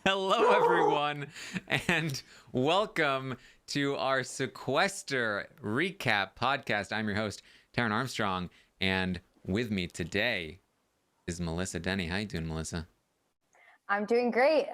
Hello, everyone, and welcome to our Sequester recap podcast. I'm your host, Taran Armstrong, and with me today is Melissa Deni. How you doing, Melissa? I'm doing great.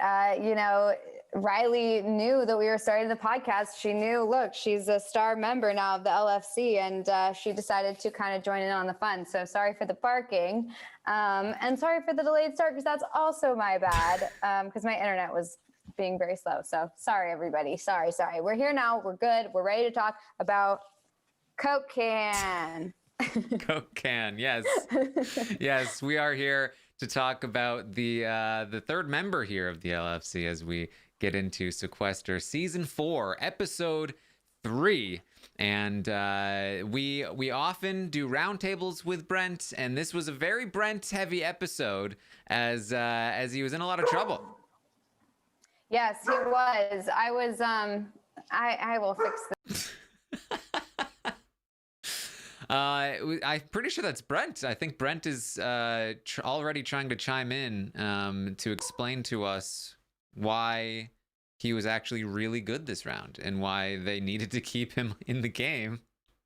Riley knew that we were starting the podcast. She knew, look, she's a star member now of the LFC, and she decided to kind of join in on the fun. So sorry for the barking, and sorry for the delayed start, because that's also my bad, because my internet was being very slow. So sorry, everybody. Sorry. We're here now. We're good. We're ready to talk about Coke Can. Coke Can, yes. Yes, we are here to talk about the third member here of the LFC as we get into Sequester Season 4, Episode 3. And we often do roundtables with Brent, and this was a very Brent-heavy episode as he was in a lot of trouble. Yes, he was. I will fix this. I'm pretty sure that's Brent. I think Brent is already trying to chime in to explain to us why he was actually really good this round and why they needed to keep him in the game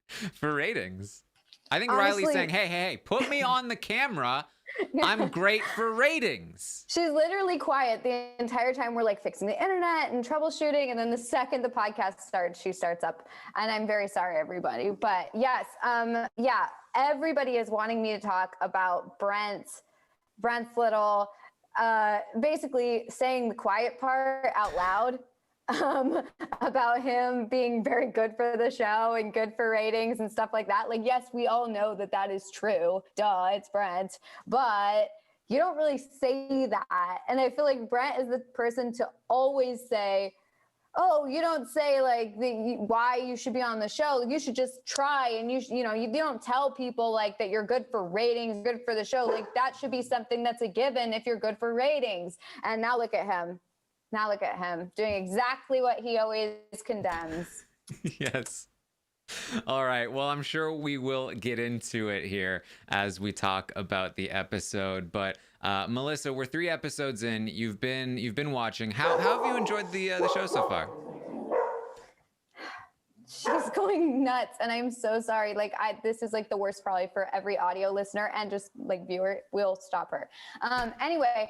for ratings. I think Honestly, Riley's saying, hey, put me on the camera. I'm great for ratings. She's literally quiet the entire time we're like fixing the internet and troubleshooting. And then the second the podcast starts, she starts up. And I'm very sorry, everybody. But yes, everybody is wanting me to talk about Brent's little, basically saying the quiet part out loud. About him being very good for the show and good for ratings and stuff like that. Like, yes, we all know that is true. Duh, it's Brent. But you don't really say that. And I feel like Brent is the person to always say, oh, you don't say like why you should be on the show. You should just try. And you don't tell people like that you're good for ratings, good for the show. Like that should be something that's a given if you're good for ratings. And now look at him. Now look at him doing exactly what he always condemns. Yes. All right. Well, I'm sure we will get into it here as we talk about the episode. But Melissa, we're 3 episodes in. You've been watching. How have you enjoyed the show so far? She's going nuts, and I'm so sorry. Like, this is like the worst probably for every audio listener and just like viewer. We'll stop her. Anyway,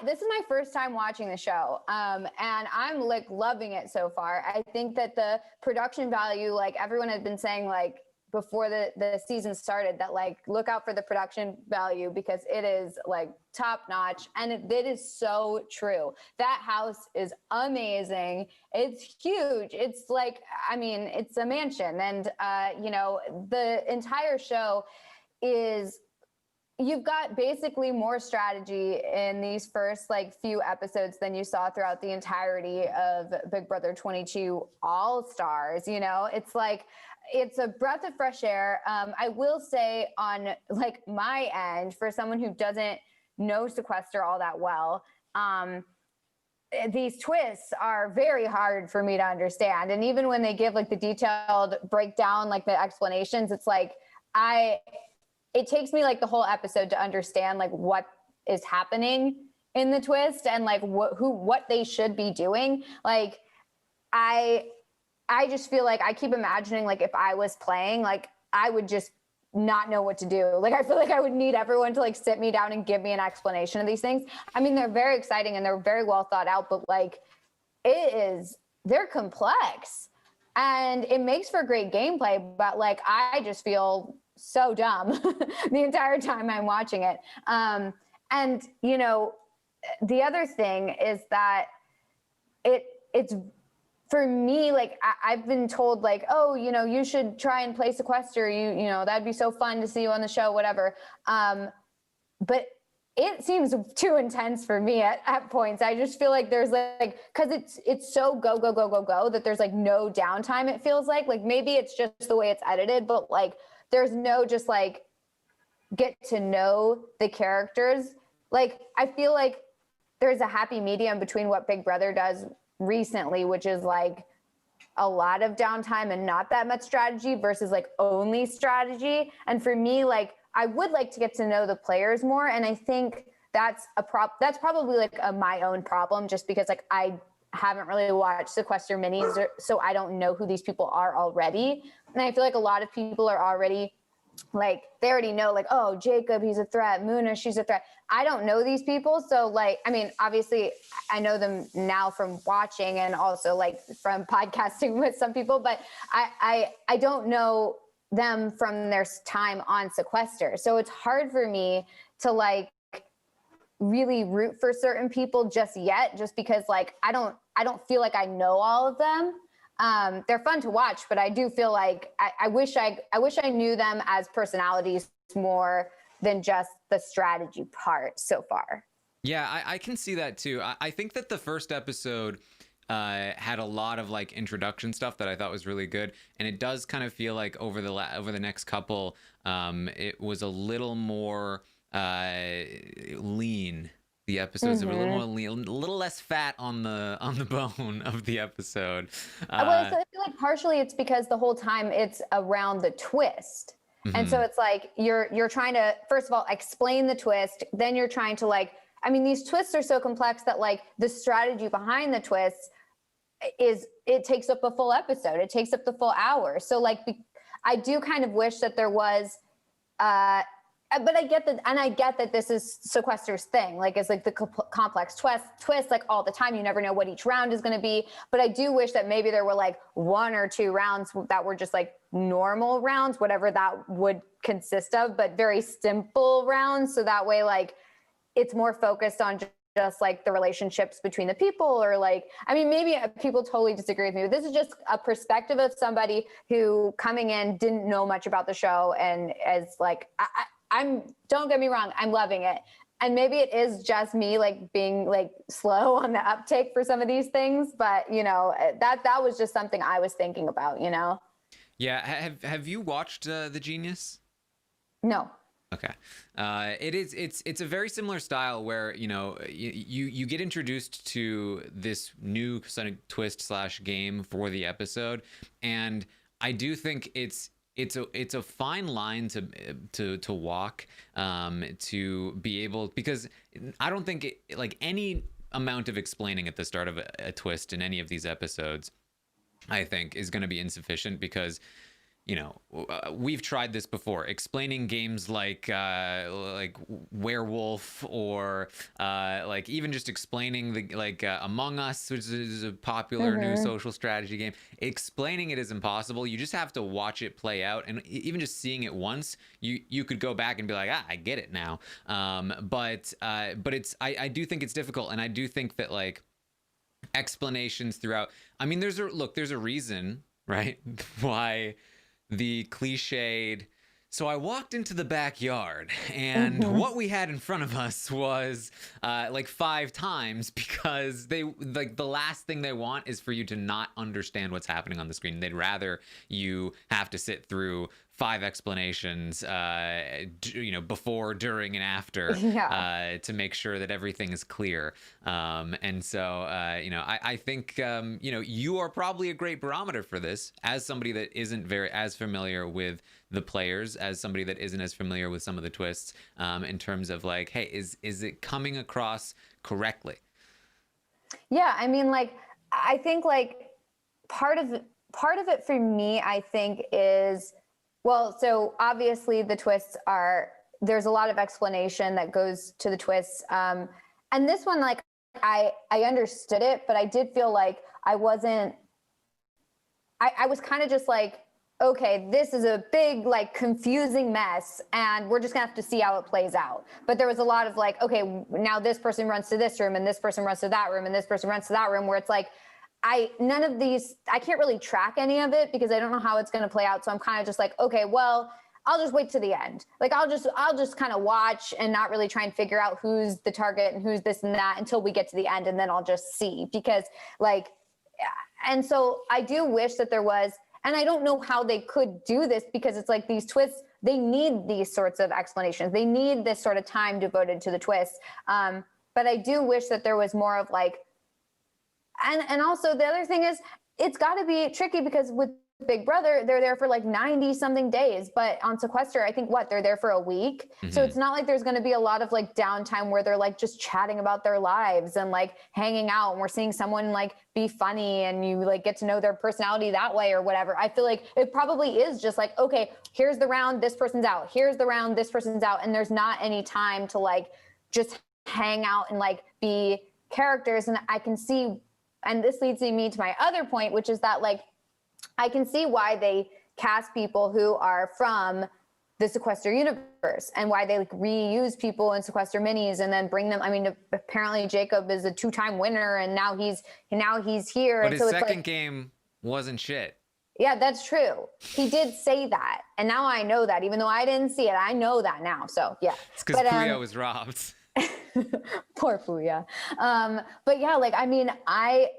this is my first time watching the show, and I'm like loving it so far. I think that the production value, like everyone had been saying, like before the season started, that like look out for the production value because it is like top notch, and it is so true. That house is amazing. It's huge. It's like, I mean, it's a mansion, and the entire show is, you've got basically more strategy in these first like few episodes than you saw throughout the entirety of Big Brother 22 All Stars. It's like, it's a breath of fresh air. I will say on like my end, for someone who doesn't know Sequester all that well, these twists are very hard for me to understand. And even when they give like the detailed breakdown, like the explanations, it's like, it takes me like the whole episode to understand like what is happening in the twist and like what they should be doing. Like, I just feel like I keep imagining like if I was playing, like I would just not know what to do. Like I feel like I would need everyone to like sit me down and give me an explanation of these things. I mean, they're very exciting and they're very well thought out, but like they're complex and it makes for great gameplay, but like I just feel so dumb the entire time I'm watching it. And the other thing is that it's for me, like I've been told like, oh, you should try and play Sequester. That'd be so fun to see you on the show, whatever. But it seems too intense for me at points. I just feel like there's like, cause it's so go, that there's like no downtime. It feels like maybe it's just the way it's edited, but like there's no just like get to know the characters. Like, I feel like there's a happy medium between what Big Brother does recently, which is like a lot of downtime and not that much strategy versus like only strategy. And for me, like I would like to get to know the players more. And I think that's that's probably like my own problem, just because like I haven't really watched Sequester minis, so I don't know who these people are already. And I feel like a lot of people are already like, they already know like, oh, Jacob, he's a threat. Muna, she's a threat. I don't know these people. So like, I mean, obviously I know them now from watching and also like from podcasting with some people, but I don't know them from their time on Sequester. So it's hard for me to like really root for certain people just yet, just because like, I don't feel like I know all of them. They're fun to watch, but I do feel like I wish I knew them as personalities more than just the strategy part so far. Yeah, I can see that too. I think that the first episode had a lot of like introduction stuff that I thought was really good, and it does kind of feel like over the next couple, it was a little more lean. The episodes are a little more lean, a little less fat on the bone of the episode. Well, I feel like partially it's because the whole time it's around the twist. And so it's like you're trying to, first of all, explain the twist. Then you're trying to like, I mean, these twists are so complex that like the strategy behind the twists it takes up a full episode. It takes up the full hour. So like, I do kind of wish that there was, but I get that, and I get that this is Sequester's thing. Like, it's like the complex twist, like all the time. You never know what each round is going to be. But I do wish that maybe there were like 1 or 2 rounds that were just like normal rounds, whatever that would consist of, but very simple rounds. So that way, like, it's more focused on just like the relationships between the people, or like, I mean, maybe people totally disagree with me, but this is just a perspective of somebody who coming in didn't know much about the show, and as like, don't get me wrong, I'm loving it. And maybe it is just me like being like slow on the uptake for some of these things, but you know, that was just something I was thinking about, you know? Yeah. Have you watched The Genius? No. Okay. It's a very similar style where, you know, you get introduced to this new kind of twist / game for the episode. And I do think it's a fine line to walk, to be able, because I don't think like any amount of explaining at the start of a twist in any of these episodes, I think, is going to be insufficient, because you know, we've tried this before, explaining games like Werewolf, or like even just explaining the Among Us, which is a popular new social strategy game. Explaining it is impossible. You just have to watch it play out, and even just seeing it once, you could go back and be like, I get it now. But it's I do think it's difficult, and I do think that like explanations throughout. I mean, there's a reason, right, why the cliched, so I walked into the backyard and what we had in front of us was like 5 times, because they like the last thing they want is for you to not understand what's happening on the screen. They'd rather you have to sit through 5 explanations, you know, before, during, and after, to make sure that everything is clear. And so, you know, I think, you know, you are probably a great barometer for this, as somebody that isn't as familiar with the players, as somebody that isn't as familiar with some of the twists, in terms of like, hey, is it coming across correctly? Yeah, I mean, like, I think like part of it for me, I think is, well, so obviously the twists there's a lot of explanation that goes to the twists. And this one, like, I understood it, but I did feel like I was kind of just like, okay, this is a big, like, confusing mess, and we're just gonna have to see how it plays out. But there was a lot of like, okay, now this person runs to this room, and this person runs to that room, and this person runs to that room, where it's like, none of these, I can't really track any of it because I don't know how it's going to play out. So I'm kind of just like, okay, well, I'll just wait to the end. Like, I'll just kind of watch and not really try and figure out who's the target and who's this and that until we get to the end. And then I'll just see, because like, and so I do wish that there was, and I don't know how they could do this, because it's like these twists, they need these sorts of explanations. They need this sort of time devoted to the twists. But I do wish that there was more of like, and also the other thing is, it's got to be tricky, because with Big Brother, they're there for like 90 something days, but on Sequester, I think they're there for a week. So it's not like there's going to be a lot of like downtime where they're like just chatting about their lives and like hanging out, and we're seeing someone like be funny and you like get to know their personality that way or whatever. I feel like it probably is just like, okay, here's the round, this person's out. Here's the round, this person's out. And there's not any time to like just hang out and like be characters. And I can see, and this leads me to my other point, which is that like, I can see why they cast people who are from the Sequester universe and why they like reuse people in Sequester minis and then bring them. I mean, apparently Jacob is a 2-time winner and now he's here. But and his so second it's like, game wasn't shit. Yeah, that's true. He did say that. And now I know that, even though I didn't see it, I know that now. So yeah. It's because Puya was robbed. Poor Puya. But yeah, like, I mean, I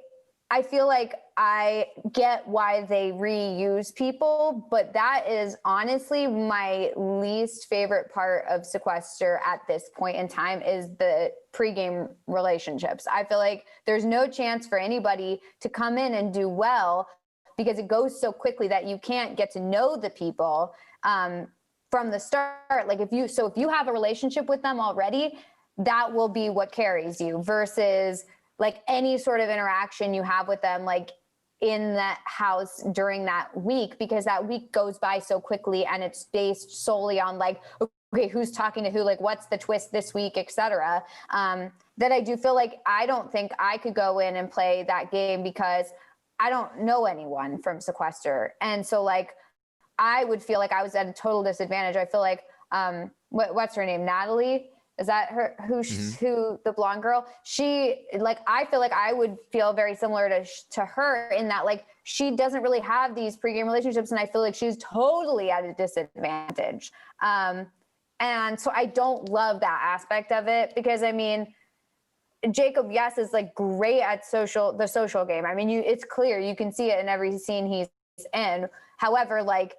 feel like I get why they reuse people, but that is honestly my least favorite part of Sequester at this point in time is the pregame relationships. I feel like there's no chance for anybody to come in and do well because it goes so quickly that you can't get to know the people from the start. Like if you have a relationship with them already, that will be what carries you versus like any sort of interaction you have with them, like in that house during that week, because that week goes by so quickly and it's based solely on like, okay, who's talking to who, like what's the twist this week, etc. That I do feel like I don't think I could go in and play that game because I don't know anyone from Sequester. And so like, I would feel like I was at a total disadvantage. I feel like, what's her name? Natalie? Is that her, who the blonde girl? She, like, I feel like I would feel very similar to her in that, like, she doesn't really have these pregame relationships. And I feel like she's totally at a disadvantage. And so I don't love that aspect of it because, I mean, Jacob, yes, is like great at the social game. I mean, it's clear, you can see it in every scene he's in. However, like,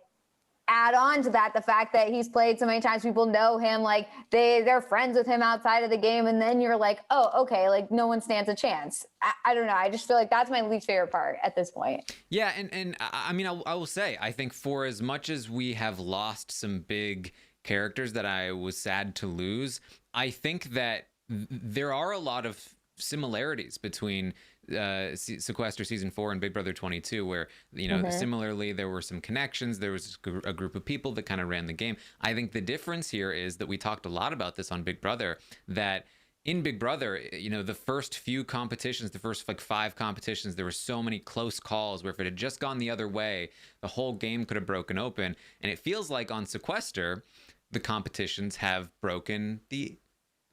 add on to that the fact that he's played so many times, people know him, like they're friends with him outside of the game, and then you're like, oh, okay, like no one stands a chance. I don't know, I just feel like that's my least favorite part at this point. Yeah, and I mean, I will say, I think for as much as we have lost some big characters that I was sad to lose, I think that there are a lot of similarities between Sequester season 4 and Big Brother 22, where, you know, similarly there were some connections, there was a group of people that kind of ran the game. I think the difference here is that we talked a lot about this on Big Brother, that in Big Brother, you know, the first few competitions, the first like 5 competitions, there were so many close calls where if it had just gone the other way, the whole game could have broken open. And it feels like on Sequester, the competitions have broken the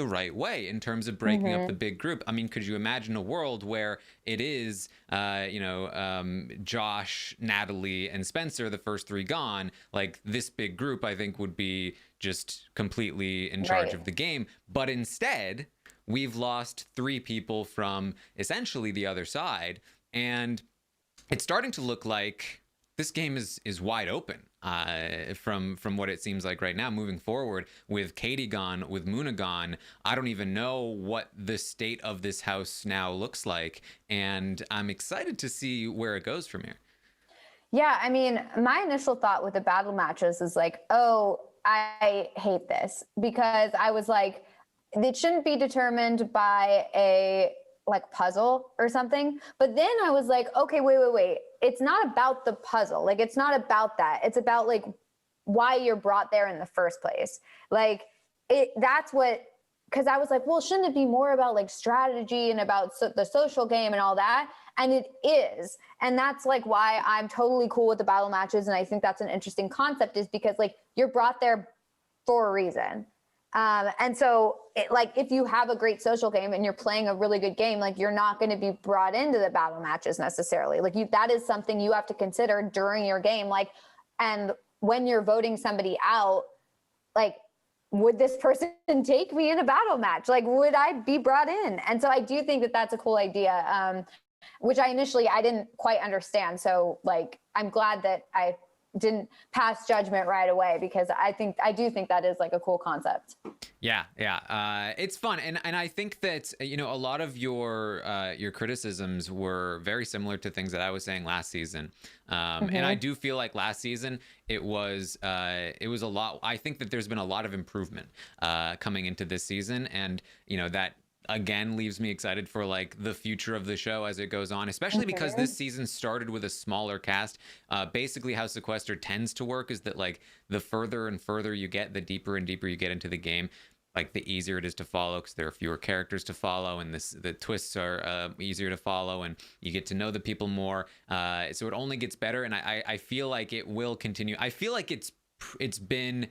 right way in terms of breaking up the big group. I mean, could you imagine a world where it is, Josh, Natalie, and Spencer, the first 3 gone? Like, this big group, I think, would be just completely in charge of the game. But instead, we've lost 3 people from essentially the other side. And it's starting to look like this game is wide open from what it seems like right now moving forward, with Katie gone, with Muna gone. I don't even know what the state of this house now looks like, and I'm excited to see where it goes from here. Yeah, I mean, my initial thought with the battle matches is like, oh, I hate this, because I was like, it shouldn't be determined by a like puzzle or something. But then I was like, okay, wait. It's not about the puzzle. Like, it's not about that. It's about like why you're brought there in the first place. Like that's what, because I was like, well, shouldn't it be more about like strategy and about the social game and all that? And it is. And that's like why I'm totally cool with the battle matches. And I think that's an interesting concept, is because like you're brought there for a reason. And so like, if you have a great social game and you're playing a really good game, like you're not going to be brought into the battle matches necessarily. Like that is something you have to consider during your game. Like, and when you're voting somebody out, like, would this person take me in a battle match? Like, would I be brought in? And so I do think that that's a cool idea, which I didn't quite understand. So like, I'm glad that I didn't pass judgment right away, because I do think that is like a cool concept. Yeah, it's fun, and I think that a lot of your criticisms were very similar to things that I was saying last season, and I do feel like last season it was a lot. I think that there's been a lot of improvement coming into this season, and that again leaves me excited for like the future of the show as it goes on, especially because this season started with a smaller cast. Basically how Sequester tends to work is that like the further and further you get, the deeper and deeper you get into the game, like the easier it is to follow, because there are fewer characters to follow, and the twists are easier to follow, and you get to know the people more, so it only gets better, and I feel like it will continue. I feel like it's been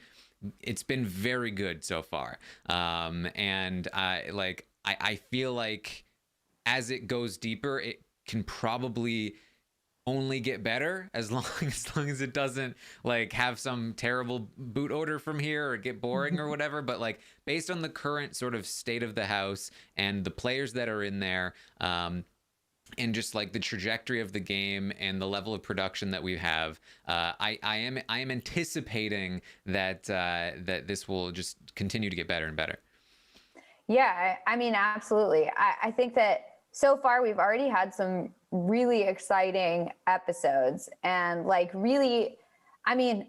very good so far, and I feel like as it goes deeper, it can probably only get better as long as it doesn't like have some terrible boot order from here or get boring or whatever. But like based on the current sort of state of the house and the players that are in there, and just like the trajectory of the game and the level of production that we have, I am anticipating that that this will just continue to get better and better. Yeah, I mean, absolutely. I think that so far we've already had some really exciting episodes, and like really, I mean,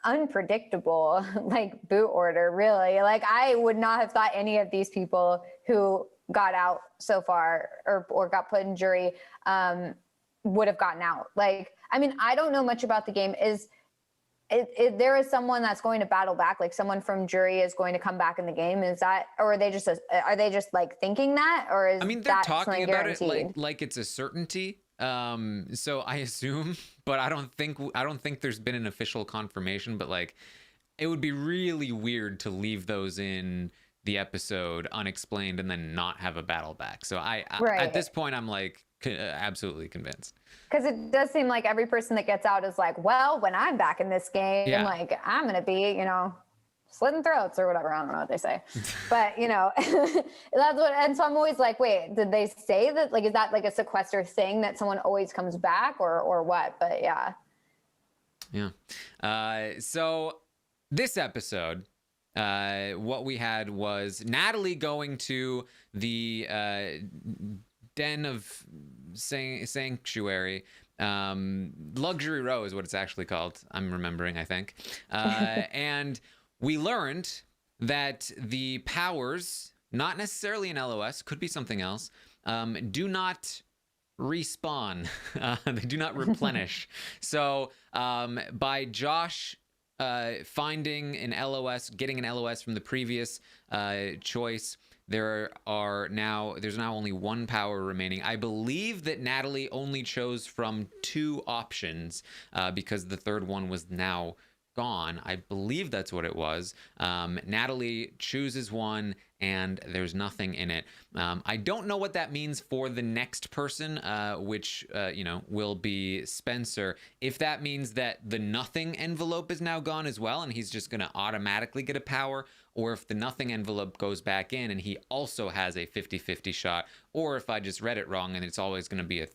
unpredictable like boot order, really. Like I would not have thought any of these people who got out so far or got put in jury would have gotten out. Like, I mean, I don't know much about the game. There is someone that's going to battle back, like someone from jury is going to come back in the game. Is that, or are they just like thinking that, or is, I mean, they're talking about guaranteed? It like it's a certainty. So I assume, but I don't think there's been an official confirmation, but like it would be really weird to leave those in the episode unexplained and then not have a battle back. So I at this point I'm like absolutely convinced. Because it does seem like every person that gets out is like, well, when I'm back in this game, like I'm going to be, slitting throats or whatever. I don't know what they say, but that's what, and so I'm always like, wait, did they say that? Like, is that like a Sequester thing that someone always comes back or what? But yeah. Yeah. So this episode, what we had was Natalie going to the Den of Sanctuary, Luxury Row is what it's actually called. I'm remembering, I think. And we learned that the powers, not necessarily an LOS, could be something else, do not respawn. They do not replenish. So by Josh finding an LOS, getting an LOS from the previous choice, there's now only one power remaining. I believe that Natalie only chose from 2 options because the third one was now gone. I believe that's what it was. Natalie chooses one and there's nothing in it. I don't know what that means for the next person, which will be Spencer. If that means that the nothing envelope is now gone as well and he's just going to automatically get a power, or if the nothing envelope goes back in and he also has a 50-50 shot, or if I just read it wrong and it's always going to be a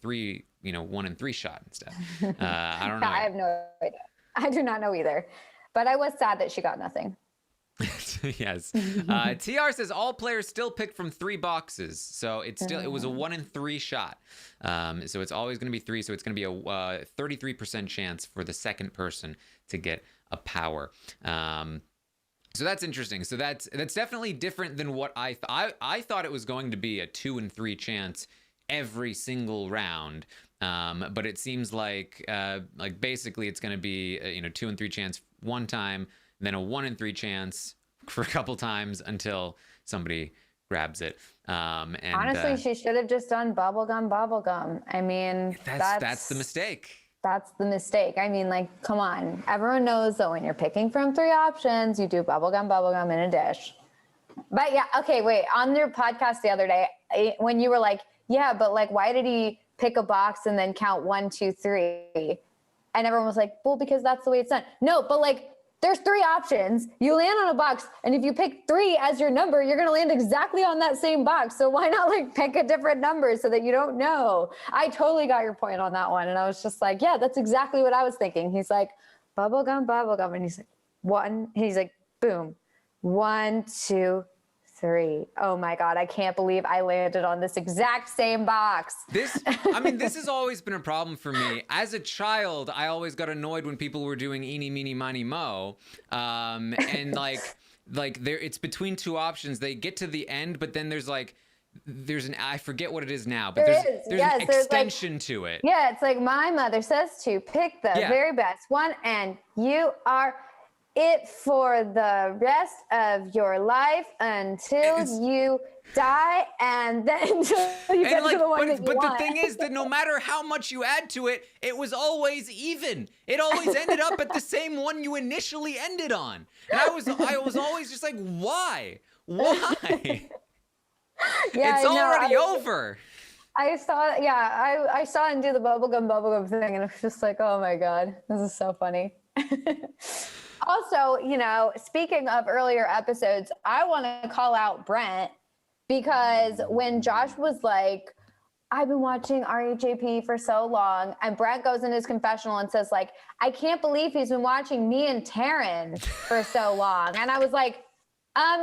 1 in 3 shot instead. I don't know. I have no idea. I do not know either, but I was sad that she got nothing. Yes. TR says all players still pick from 3 boxes. So it was a 1 in 3 shot. So it's always going to be 3. So it's going to be a 33% chance for the second person to get a power. So that's interesting. So that's definitely different than what I thought it was going to be a 2 in 3 chance every single round. But it seems like basically it's going to be 2 in 3 chance one time, then a 1 in 3 chance for a couple times until somebody grabs it. And honestly, she should have just done bubblegum. I mean, that's the mistake. That's the mistake. I mean, like, come on. Everyone knows that when you're picking from 3 options, you do bubblegum in a dish. But yeah, okay, wait. On your podcast the other day, when you were like, yeah, but like, why did he pick a box and then count 1, 2, 3? And everyone was like, well, because that's the way it's done. No, but like, there's 3 options. You land on a box, and if you pick 3 as your number, you're going to land exactly on that same box. So why not like pick a different number so that you don't know? I totally got your point on that one. And I was just like, yeah, that's exactly what I was thinking. He's like, bubblegum. And he's like, one, he's like, boom, 1, 2, 3. Oh my God, I can't believe I landed on this exact same box. This has always been a problem for me. As a child, I always got annoyed when people were doing eeny, meeny, miny, mo. And like there, it's between two options. They get to the end, but then there's I forget what it is now, but there's an extension to it. Yeah, it's like my mother says to pick the very best one, and you are it for the rest of your life until you die, and then until you get to the one that you want. But the thing is that no matter how much you add to it, it was always even. It always ended up at the same one you initially ended on. And I was always just like, why? Why? Yeah, it's already over. I saw him do the bubblegum thing, and it was just like, oh my God, this is so funny. Also, speaking of earlier episodes, I want to call out Brent, because when Josh was like, I've been watching RHAP for so long, and Brent goes in his confessional and says like, I can't believe he's been watching me and Taran for so long. And I was like,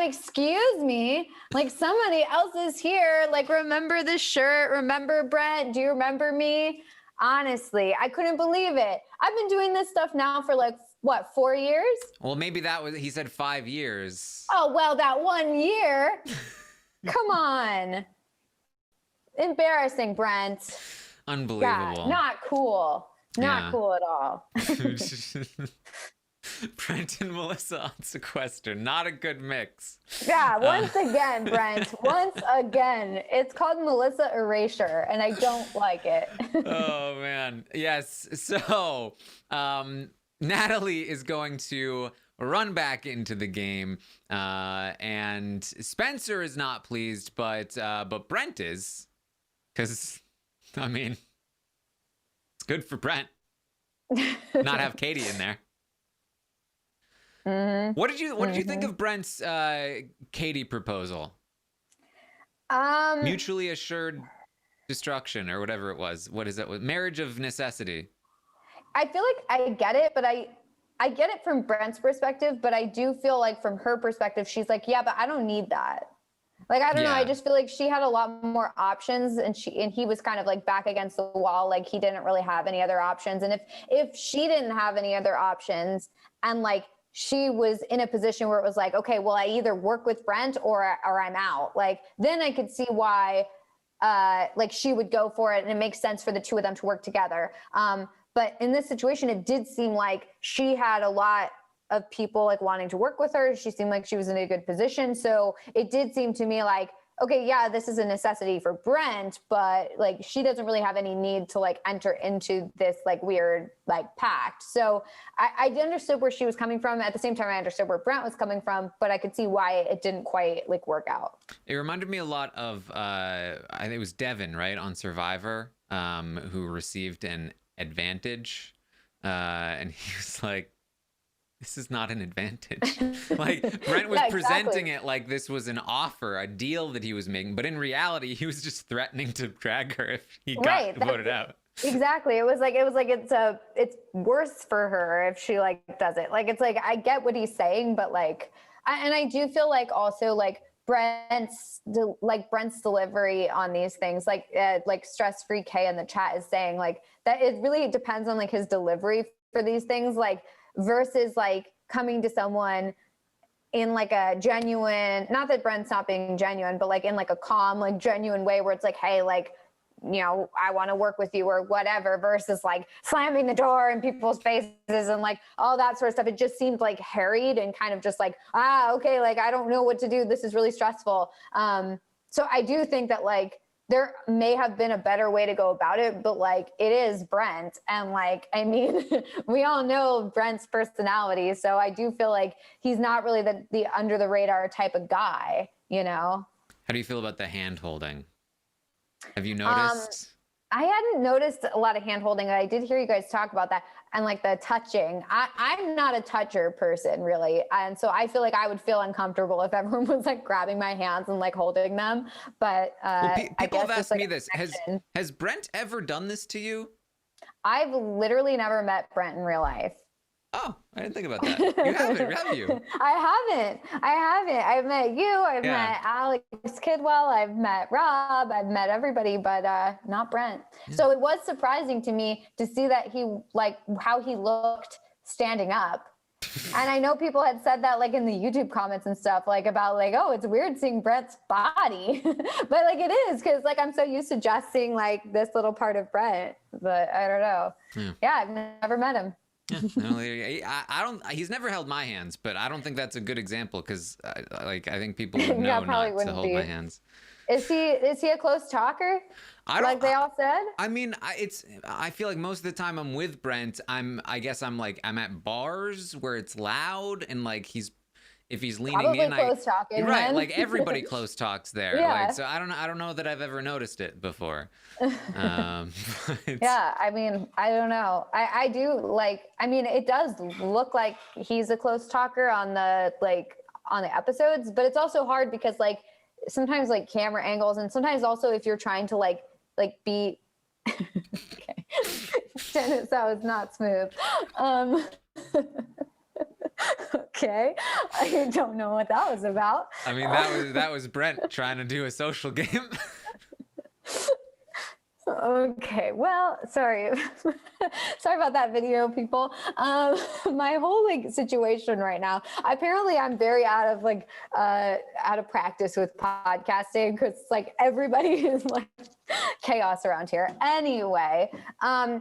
excuse me, like somebody else is here. Like, remember this shirt? Remember Brent? Do you remember me? Honestly, I couldn't believe it. I've been doing this stuff now for like, what, 4 years? Well, maybe he said 5 years. Oh, well, that 1 year. Come on. Embarrassing, Brent. Unbelievable. Yeah, not cool. Not cool at all. Brent and Melissa on Sequester. Not a good mix. Yeah, once again, Brent. Once again. It's called Melissa Erasure, and I don't like it. Oh, man. Yes. So, Natalie is going to run back into the game, and Spencer is not pleased, but Brent is, because, it's good for Brent not have Katie in there. Mm-hmm. What did you think of Brent's Katie proposal? Mutually assured destruction, or whatever it was. What is it? Marriage of necessity. I feel like I get it, but I get it from Brent's perspective, but I do feel like from her perspective, she's like, yeah, but I don't need that. Like, I don't know. I just feel like she had a lot more options, and he was kind of like back against the wall. Like, he didn't really have any other options. And if she didn't have any other options, and like, she was in a position where it was like, okay, well, I either work with Brent or I'm out. Like, then I could see why, like, she would go for it, and it makes sense for the two of them to work together. But in this situation, it did seem like she had a lot of people like wanting to work with her. She seemed like she was in a good position. So it did seem to me like, okay, yeah, this is a necessity for Brent, but like, she doesn't really have any need to like enter into this like weird like pact. So I understood where she was coming from. At the same time, I understood where Brent was coming from, but I could see why it didn't quite like work out. It reminded me a lot of, I think it was Devin, right, on Survivor, who received an advantage, and he was like, this is not an advantage. Like, Brent was presenting it like this was an offer, a deal that he was making, but in reality, he was just threatening to drag her if he got voted out. Exactly. It was like it's worse for her if she like does it. Like, it's like, I get what he's saying, but like, I do feel like also like Brent's delivery on these things, like Stress-Free K in the chat is saying like that it really depends on like his delivery for these things, like versus like coming to someone in like a genuine, not that Brent's not being genuine, but like in like a calm, like genuine way where it's like, hey, like, I want to work with you or whatever, versus like slamming the door in people's faces and like all that sort of stuff. It just seemed like harried and kind of just like, okay, like, I don't know what to do. This is really stressful. So I do think that like there may have been a better way to go about it, but like, it is Brent. And like, I mean, we all know Brent's personality. So I do feel like he's not really the under the radar type of guy, How do you feel about the hand holding? Have you noticed? I hadn't noticed a lot of hand holding. I did hear you guys talk about that, and like the touching. I'm not a toucher person really. And so I feel like I would feel uncomfortable if everyone was like grabbing my hands and like holding them. But people have asked me this. Has Brent ever done this to you? I've literally never met Brent in real life. Oh, I didn't think about that. You haven't, have you? I haven't. I've met you. I've met Alex Kidwell. I've met Rob. I've met everybody, but not Brent. Yeah. So it was surprising to me to see that he, like, how he looked standing up. And I know people had said that, like, in the YouTube comments and stuff, like, about, like, oh, it's weird seeing Brent's body. But, like, it is, because, like, I'm so used to just seeing, like, this little part of Brent. But I don't know. Yeah, I've never met him. Yeah, no, I don't. He's never held my hands, but I don't think that's a good example because, I think people would know not to hold my hands. Is he a close talker? Like they all said? I mean, I feel like most of the time I'm with Brent, I guess I'm at bars where it's loud and, like, if he's leaning probably in, close talking, right? Then. Like, everybody close talks there. Yeah. Like, so I don't know that I've ever noticed it before. Yeah, I mean, I don't know. I do, like, I mean, it does look like he's a close talker on the episodes, but it's also hard because, like, sometimes, like, camera angles, and sometimes also if you're trying to like be okay. Dennis, that was not smooth. Okay, I don't know what that was about. I mean, that was Brent trying to do a social game. Okay, well, sorry about that video, people. My whole, like, situation right now, apparently I'm very out of practice with podcasting, because, like, everybody is, like, chaos around here. Anyway,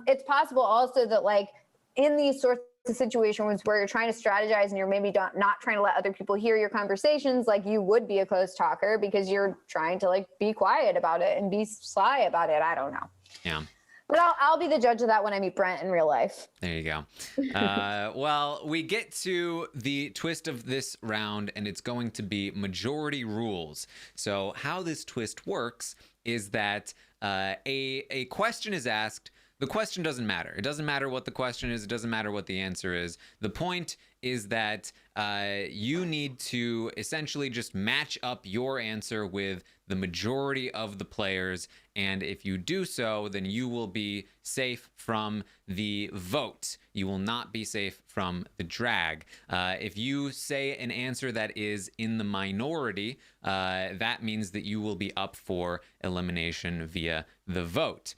it's possible also that, like, in these sorts of situations where you're trying to strategize and you're maybe not trying to let other people hear your conversations, like, you would be a close talker because you're trying to, like, be quiet about it and be sly about it. I don't know. Yeah. But I'll be the judge of that when I meet Brent in real life. There you go. Well, we get to the twist of this round, and it's going to be majority rules. So how this twist works is that a question is asked. The question doesn't matter. It doesn't matter what the question is. It doesn't matter what the answer is. The point is that you need to essentially just match up your answer with the majority of the players. And if you do so, then you will be safe from the vote. You will not be safe from the drag. If you say an answer that is in the minority, that means that you will be up for elimination via the vote.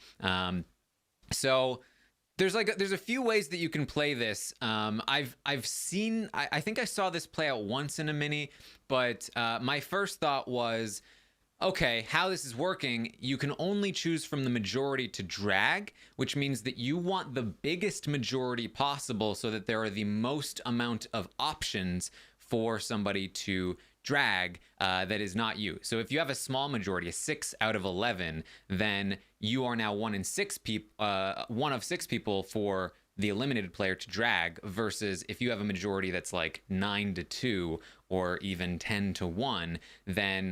So there's a few ways that you can play this. I've seen, I think I saw this play out once in a mini, but my first thought was, okay, how this is working, you can only choose from the majority to drag, which means that you want the biggest majority possible so that there are the most amount of options for somebody to drag that is not you. So if you have a small majority, a 6 out of 11, then you are now one of 6 people for the eliminated player to drag, versus if you have a majority that's like 9-2 or even 10-1, then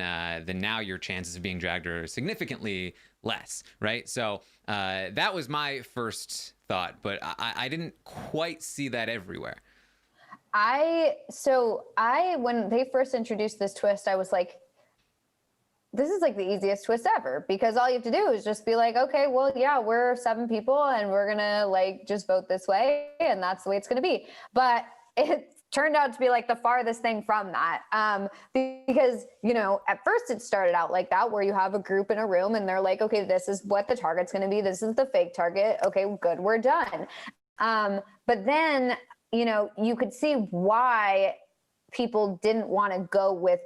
now your chances of being dragged are significantly less, right? So that was my first thought, but I didn't quite see that everywhere. When they first introduced this twist, I was like, this is like the easiest twist ever, because all you have to do is just be like, okay, well, yeah, we're 7 people and we're gonna, like, just vote this way, and that's the way it's gonna be. But it turned out to be, like, the farthest thing from that, because, you know, at first it started out like that, where you have a group in a room and they're like, okay, this is what the target's gonna be, this is the fake target, okay, good, we're done. But then, you know, you could see why people didn't want to go with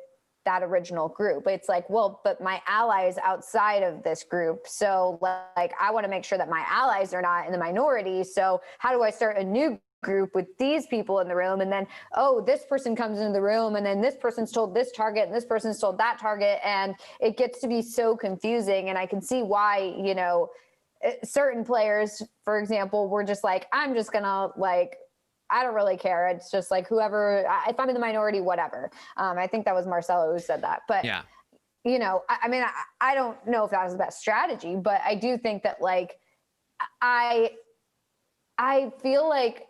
that original group. It's like, well, but my allies outside of this group. So, like, I want to make sure that my allies are not in the minority. So how do I start a new group with these people in the room? And then, oh, this person comes into the room, and then this person's told this target and this person's told that target. And it gets to be so confusing. And I can see why, you know, certain players, for example, were just like, I'm just gonna, like, I don't really care. It's just like whoever, if I'm in the minority, whatever. I think that was Marcelo who said that. But, yeah, you know, I mean, I don't know if that was the best strategy, but I do think that, like, I feel like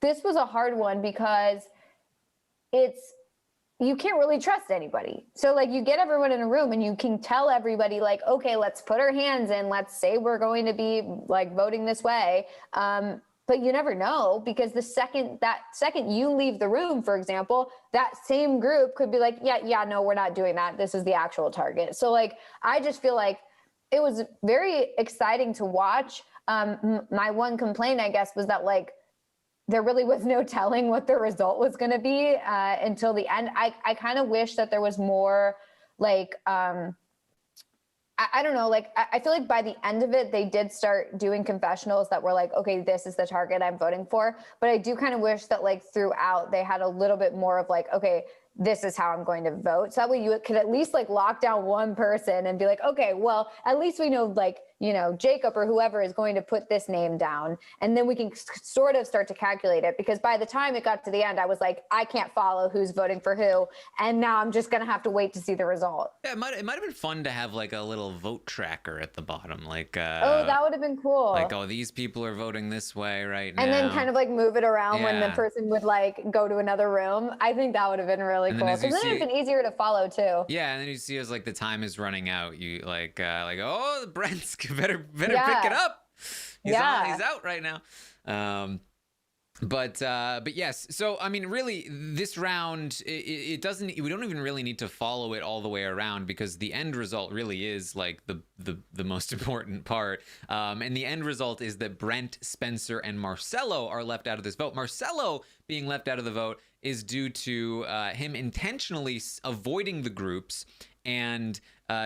this was a hard one because you can't really trust anybody. So, like, you get everyone in a room and you can tell everybody, like, okay, let's put our hands in, let's say we're going to be, like, voting this way. But you never know, because the second you leave the room, for example, that same group could be like, yeah, no, we're not doing that. This is the actual target. So like, I just feel like it was very exciting to watch. My one complaint, I guess, was that like, there really was no telling what the result was going to be until the end. I kind of wish that there was more like, I don't know, like, I feel like by the end of it, they did start doing confessionals that were like, okay, this is the target I'm voting for. But I do kind of wish that like throughout they had a little bit more of like, okay, this is how I'm going to vote. So that way you could at least like lock down one person and be like, okay, well, at least we know like, you know, Jacob or whoever is going to put this name down. And then we can sort of start to calculate it, because by the time it got to the end, I was like, I can't follow who's voting for who. And now I'm just going to have to wait to see the result. Yeah, it might have been fun to have like a little vote tracker at the bottom. Like, oh, that would have been cool. Like, oh, these people are voting this way right now. And then kind of like move it around when the person would like go to another room. I think that would have been really cool. Because then it would have been easier to follow too. Yeah, and then you see as like the time is running out, you like oh, Brent's better pick it up. He's out right now. But yes, so I mean, really, this round it doesn't. We don't even really need to follow it all the way around, because the end result really is like the most important part. And the end result is that Brent, Spencer, and Marcelo are left out of this vote. Marcelo being left out of the vote is due to him intentionally avoiding the groups and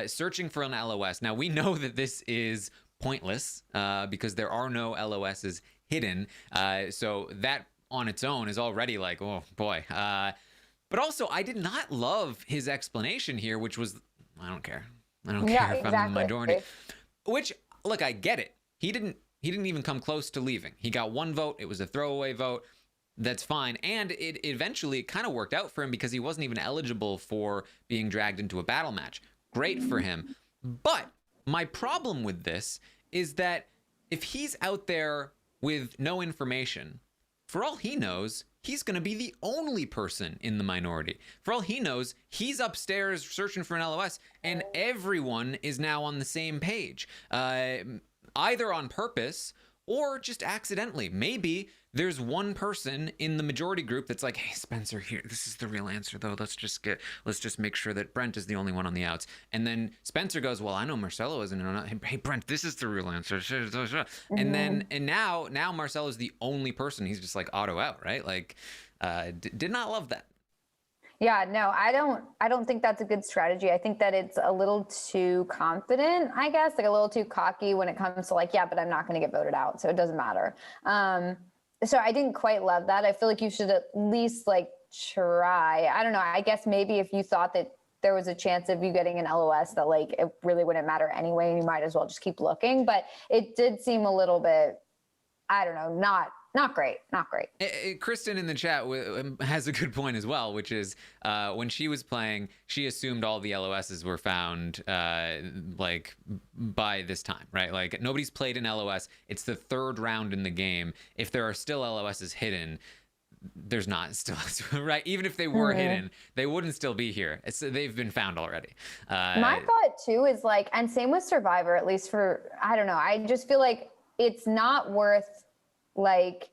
searching for an LOS. Now we know that this is pointless because there are no LOSs hidden. So that on its own is already like, oh boy. But also, I did not love his explanation here, which was, I don't care if I'm the minority. Which, look, I get it. He didn't even come close to leaving. He got one vote. It was a throwaway vote. That's fine. And it eventually kind of worked out for him, because he wasn't even eligible for being dragged into a battle match. Great for him. But my problem with this is that if he's out there with no information, for all he knows, he's going to be the only person in the minority. For all he knows, he's upstairs searching for an LOS, and everyone is now on the same page, either on purpose or just accidentally. Maybe there's one person in the majority group that's like, hey, Spencer, here, this is the real answer though. Let's just make sure that Brent is the only one on the outs. And then Spencer goes, well, I know Marcelo isn't. Hey, Brent, this is the real answer. And now Marcelo is the only person. He's just like auto out, right? Like, did not love that. Yeah, no, I don't think that's a good strategy. I think that it's a little too confident, I guess, like a little too cocky when it comes to like, yeah, but I'm not going to get voted out, so it doesn't matter. So I didn't quite love that. I feel like you should at least like try. I don't know. I guess maybe if you thought that there was a chance of you getting an LOS, that like it really wouldn't matter anyway, and you might as well just keep looking. But it did seem a little bit, I don't know, not great. Kristen in the chat has a good point as well, which is when she was playing, she assumed all the LOSs were found like by this time, right? Like nobody's played an LOS. It's the third round in the game. If there are still LOSs hidden, there's not still, right? Even if they were hidden, they wouldn't still be here. They've been found already. My thought too is like, and same with Survivor, at least for, I don't know. I just feel like it's not worth like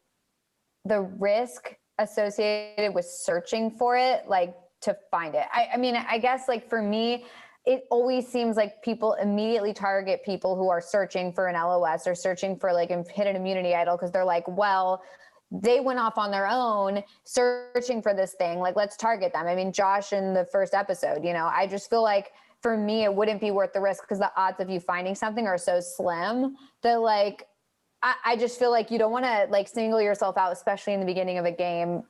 the risk associated with searching for it, like to find it. I mean, I guess like for me, it always seems like people immediately target people who are searching for an LOS or searching for like a hidden immunity idol, because they're like, well, they went off on their own searching for this thing. Like, let's target them. I mean, Josh in the first episode, you know, I just feel like for me, it wouldn't be worth the risk, because the odds of you finding something are so slim that like, I just feel like you don't want to like single yourself out, especially in the beginning of a game,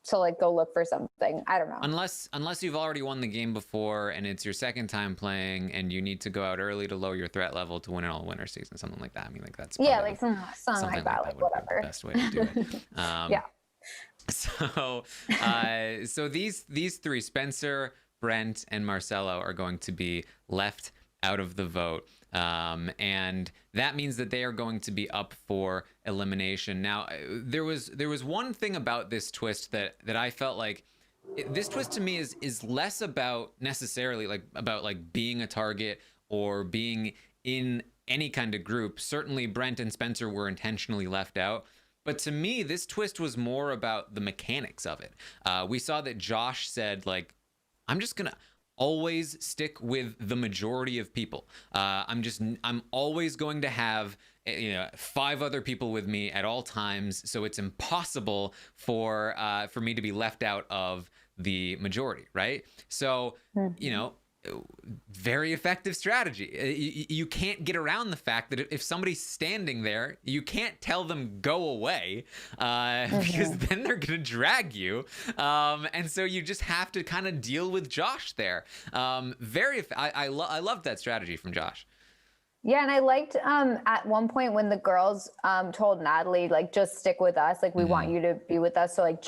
to like go look for something. I don't know. Unless you've already won the game before and it's your second time playing and you need to go out early to lower your threat level to win an all-winner season, something like that. I mean, like that's like something like that, like whatever. The best way to do it. Yeah. So these three, Spencer, Brent, and Marcelo, are going to be left out of the vote. And that means that they are going to be up for elimination. Now, there was one thing about this twist that I felt like this twist to me is less about necessarily like being a target or being in any kind of group. Certainly Brent and Spencer were intentionally left out, But to me, this twist was more about the mechanics of it. We saw that Josh said, like, I'm just gonna always stick with the majority of people. I'm always going to have 5 other people with me at all times, so it's impossible for me to be left out of the majority, right? So very effective strategy. You can't get around the fact that if somebody's standing there, you can't tell them go away because then they're gonna drag you, and so you just have to kind of deal with Josh there. I loved that strategy from Josh. Yeah, and I liked at one point when the girls told Natalie, like, just stick with us, like, we want you to be with us, so like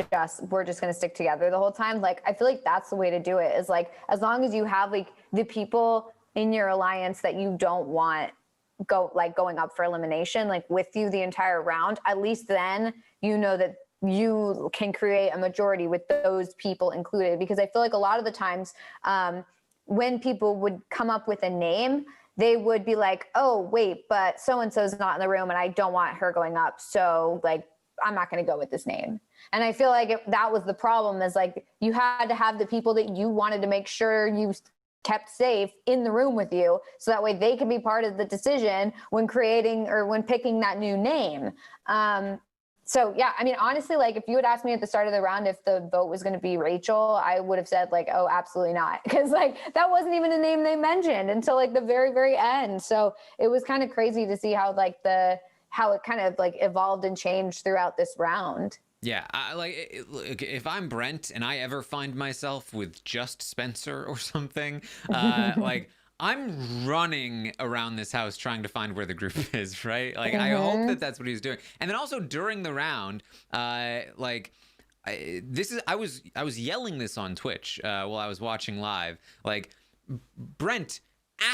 we're just gonna stick together the whole time. Like, I feel like that's the way to do it, is like, as long as you have like the people in your alliance that you don't want going up for elimination, like, with you the entire round, at least then you know that you can create a majority with those people included. Because I feel like a lot of the times when people would come up with a name, they would be like, oh, wait, but so-and-so's not in the room and I don't want her going up. So like, I'm not going to go with this name. And I feel like that was the problem, is like, you had to have the people that you wanted to make sure you kept safe in the room with you. So that way they could be part of the decision when creating or when picking that new name. So yeah, I mean, honestly, like, if you had asked me at the start of the round if the vote was going to be Rachel, I would have said like, oh, absolutely not. Because like, that wasn't even a name they mentioned until like the very, very end. So it was kind of crazy to see how like how it kind of like evolved and changed throughout this round. Yeah, if I'm Brent and I ever find myself with just Spencer or something, like, I'm running around this house trying to find where the group is, right? Like, I hope that that's what he's doing. And then also during the round, I was yelling this on Twitch while I was watching live. Like, Brent,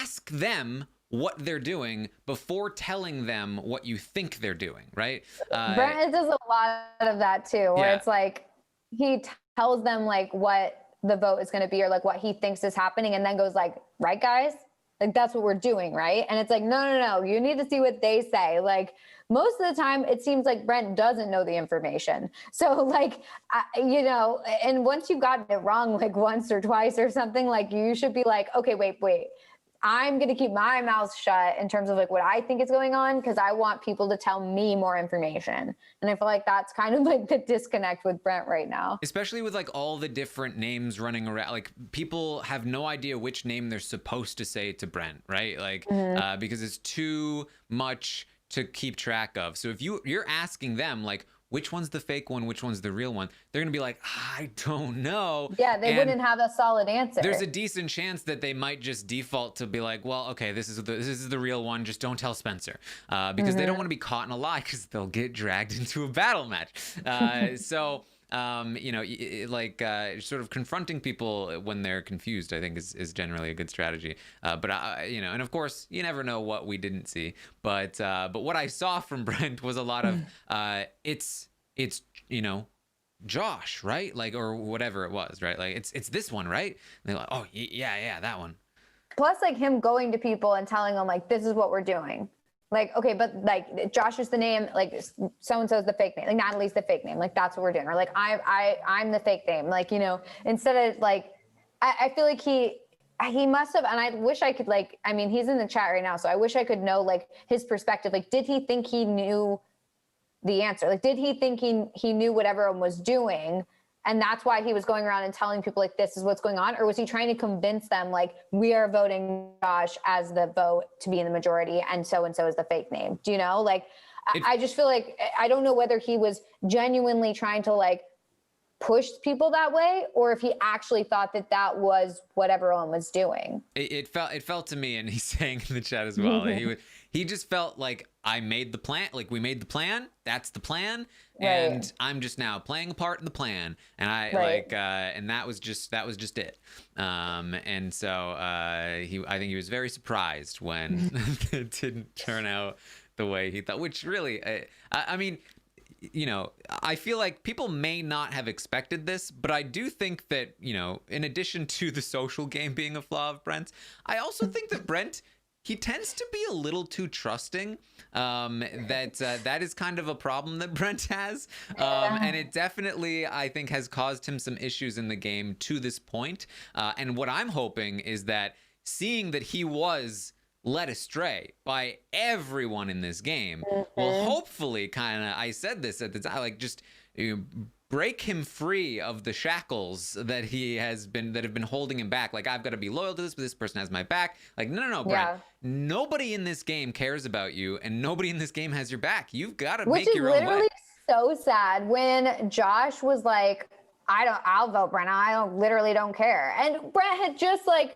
ask them what they're doing before telling them what you think they're doing, right? Brent does a lot of that too, where it's like he tells them like what the vote is going to be or like what he thinks is happening, and then goes like, right, guys, like, that's what we're doing, right? And it's like, no, you need to see what they say. Like, most of the time it seems like Brent doesn't know the information. So like, and once you've gotten it wrong like once or twice or something, like, you should be like, okay, wait, I'm going to keep my mouth shut in terms of like what I think is going on, because I want people to tell me more information. And I feel like that's kind of like the disconnect with Brent right now. Especially with like all the different names running around. Like, people have no idea which name they're supposed to say to Brent, right? Like, because it's too much to keep track of. So if you're asking them like, which one's the fake one, which one's the real one, they're gonna be like, I don't know. Yeah, they wouldn't have a solid answer. There's a decent chance that they might just default to be like, well, okay, this is the real one, just don't tell Spencer, because they don't want to be caught in a lie, because they'll get dragged into a battle match. So sort of confronting people when they're confused, I think is generally a good strategy. But and of course, you never know what we didn't see. But what I saw from Brent was a lot of it's Josh, right? Like, or whatever it was, right? Like, it's this one, right? And they're like, oh yeah, that one. Plus, like, him going to people and telling them like, this is what we're doing. Like, okay, but like, Josh is the name, like, so-and-so's the fake name, like, Natalie's the fake name, like, that's what we're doing. Or like, I'm the fake name, like, instead of like, I feel like he must have, and I wish I could, like, I mean, he's in the chat right now, so I wish I could know like his perspective. Like, did he think he knew the answer? Like, did he think he knew what everyone was doing, and that's why he was going around and telling people like, this is what's going on? Or was he trying to convince them like, we are voting Josh as the vote to be in the majority, and so is the fake name? Do you know? Like, I just feel like, I don't know whether he was genuinely trying to like push people that way, or if he actually thought that was what everyone was doing. It felt to me, and he's saying in the chat as well, he just felt like, I made the plan, like, we made the plan, that's the plan, and I'm just now playing a part in the plan, and and that was just it. And so I think he was very surprised when it didn't turn out the way he thought, which really, I mean, I feel like people may not have expected this, but I do think that, in addition to the social game being a flaw of Brent's, I also think that Brent, he tends to be a little too trusting. That is kind of a problem that Brent has. And it definitely, I think, has caused him some issues in the game to this point. And what I'm hoping is that seeing that he was led astray by everyone in this game will hopefully kind of, I said this at the time, like just break him free of the shackles that have been holding him back. Like, I've got to be loyal to this, but this person has my back. Like, no, Brent. Nobody in this game cares about you, and nobody in this game has your back. You've got to make your own way. Which is literally so sad when Josh was like, I'll vote Brent. Literally don't care. And Brent had just like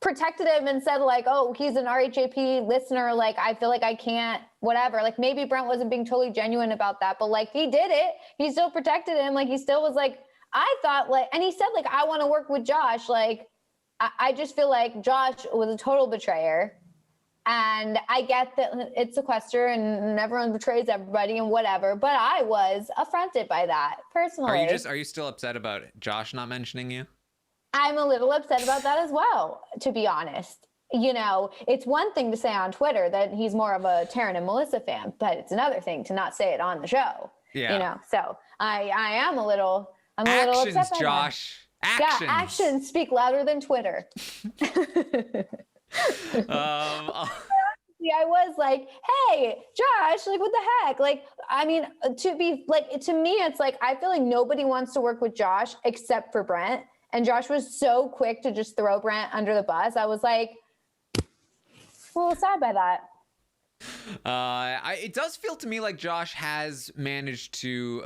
protected him and said like, oh, he's an RHAP listener. Like, I feel like I can't, whatever. Like, maybe Brent wasn't being totally genuine about that, but like, he did it. He still protected him. Like, he still was like, I thought like, and he said like, I want to work with Josh. Like, I just feel like Josh was a total betrayer. And I get that it's Sequester and everyone betrays everybody and whatever, but I was affronted by that personally. Are you still upset about Josh not mentioning you? I'm a little upset about that as well, to be honest. You know, it's one thing to say on Twitter that he's more of a Taran and Melissa fan, but it's another thing to not say it on the show. Yeah. You know, so I'm a little upset by Josh. That. Actions. Yeah, actions speak louder than Twitter. I was like, hey, Josh, like, what the heck? Like, I mean, to me, it's like, I feel like nobody wants to work with Josh except for Brent. And Josh was so quick to just throw Brent under the bus. I was like, a little sad by that. It does feel to me like Josh has managed to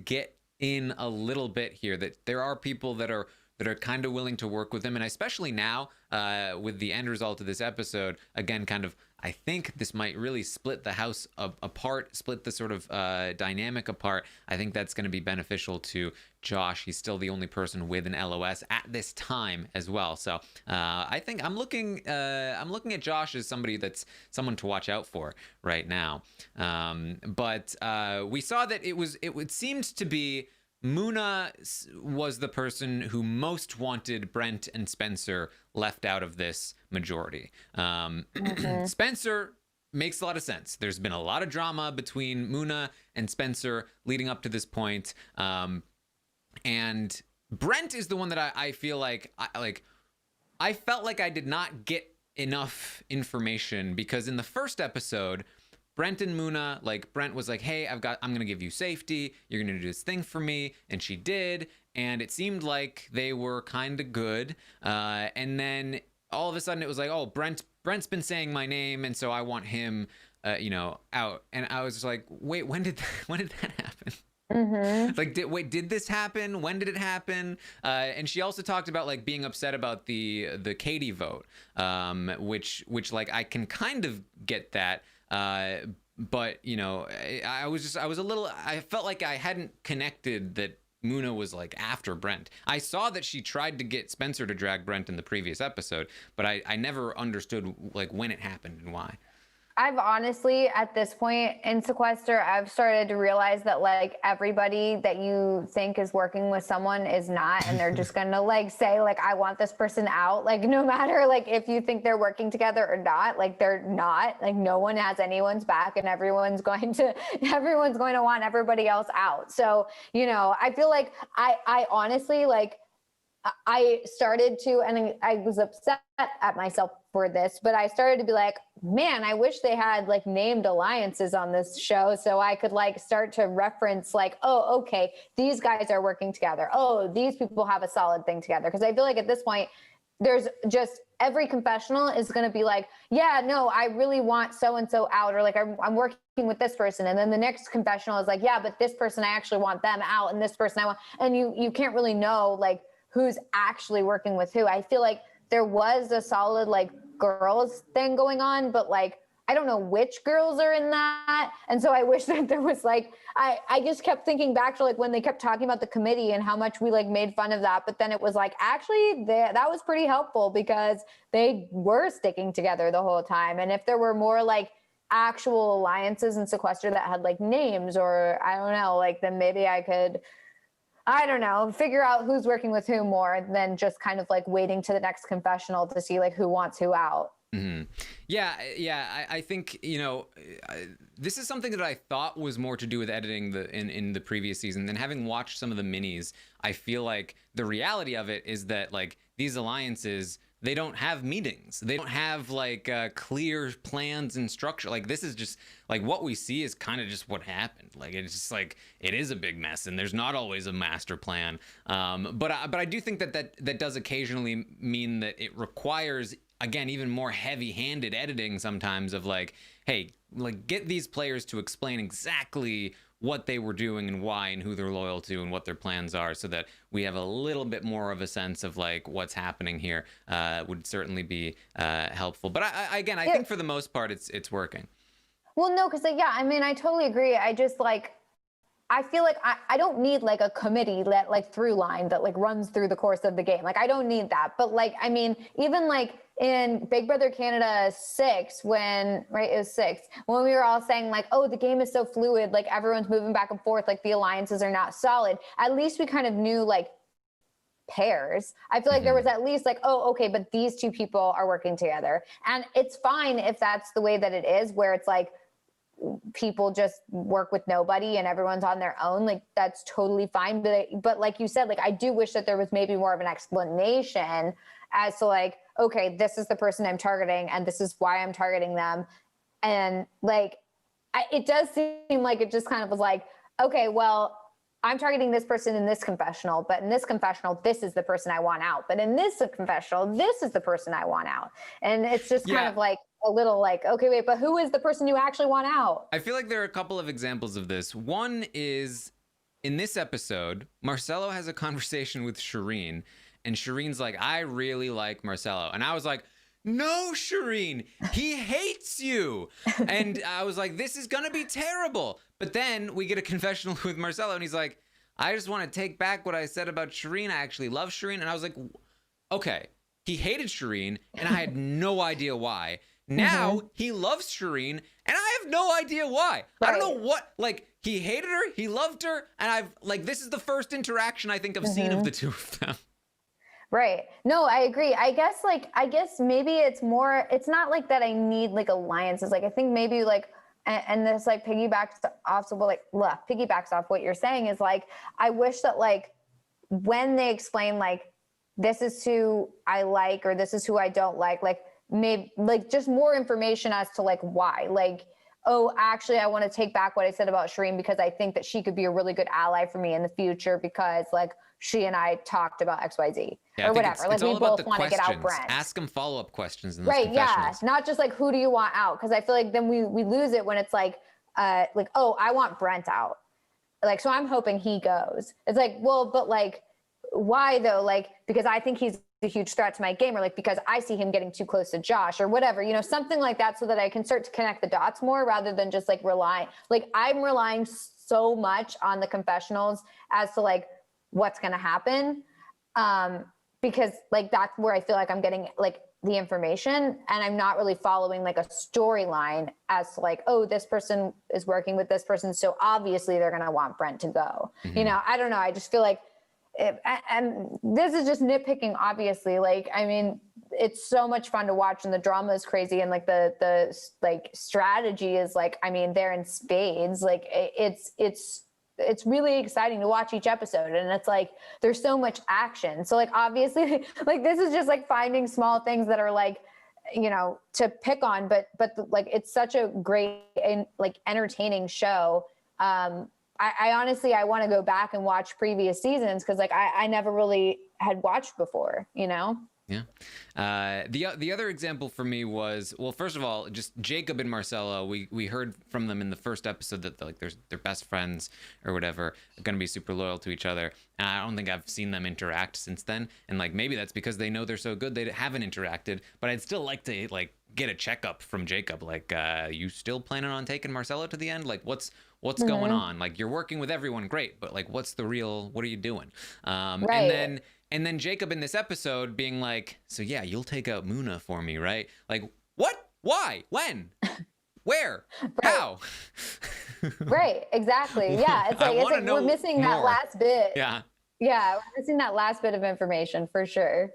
get in a little bit here, that there are people that are kind of willing to work with him. And especially now with the end result of this episode, again, kind of, I think this might really split the house apart, split the sort of dynamic apart. I think that's going to be beneficial to Josh. He's still the only person with an LOS at this time as well. So I think I'm looking at Josh as someone to watch out for right now. But we saw that it seemed to be Muna was the person who most wanted Brent and Spencer left out of this majority. Spencer makes a lot of sense. There's been a lot of drama between Muna and Spencer leading up to this point. And Brent is the one that I feel like I felt like I did not get enough information, because in the first episode, Brent and Muna, like, Brent was like, hey, I'm going to give you safety. You're going to do this thing for me. And she did. And it seemed like they were kind of good. And then all of a sudden it was like, oh, Brent's been saying my name, and so I want him, out. And I was just like, wait, when did that happen? Like, did this happen? When did it happen? And she also talked about like being upset about the Katie vote, which like I can kind of get that. But I felt like I hadn't connected that Muna was like after Brent. I saw that she tried to get Spencer to drag Brent in the previous episode, but I never understood like when it happened and why. I've honestly, at this point in Sequester, I've started to realize that like everybody that you think is working with someone is not, and they're just going to like say like, I want this person out. Like, no matter like if you think they're working together or not, like they're not. Like, no one has anyone's back, and everyone's going to want everybody else out. So, I feel like I honestly, like, I started to, and I was upset at myself for this, but I started to be like, man, I wish they had like named alliances on this show so I could like start to reference like, oh, okay, these guys are working together. Oh, these people have a solid thing together. Because I feel like at this point, there's just every confessional is going to be like, yeah, no, I really want so-and-so out, or like I'm working with this person. And then the next confessional is like, yeah, but this person, I actually want them out, and this person I want, and you can't really know like who's actually working with who. I feel like there was a solid like girls thing going on, but like I don't know which girls are in that. And so I wish that there was like, I just kept thinking back to like when they kept talking about the committee and how much we like made fun of that. But then it was like, actually that was pretty helpful because they were sticking together the whole time. And if there were more like actual alliances in Sequester that had like names, or I don't know, like then maybe I could, I don't know, figure out who's working with who more than just kind of like waiting to the next confessional to see like who wants who out. Mm-hmm. Yeah. I think, this is something that I thought was more to do with editing in the previous season. Then having watched some of the minis, I feel like the reality of it is that like these alliances, they don't have meetings. They don't have like clear plans and structure. Like this is just like what we see is kind of just what happened. Like it's just like it is a big mess, and there's not always a master plan. But I do think that does occasionally mean that it requires, again, even more heavy-handed editing sometimes of like, hey, like get these players to explain exactly what they were doing and why and who they're loyal to and what their plans are, so that we have a little bit more of a sense of like what's happening here. Would certainly be helpful. But I think for the most part it's working. Well, no, because like, yeah, I mean, I totally agree. I just like, I feel like I don't need like a committee that like through line that like runs through the course of the game. Like I don't need that. But like, I mean, even like in Big Brother Canada 6, it was 6, when we were all saying like, oh, the game is so fluid, like everyone's moving back and forth, like the alliances are not solid. At least we kind of knew like pairs. I feel like there was at least like, oh, okay, but these two people are working together. And it's fine if that's the way that it is, where it's like, people just work with nobody and everyone's on their own. Like that's totally fine. But like you said, like I do wish that there was maybe more of an explanation as to like, okay, this is the person I'm targeting and this is why I'm targeting them. And like, it does seem like it just kind of was like, okay, well, I'm targeting this person in this confessional, but in this confessional, this is the person I want out. But in this confessional, this is the person I want out. And it's just kind of like a little like, okay, wait, but who is the person you actually want out? I feel like there are a couple of examples of this. One is in this episode, Marcelo has a conversation with Shireen, and Shireen's like, I really like Marcelo. And I was like, no, Shireen, he hates you. And I was like, this is going to be terrible. But then we get a confessional with Marcelo, and he's like, I just want to take back what I said about Shireen. I actually love Shireen. And I was like, okay, he hated Shireen, and I had no idea why. Now he loves Shireen, and I have no idea why. Right. I don't know what, like, he hated her, he loved her, and I've, like, this is the first interaction I think I've seen of the two of them. Right. No, I agree. I guess maybe it's more, it's not like that I need like alliances. Like I think maybe like, and this like piggybacks off what you're saying is like, I wish that like when they explain like, this is who I like, or this is who I don't like maybe like just more information as to like why, like, oh, actually, I want to take back what I said about Shireen because I think that she could be a really good ally for me in the future because like she and I talked about XYZ or whatever. Like we both want to get out Brent. Ask them follow-up questions. Right. Yeah. Not just like, who do you want out? Because I feel like then we lose it when it's like, oh, I want Brent out. Like, so I'm hoping he goes. It's like, well, but like, why though? Like, because I think he's a huge threat to my game, or like because I see him getting too close to Josh or whatever, something like that, so that I can start to connect the dots more rather than just like relying. Like I'm relying so much on the confessionals as to like what's going to happen, because like that's where I feel like I'm getting like the information, and I'm not really following like a storyline as to like, oh, this person is working with this person, so obviously they're going to want Brent to go. I don't know. I just feel like and this is just nitpicking, obviously. Like, I mean, it's so much fun to watch, and the drama is crazy, and like the like strategy is like, I mean, they're in spades. Like, it's really exciting to watch each episode, and it's like there's so much action. So like obviously, like this is just like finding small things that are like, to pick on, but like it's such a great and like entertaining show. I honestly, I want to go back and watch previous seasons because like I never really had watched before, Yeah. The other example for me was, well, first of all, just Jacob and Marcelo. We heard from them in the first episode that like they're best friends or whatever, are going to be super loyal to each other. And I don't think I've seen them interact since then. And like maybe that's because they know they're so good they haven't interacted. But I'd still like to like get a checkup from Jacob. Like, you still planning on taking Marcelo to the end? Like, what's going on? Like, you're working with everyone, great, but like, what are you doing? Right. And then Jacob in this episode being like, so yeah, you'll take out Muna for me, right? Like, what? Why? When? Where? How? Right, exactly. Yeah, it's like we're missing that last bit. Yeah, we're missing that last bit of information for sure.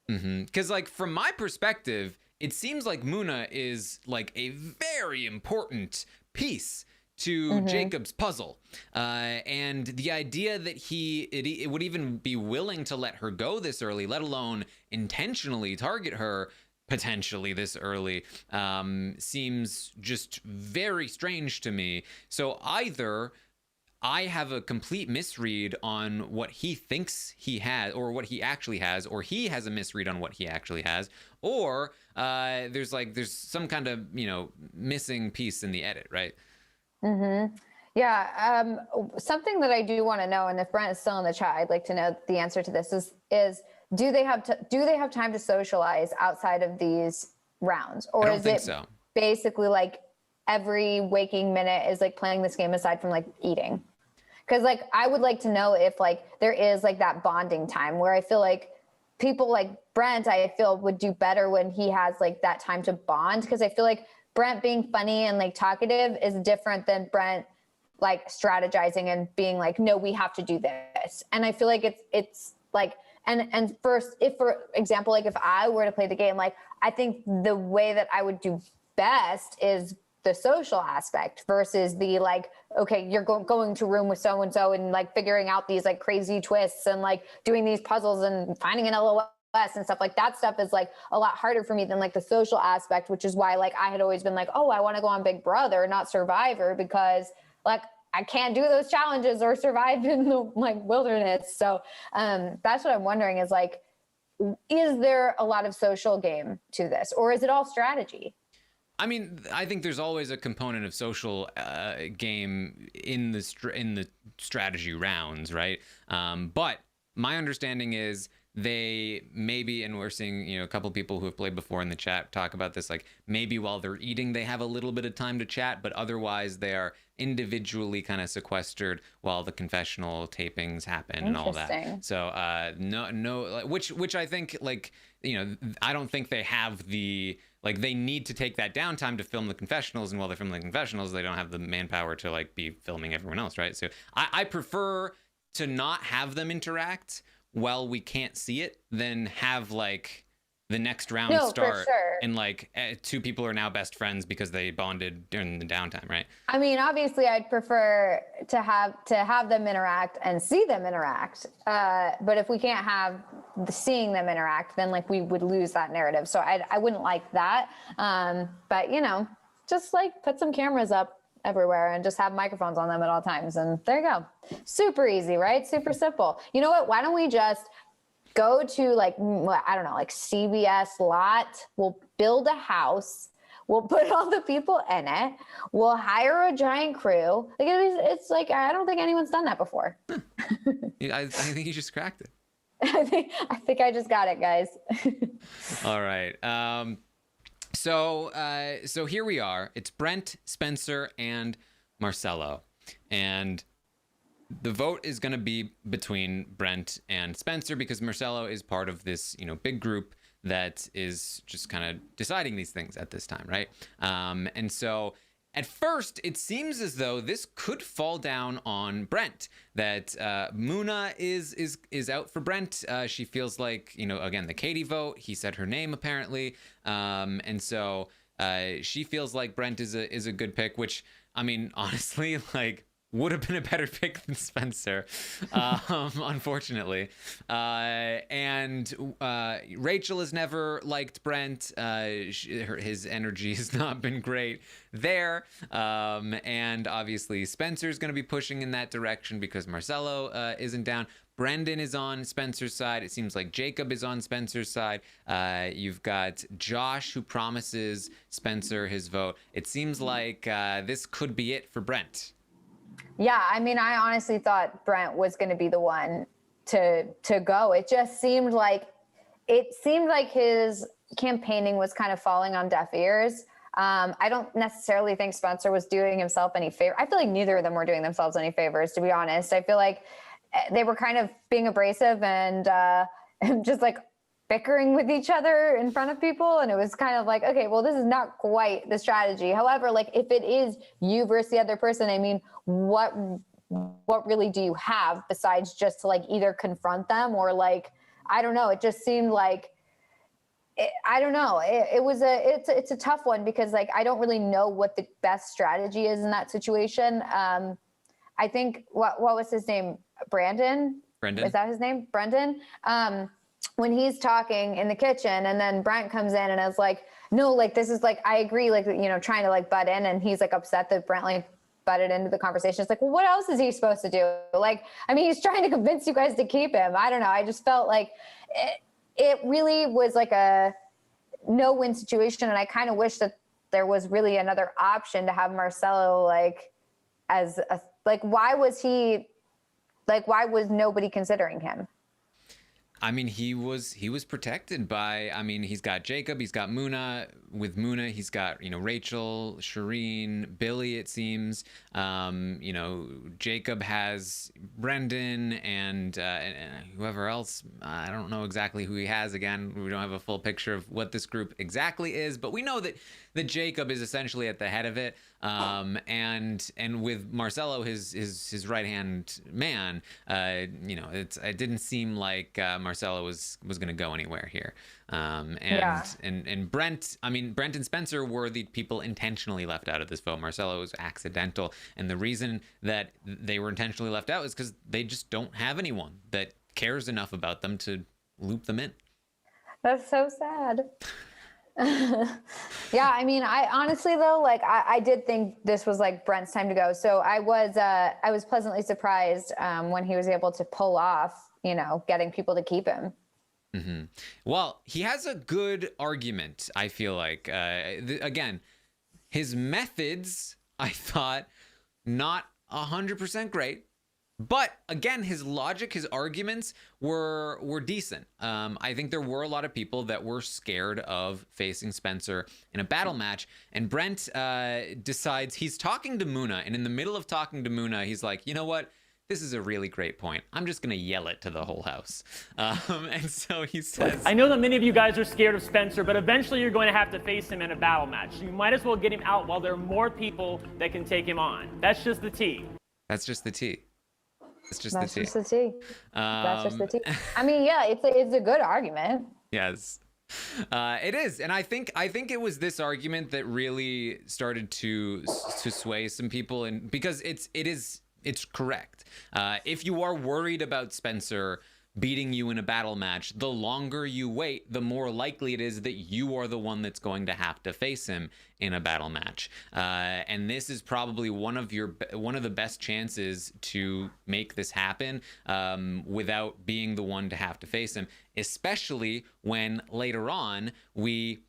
Because like from my perspective, it seems like Muna is like a very important piece to Jacob's puzzle. And the idea that it would even be willing to let her go this early, let alone intentionally target her potentially this early, seems just very strange to me. So either I have a complete misread on what he thinks he has, or what he actually has, or he has a misread on what he actually has, or there's some kind of, missing piece in the edit, right? Yeah. Something that I do want to know, and if Brent is still in the chat, I'd like to know the answer to this is do they have time to socialize outside of these rounds, or is it basically like every waking minute is like playing this game aside from like eating? Because like I would like to know if like there is like that bonding time where I feel like people like Brent, I feel would do better when he has like that time to bond. Because I feel like Brent being funny and like talkative is different than Brent like strategizing and being like, no, we have to do this. And I feel like it's like, and first, if for example, like if I were to play the game, like I think the way that I would do best is the social aspect versus the like, okay, you're going to room with so-and-so and like figuring out these like crazy twists and like doing these puzzles and finding an LOS and stuff. Like that stuff is like a lot harder for me than like the social aspect, which is why like I had always been like, oh, I want to go on Big Brother, not Survivor, because like I can't do those challenges or survive in the like wilderness. So that's what I'm wondering is like, is there a lot of social game to this, or is it all strategy? I mean, I think there's always a component of social game in the strategy rounds, right? But my understanding is they maybe, and we're seeing, a couple people who have played before in the chat talk about this, like maybe while they're eating, they have a little bit of time to chat, but otherwise they are individually kind of sequestered while the confessional tapings happen and all that. So no, which I think like, I don't think they have like they need to take that downtime to film the confessionals, and while they're filming the confessionals, they don't have the manpower to like be filming everyone else, right? So I prefer to not have them interact while we can't see it than have like the next round start and like two people are now best friends because they bonded during the downtime, right? I mean, obviously I'd prefer to have them interact and see them interact. But if we can't have seeing them interact, then like we would lose that narrative. So I wouldn't like that. But just like put some cameras up everywhere and just have microphones on them at all times. And there you go. Super easy, right? Super simple. You know what? Why don't we just go to like, I don't know, like CBS lot. We'll build a house. We'll put all the people in it. We'll hire a giant crew. Like it's like, I don't think anyone's done that before. I think you just cracked it. I think I just got it, guys. All right. So here we are. It's Brent, Spencer, and Marcelo. And the vote is going to be between Brent and Spencer because Marcelo is part of this, big group that is just kind of deciding these things at this time, right? And so at first, it seems as though this could fall down on Brent, that Muna is out for Brent. She feels like, again, the Katie vote, he said her name apparently. And so she feels like Brent is a good pick, which, I mean, honestly, like, would have been a better pick than Spencer, unfortunately. And Rachel has never liked Brent. His energy has not been great there. And obviously Spencer's going to be pushing in that direction because Marcelo isn't down. Brendan is on Spencer's side. It seems like Jacob is on Spencer's side. You've got Josh, who promises Spencer his vote. It seems like this could be it for Brent. Yeah, I mean, I honestly thought Brent was going to be the one to go. It just seemed like his campaigning was kind of falling on deaf ears. I don't necessarily think Spencer was doing himself any favor. I feel like neither of them were doing themselves any favors, to be honest. I feel like they were kind of being abrasive and just like bickering with each other in front of people. And it was kind of like, okay, well, this is not quite the strategy. However, like if it is you versus the other person, I mean, what really do you have besides just to like either confront them or like, I don't know. It just seemed like I don't know. It's a tough one because like I don't really know what the best strategy is in that situation. I think what was his name? Brendan. Is that his name? Brendan. When he's talking in the kitchen and then Brent comes in and is like, no, like this is like, I agree, like, you know, trying to like butt in, and he's like upset that Brent like butted into the conversation. It's like, well, what else is he supposed to do? Like, I mean, he's trying to convince you guys to keep him. I don't know. I just felt like it really was like a no-win situation. And I kind of wish that there was really another option to have Marcelo like as a, like, why was nobody considering him? I mean, he was protected by, I mean, he's got Jacob, he's got Muna. With Muna, he's got, you know, Rachel, Shireen, Billy, it seems. You know, Jacob has Brendan and whoever else. I don't know exactly who he has. Again, we don't have a full picture of what this group exactly is, but we know that Jacob is essentially at the head of it. And with Marcelo, his right hand man, you know, it didn't seem like Marcelo was going to go anywhere here. And Brent, I mean, Brent and Spencer were the people intentionally left out of this vote. Marcelo was accidental, and the reason that they were intentionally left out is because they just don't have anyone that cares enough about them to loop them in. That's so sad. Yeah, I mean, I honestly though, like I did think this was like Brent's time to go. So I was pleasantly surprised when he was able to pull off, you know, getting people to keep him. Mm-hmm. Well, he has a good argument, I feel like. Again, his methods, I thought, not 100% great. But again, his logic, his arguments were decent. I think there were a lot of people that were scared of facing Spencer in a battle match. And Brent decides he's talking to Muna. And in the middle of talking to Muna, he's like, you know what? This is a really great point. I'm just going to yell it to the whole house. And so he says, I know that many of you guys are scared of Spencer, but eventually you're going to have to face him in a battle match. You might as well get him out while there are more people that can take him on. That's just the tea. That's just the tea. That's just That's the tea. just the tea. That's just the tea. I mean, yeah, it's a good argument. Yes. It is, and I think it was this argument that really started to sway some people, and because it's correct. If you are worried about Spencer beating you in a battle match, the longer you wait, the more likely it is that you are the one that's going to have to face him in a battle match. And this is probably one of the best chances to make this happen without being the one to have to face him, especially when later on we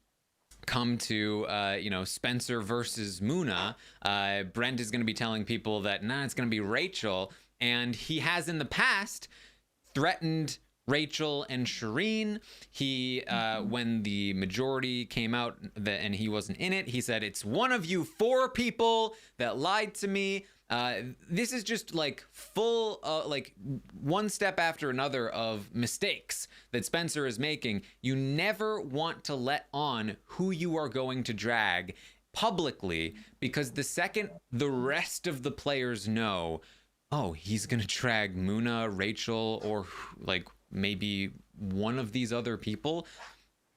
come to Spencer versus Muna. Brent is going to be telling people that it's going to be Rachel, and he has in the past threatened Rachel and Shireen. He when the majority came out and he wasn't in it, he said, it's one of you 4 people that lied to me. This is just like full like one step after another of mistakes that Spencer is making. You never want to let on who you are going to drag publicly, because the second the rest of the players know, oh, he's gonna drag Muna, Rachel, or like maybe one of these other people,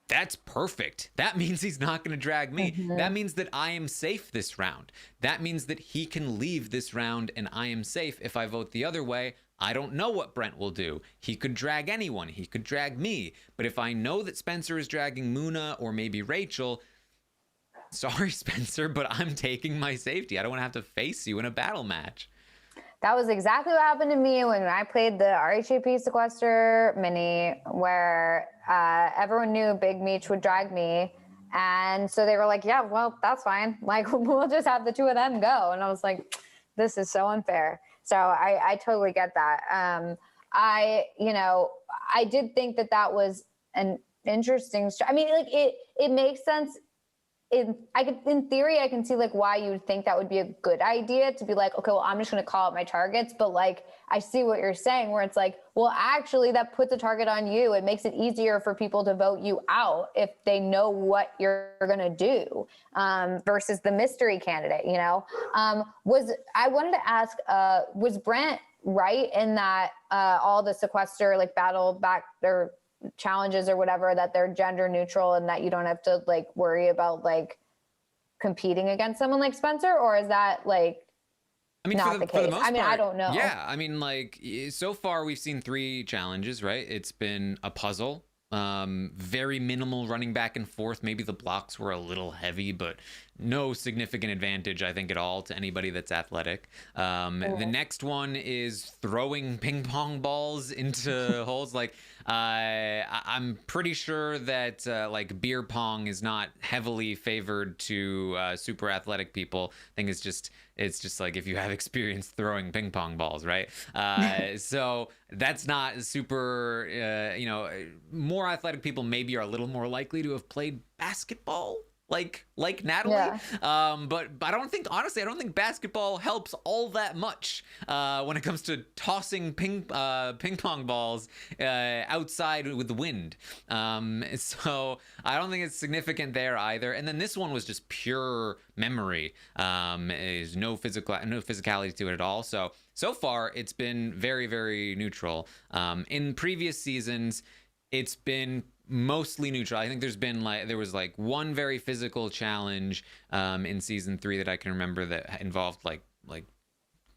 that's perfect. That means he's not going to drag me. Mm-hmm. That means that I am safe this round. That means that he can leave this round and I am safe. If I vote the other way, I don't know what Brent will do. He could drag anyone. He could drag me. But if I know that Spencer is dragging Muna or maybe Rachel, sorry, Spencer, but I'm taking my safety. I don't want to have to face you in a battle match. That was exactly what happened to me when I played the RHAP Sequester mini, where everyone knew Big Meech would drag me. And so they were like, yeah, well, that's fine. Like, we'll just have the 2 of them go. And I was like, this is so unfair. So I totally get that. I did think that was an interesting, I mean, like it makes sense. In theory, I can see like why you would think that would be a good idea to be like, okay, well, I'm just going to call out my targets. But like, I see what you're saying where it's like, well, actually that puts a target on you. It makes it easier for people to vote you out if they know what you're going to do versus the mystery candidate, you know? I wanted to ask, was Brent right in that all the Sequester like battle back or challenges or whatever, that they're gender neutral and that you don't have to like worry about like competing against someone like Spencer? Or is that like I mean, not the case? most I mean, part, I don't know. Yeah, I mean, like so far we've seen 3 challenges, right? It's been a puzzle, very minimal running back and forth. Maybe the blocks were a little heavy, but no significant advantage, I think, at all to anybody that's athletic. The next one is throwing ping pong balls into holes. Like, I'm pretty sure that like beer pong is not heavily favored to super athletic people. I think it's just like if you have experience throwing ping pong balls, right? So that's not super, more athletic people maybe are a little more likely to have played basketball like Natalie. Yeah. But I don't think, honestly, I don't think basketball helps all that much when it comes to tossing ping pong balls outside with the wind. So I don't think it's significant there either. And then this one was just pure memory. Is no physicality to it at all. So far it's been very, very neutral. In previous seasons, it's been mostly neutral. I think there was one very physical challenge in season 3 that I can remember that involved like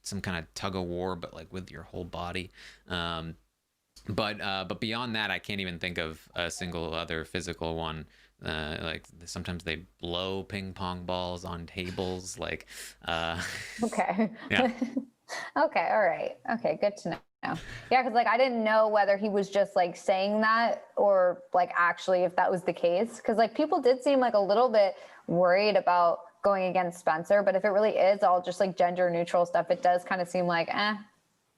some kind of tug of war, but like with your whole body. But beyond that, I can't even think of a single other physical one. Like sometimes they blow ping pong balls on tables. Like, Okay. Yeah. Okay. All right. Okay. Good to know. Yeah, because like I didn't know whether he was just like saying that or like actually if that was the case. Because like people did seem like a little bit worried about going against Spencer, but if it really is all just like gender neutral stuff, it does kind of seem like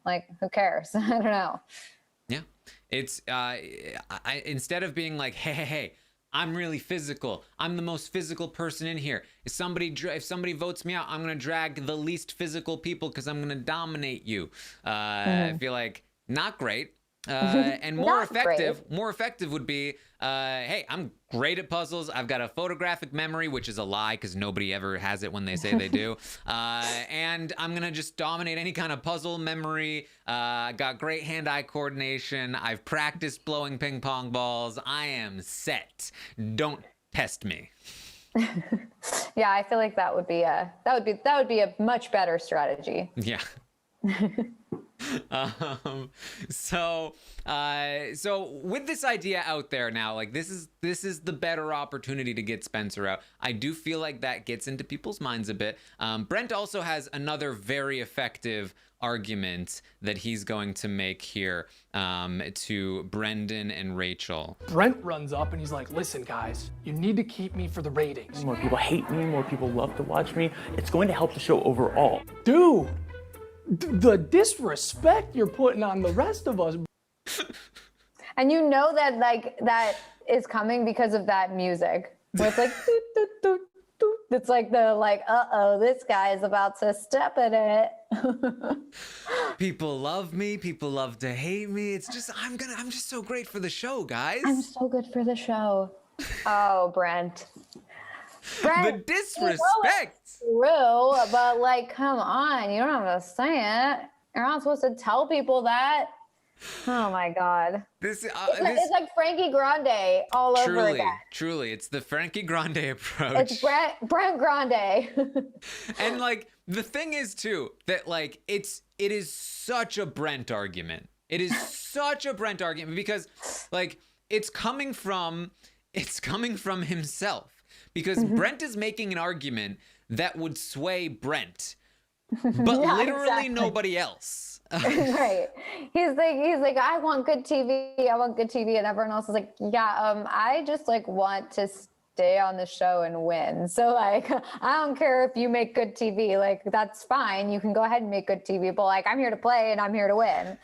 like who cares? I don't know. Yeah, it's instead of being like, hey, I'm really physical. I'm the most physical person in here. If somebody votes me out, I'm gonna drag the least physical people because I'm gonna dominate you. I feel like not great. And more effective would be, hey, I'm great at puzzles. I've got a photographic memory, which is a lie because nobody ever has it when they say they do. And I'm going to just dominate any kind of puzzle memory. Got great hand-eye coordination. I've practiced blowing ping pong balls. I am set. Don't test me. Yeah, I feel like that would be a much better strategy. Yeah. So with this idea out there now, like this is the better opportunity to get Spencer out. I do feel like that gets into people's minds a bit. Brent also has another very effective argument that he's going to make here to Brendan and Rachel. Brent runs up and he's like, listen guys, you need to keep me for the ratings. More people hate me, more people love to watch me. It's going to help the show overall. Dude, the disrespect you're putting on the rest of us. And you know that like that is coming because of that music. So it's like doot, doot, doot, doot. It's like the like, this guy is about to step in it. People love me, people love to hate me. It's just I'm just so great for the show, guys. I'm so good for the show. Oh, Brent. The disrespect. True, but like, come on, you don't have to say it. You're not supposed to tell people that. Oh my God. It's like Frankie Grande all over again. Truly, it's the Frankie Grande approach. It's Brent Grande. And like the thing is too that like it is such a Brent argument. It is such a Brent argument because like it's coming from himself. Because Brent is making an argument that would sway Brent, but literally nobody else. Right. He's like, I want good TV. And everyone else is like, yeah, I just like want to stay on the show and win. So like, I don't care if you make good TV, like that's fine. You can go ahead and make good TV, but like, I'm here to play and I'm here to win.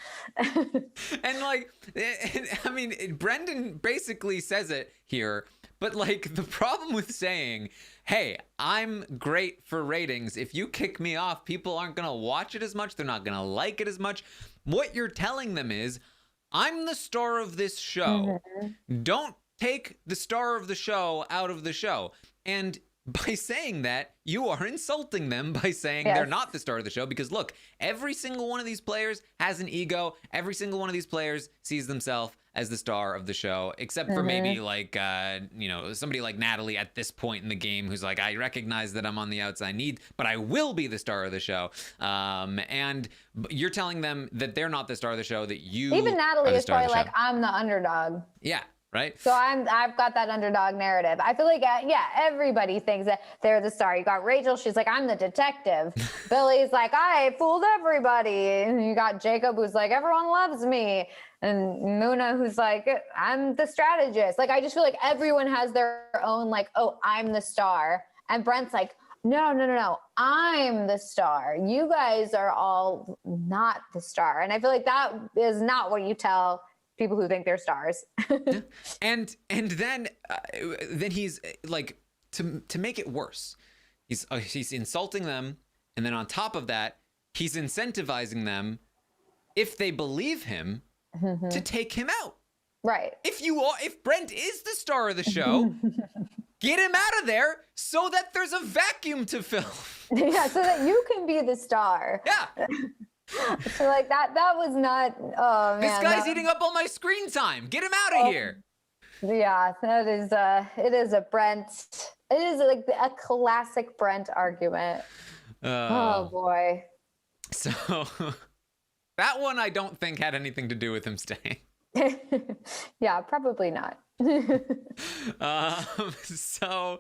And like, I mean, Brendan basically says it here. But like the problem with saying, hey, I'm great for ratings. If you kick me off, people aren't going to watch it as much. They're not going to like it as much. What you're telling them is, I'm the star of this show. Don't take the star of the show out of the show. And by saying that, you are insulting them by saying they're not the star of the show. Because look, every single one of these players has an ego. Every single one of these players sees themselves as the star of the show, except for maybe like, somebody like Natalie at this point in the game who's like, I recognize that I'm on the outside but I will be the star of the show. And you're telling them that they're not the star of the show, that you even Natalie is probably like, show. I'm the underdog. Yeah. Right. So I've got that underdog narrative. I feel like, everybody thinks that they're the star. You got Rachel. She's like, I'm the detective. Billy's like, I fooled everybody. And you got Jacob, who's like, everyone loves me. And Muna, who's like, I'm the strategist. Like, I just feel like everyone has their own, like, oh, I'm the star. And Brent's like, no. I'm the star. You guys are all not the star. And I feel like that is not what you tell people who think they're stars. and then he's like, to make it worse, he's insulting them, and then on top of that, he's incentivizing them, if they believe him, to take him out. Right. If Brent is the star of the show, get him out of there so that there's a vacuum to fill. Yeah, so that you can be the star. Yeah. So like that was not, oh man. This guy's eating up all my screen time. Get him out of here. Yeah, that is it is a Brent, it is like a classic Brent argument. Oh boy. So that one I don't think had anything to do with him staying. Yeah, probably not. So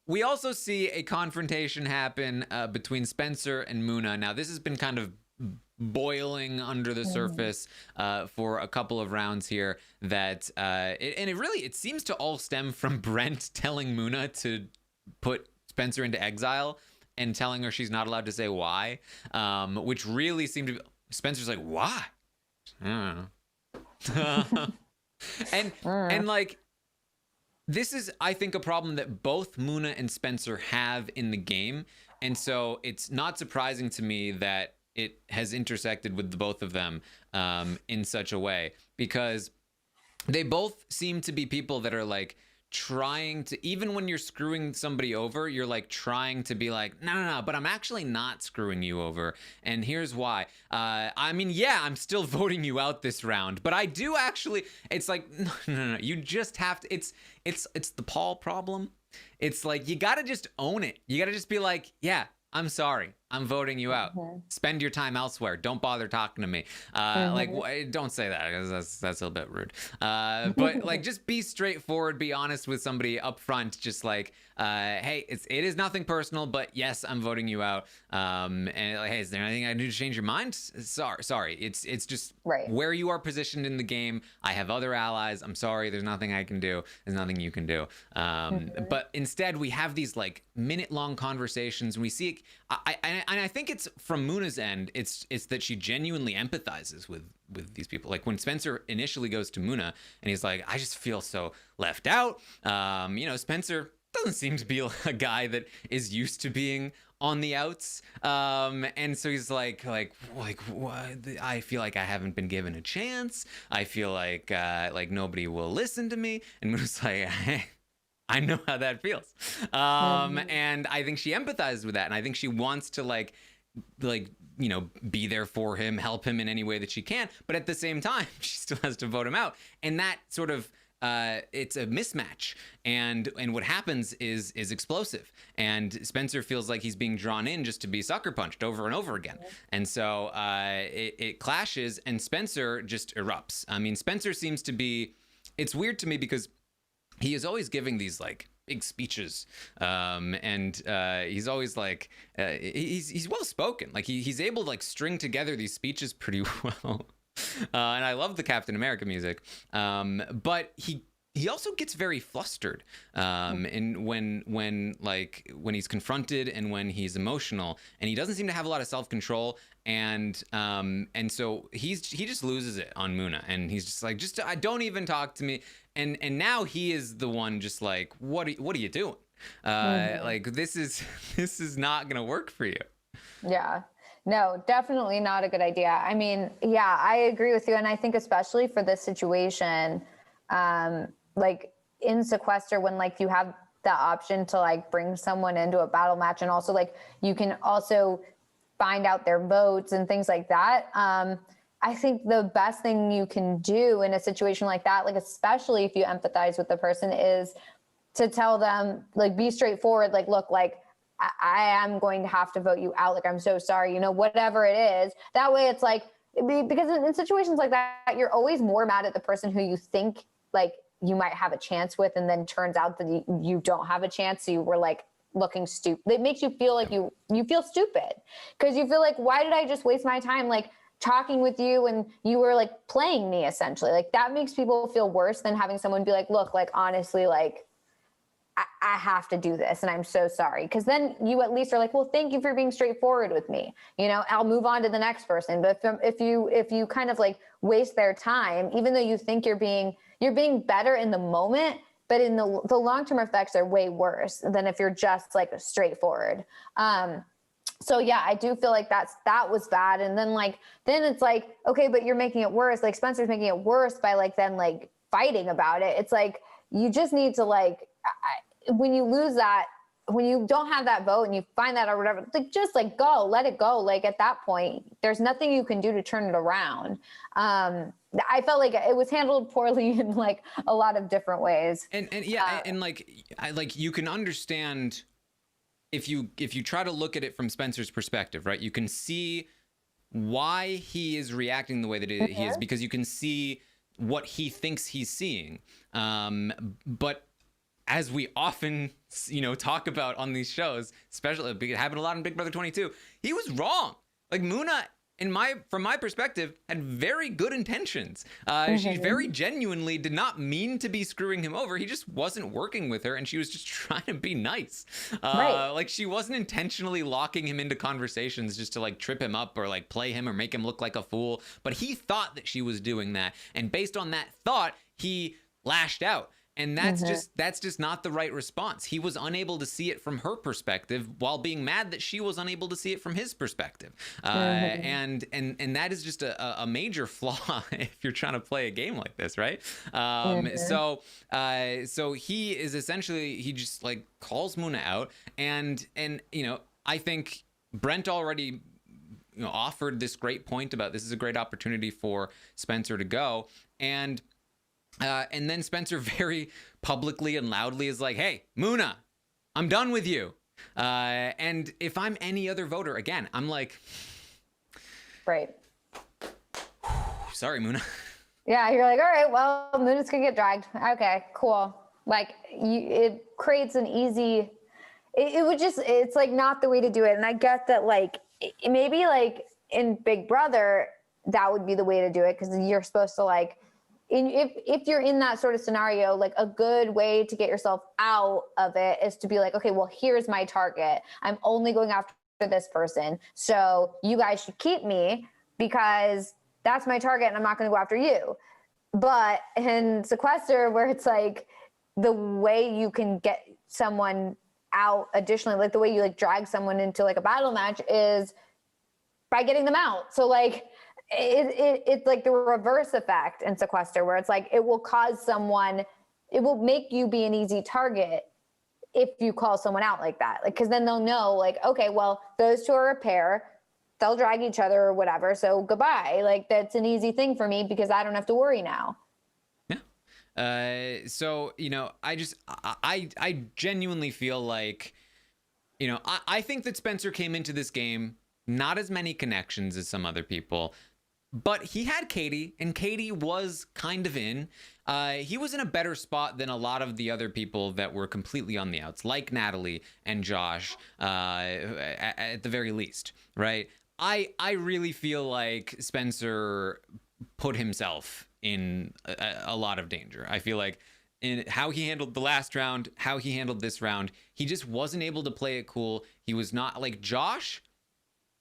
we also see a confrontation happen between Spencer and Muna. Now, this has been kind of boiling under the surface for a couple of rounds here. It seems to all stem from Brent telling Muna to put Spencer into exile and telling her she's not allowed to say why, which really seemed to be... Spencer's like, why? I don't know. And like, this is, I think, a problem that both Muna and Spencer have in the game. And so it's not surprising to me that it has intersected with the both of them in such a way, because they both seem to be people that are like trying to, even when you're screwing somebody over, you're like trying to be like, no, but I'm actually not screwing you over. And here's why. I mean, yeah, I'm still voting you out this round, but I do actually, it's like, no, you just have to, it's the Paul problem. It's like, you got to just own it. You got to just be like, yeah, I'm sorry. I'm voting you out. Spend your time elsewhere. Don't bother talking to me. Don't say that, because that's a bit rude. But like, just be straightforward. Be honest with somebody up front. Just like, hey, it is nothing personal, but yes, I'm voting you out. And like, hey, is there anything I do to change your mind? Sorry. It's just where you are positioned in the game. I have other allies. I'm sorry. There's nothing I can do. There's nothing you can do. But instead, we have these like minute-long conversations, and we see. I think it's from Muna's end. It's that she genuinely empathizes with these people. Like when Spencer initially goes to Muna and he's like, I just feel so left out. Spencer doesn't seem to be a guy that is used to being on the outs. And so he's like, what? I feel like I haven't been given a chance. I feel like nobody will listen to me. And Muna's like, hey, I know how that feels. And I think she empathizes with that. And I think she wants to be there for him, help him in any way that she can. But at the same time, she still has to vote him out. And that sort of, it's a mismatch. And what happens is explosive. And Spencer feels like he's being drawn in just to be sucker punched over and over again. And so it clashes, and Spencer just erupts. I mean, Spencer seems to be, it's weird to me because he is always giving these like big speeches, and he's always like he's well spoken. Like he's able to like string together these speeches pretty well, and I love the Captain America music. But he also gets very flustered, and when he's confronted and when he's emotional, and he doesn't seem to have a lot of self-control. And so he just loses it on Muna, and he's just like, don't even talk to me. And now he is the one just like, what are you doing? Like this is not gonna work for you. Yeah. No, definitely not a good idea. I mean, yeah, I agree with you. And I think especially for this situation, like in Sequester, when like you have that option to like bring someone into a battle match. And also like, you can also find out their votes and things like that. I think the best thing you can do in a situation like that, like, especially if you empathize with the person, is to tell them, like, be straightforward. Like, look, like, I am going to have to vote you out. Like, I'm so sorry, you know, whatever it is. That way it's like, because in situations like that, you're always more mad at the person who you think like you might have a chance with. And then turns out that you don't have a chance. So you were like looking stupid. It makes you feel like you feel stupid, because you feel like, why did I just waste my time? Like, talking with you and you were like playing me essentially. Like, that makes people feel worse than having someone be like, look, like, honestly, like, I have to do this and I'm so sorry. Because then you at least are like, well, thank you for being straightforward with me. You know, I'll move on to the next person. But if you kind of like waste their time, even though you think you're being better in the moment, but in the long-term effects are way worse than if you're just like straightforward. So yeah, I do feel like that was bad. And then it's like, okay, but you're making it worse. Like, Spencer's making it worse by like then like fighting about it. It's like, you just need to like, when you lose that, when you don't have that vote and you find that or whatever, like, just like go, let it go. Like, at that point, there's nothing you can do to turn it around. I felt like it was handled poorly in like a lot of different ways. And yeah, and like you can understand if you try to look at it from Spencer's perspective, right? You can see why he is reacting the way that he is, because you can see what he thinks he's seeing. But as we often, you know, talk about on these shows, especially it happened a lot in Big Brother 22, he was wrong. Like, Muna, from my perspective, had very good intentions. She very genuinely did not mean to be screwing him over. He just wasn't working with her, and she was just trying to be nice. Right. Like, she wasn't intentionally locking him into conversations just to like trip him up or like play him or make him look like a fool. But he thought that she was doing that, and based on that thought, he lashed out. And that's just not the right response. He was unable to see it from her perspective, while being mad that she was unable to see it from his perspective. And that is just a major flaw if you're trying to play a game like this, right? So he is essentially, he just like calls Muna out, and you know, I think Brent already, you know, offered this great point about this is a great opportunity for Spencer to go, and then Spencer very publicly and loudly is like, hey, Muna, I'm done with you. And if I'm any other voter, again, I'm like, right. Sorry, Muna. Yeah, you're like, all right, well, Muna's gonna get dragged. Okay, cool. Like, it creates an easy, it's like not the way to do it. And I get that, like, maybe like in Big Brother, that would be the way to do it, because you're supposed to like, if you're in that sort of scenario, like, a good way to get yourself out of it is to be like, okay, well, here's my target. I'm only going after this person. So you guys should keep me because that's my target and I'm not going to go after you. But in Sequester, where it's like the way you can get someone out additionally, like the way you like drag someone into like a battle match is by getting them out. So like, it's like the reverse effect in Sequester, where it's like it will cause someone, it will make you be an easy target if you call someone out like that. Like, because then they'll know, like, okay, well, those two are a pair, they'll drag each other or whatever, so goodbye. Like, that's an easy thing for me because I don't have to worry now. Yeah. So, you know, I genuinely feel like, you know, I think that Spencer came into this game not as many connections as some other people. But he had Katie, and Katie was kind of in. He was in a better spot than a lot of the other people that were completely on the outs, like Natalie and Josh, at the very least, right? I really feel like Spencer put himself in a lot of danger. I feel like in how he handled the last round, how he handled this round, he just wasn't able to play it cool. He was not, like, Josh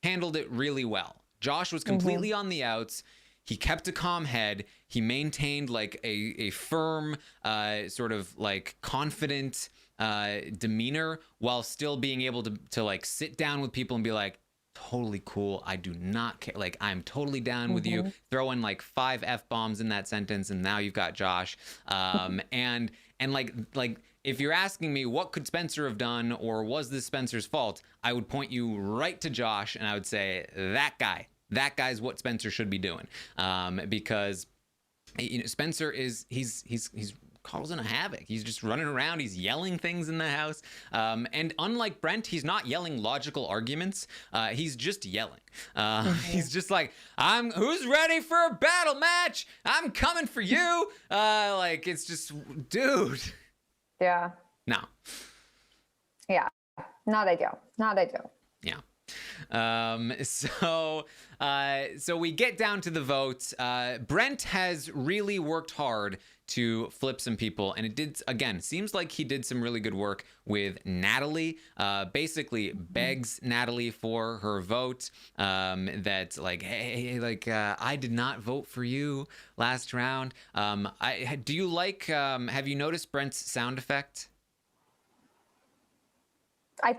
handled it really well. Josh was completely on the outs. He kept a calm head. He maintained like a firm, sort of like confident demeanor, while still being able to like sit down with people and be like, totally cool. I do not care. Like, I'm totally down with you. Throw in like 5 F-bombs in that sentence, and now you've got Josh. And like if you're asking me what could Spencer have done or was this Spencer's fault, I would point you right to Josh and I would say that guy's what Spencer should be doing, because Spencer he's causing a havoc. He's just running around. He's yelling things in the house. And unlike Brent, he's not yelling logical arguments. He's just yelling. He's just like, who's ready for a battle match? I'm coming for you. Like, it's just, dude. Yeah. No. Yeah. Not ideal. Yeah. So we get down to the votes. Brent has really worked hard to flip some people, and it did, again, seems like he did some really good work with Natalie. Basically begs Natalie for her vote. That's like, hey, like, I did not vote for you last round. Do you like, have you noticed Brent's sound effect? I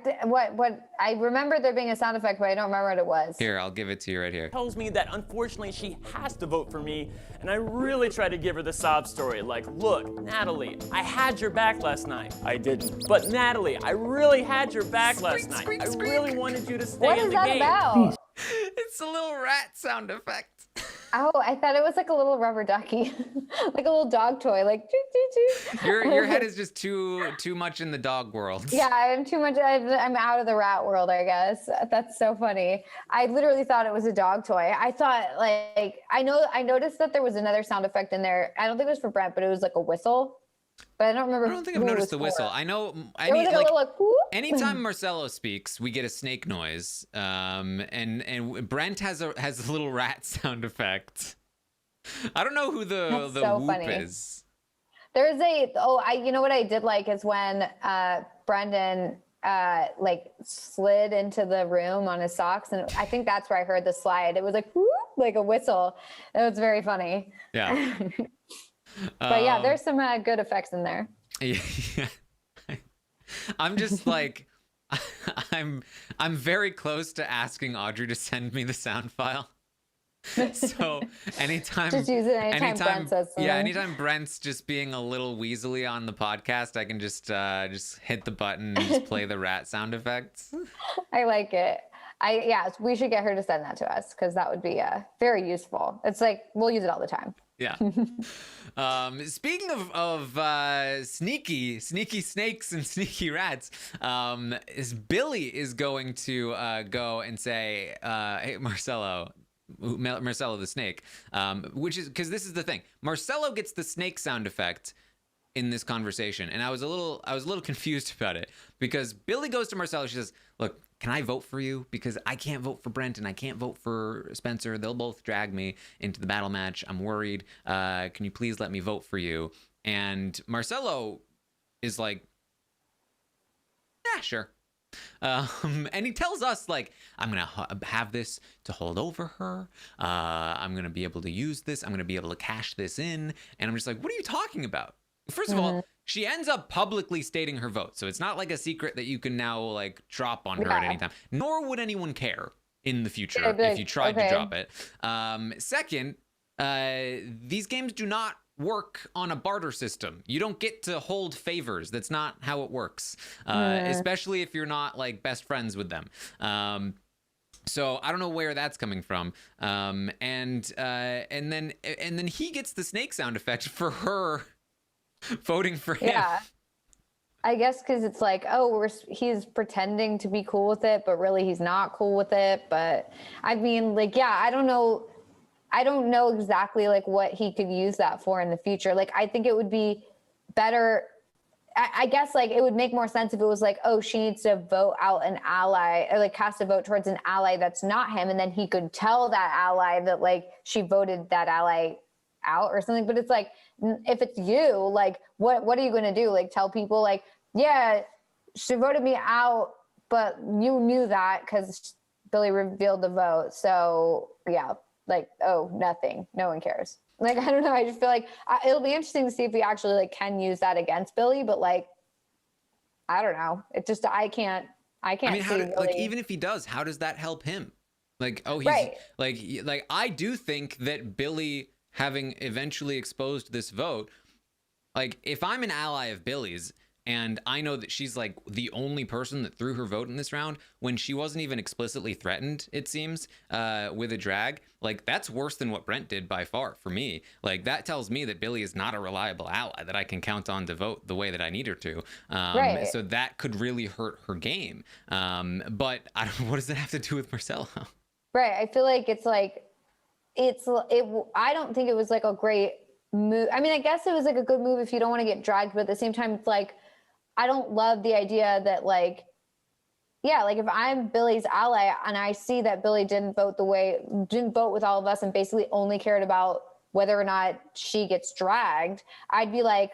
remember there being a sound effect, but I don't remember what it was. Here, I'll give it to you right here. Tells me that unfortunately she has to vote for me, and I really try to give her the sob story. Like, look, Natalie, I had your back last night. I didn't. But Natalie, I really had your back last night. I really wanted you to stay What in is the that game. about? It's a little rat sound effect. Oh, I thought it was like a little rubber ducky, like a little dog toy, like choo, choo, choo. Your head is just too much in the dog world. Yeah, I'm too much. I'm out of the rat world, I guess. That's so funny. I literally thought it was a dog toy. I thought I noticed that there was another sound effect in there. I don't think it was for Brent, but it was like a whistle. But I don't remember. I don't think I've noticed the whistle. I know. Anytime Marcelo speaks, we get a snake noise. And Brent has a little rat sound effect. I don't know who the so whoop funny. is. There's you know what I did like is when Brendan like slid into the room on his socks, and I think that's where I heard the slide. It was like whoop, like a whistle. It was very funny. Yeah. But yeah, there's some good effects in there. Yeah. I'm just like, I'm very close to asking Audrey to send me the sound file. So anytime, just use it anytime Brent says something. Yeah, anytime Brent's just being a little weaselly on the podcast, I can just hit the button and just play the rat sound effects. I like it. We should get her to send that to us because that would be very useful. It's like we'll use it all the time. Yeah. Speaking of sneaky snakes and sneaky rats, Billy is going to go and say, hey, Marcelo the snake, which is because this is the thing. Marcelo gets the snake sound effect in this conversation, and I was a little confused about it because Billy goes to Marcelo. She says, "Look, can I vote for you? Because I can't vote for Brent and I can't vote for Spencer. They'll both drag me into the battle match. I'm worried. Can you please let me vote for you?" And Marcelo is like, "Yeah, sure." And he tells us, like, I'm going to have this to hold over her. I'm going to be able to use this. I'm going to be able to cash this in. And I'm just like, what are you talking about? First of all, she ends up publicly stating her vote. So it's not like a secret that you can now like drop on her at any time. Nor would anyone care in the future if you tried to drop it. Second, these games do not work on a barter system. You don't get to hold favors. That's not how it works. Especially if you're not like best friends with them. So I don't know where that's coming from. And then he gets the snake sound effect for her voting for him. Yeah, I guess because it's like, he's pretending to be cool with it, but really he's not cool with it. But I mean, like, yeah, I don't know exactly like what he could use that for in the future. Like, I think it would be better. I guess like it would make more sense if it was like, she needs to vote out an ally or like cast a vote towards an ally that's not him. And then he could tell that ally that like she voted that ally out or something. But it's like, if it's you, like, what are you going to do? Like, tell people like, yeah, she voted me out, but you knew that because Billy revealed the vote. So yeah, like, nothing, no one cares. Like, I don't know. I just feel like it'll be interesting to see if we actually like can use that against Billy, but like, I don't know. It just, I can't. I mean, like, even if he does, how does that help him? Like, he's right. like, I do think that Billy having eventually exposed this vote, like, if I'm an ally of Billy's and I know that she's like the only person that threw her vote in this round when she wasn't even explicitly threatened, it seems, with a drag. Like, that's worse than what Brent did by far for me. Like, that tells me that Billy is not a reliable ally that I can count on to vote the way that I need her to. Right. So that could really hurt her game. But I don't, what does that have to do with Marcelo? Right. I feel like I don't think it was like a great move. I mean, I guess it was like a good move if you don't want to get dragged, but at the same time, it's like, I don't love the idea that like, yeah, like if I'm Billy's ally and I see that Billy didn't vote with all of us and basically only cared about whether or not she gets dragged, I'd be like,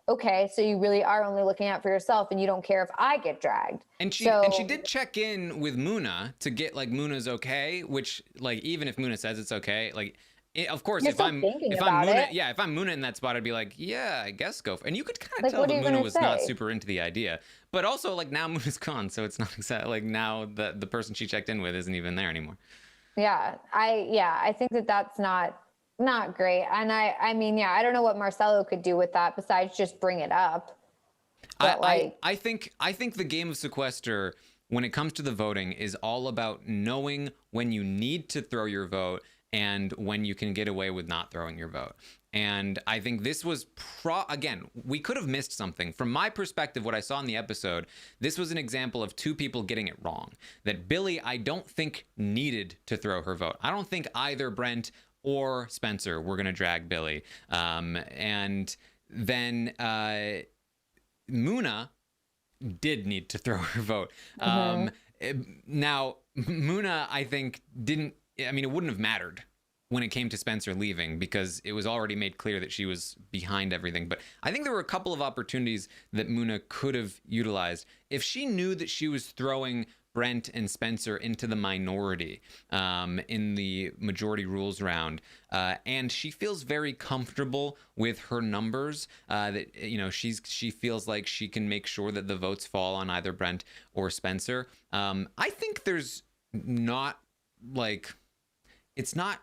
okay, so you really are only looking out for yourself and you don't care if I get dragged. And she did check in with Muna to get like Muna's okay, which like even if Muna says it's okay, like of course if I'm Muna in that spot, I'd be like, yeah, I guess go for it. And you could kind of tell that Muna was not super into the idea. But also like now Muna's gone, so it's not exactly like now the person she checked in with isn't even there anymore. Yeah, I think that's not great. And I mean, I don't know what Marcelo could do with that besides just bring it up. But I think the game of Sequester, when it comes to the voting, is all about knowing when you need to throw your vote and when you can get away with not throwing your vote. And I think this was again, we could have missed something. From my perspective, what I saw in the episode, this was an example of two people getting it wrong. That Billy, I don't think, needed to throw her vote. I don't think either Brent or Spencer were going to drag Billy. And then Muna did need to throw her vote. Now, Muna, I think, it wouldn't have mattered when it came to Spencer leaving because it was already made clear that she was behind everything. But I think there were a couple of opportunities that Muna could have utilized. If she knew that she was throwing Brent and Spencer into the minority in the majority rules round, and she feels very comfortable with her numbers, that she feels like she can make sure that the votes fall on either Brent or Spencer. I think there's not like it's not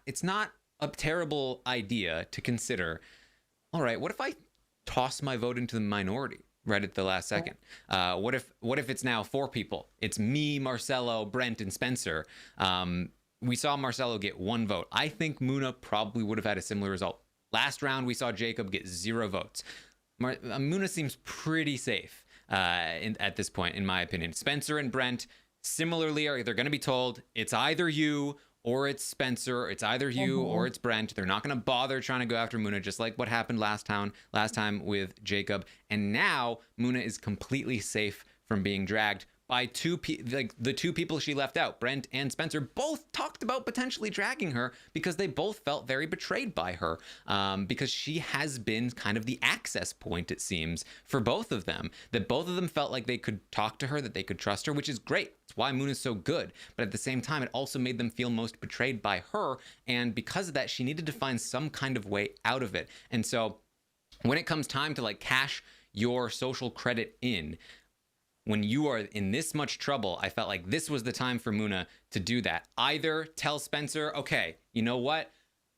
a terrible idea to consider. All right, what if I toss my vote into the minority right at the last second? What if it's now 4 people? It's me, Marcelo, Brent, and Spencer. We saw Marcelo get 1 vote. I think Muna probably would have had a similar result. Last round, we saw Jacob get 0 votes. Muna seems pretty safe at this point, in my opinion. Spencer and Brent similarly are either going to be told it's either you or it's Spencer, it's either you or it's Brent. They're not going to bother trying to go after Muna, just like what happened last time with Jacob. And now Muna is completely safe from being dragged by the 2 people she left out. Brent and Spencer both talked about potentially dragging her because they both felt very betrayed by her, because she has been kind of the access point, it seems, for both of them. That both of them felt like they could talk to her, that they could trust her, which is great. It's why Moon is so good. But at the same time, it also made them feel most betrayed by her. And because of that, she needed to find some kind of way out of it. And so when it comes time to like cash your social credit in, when you are in this much trouble, I felt like this was the time for Muna to do that. Either tell Spencer, okay, you know what?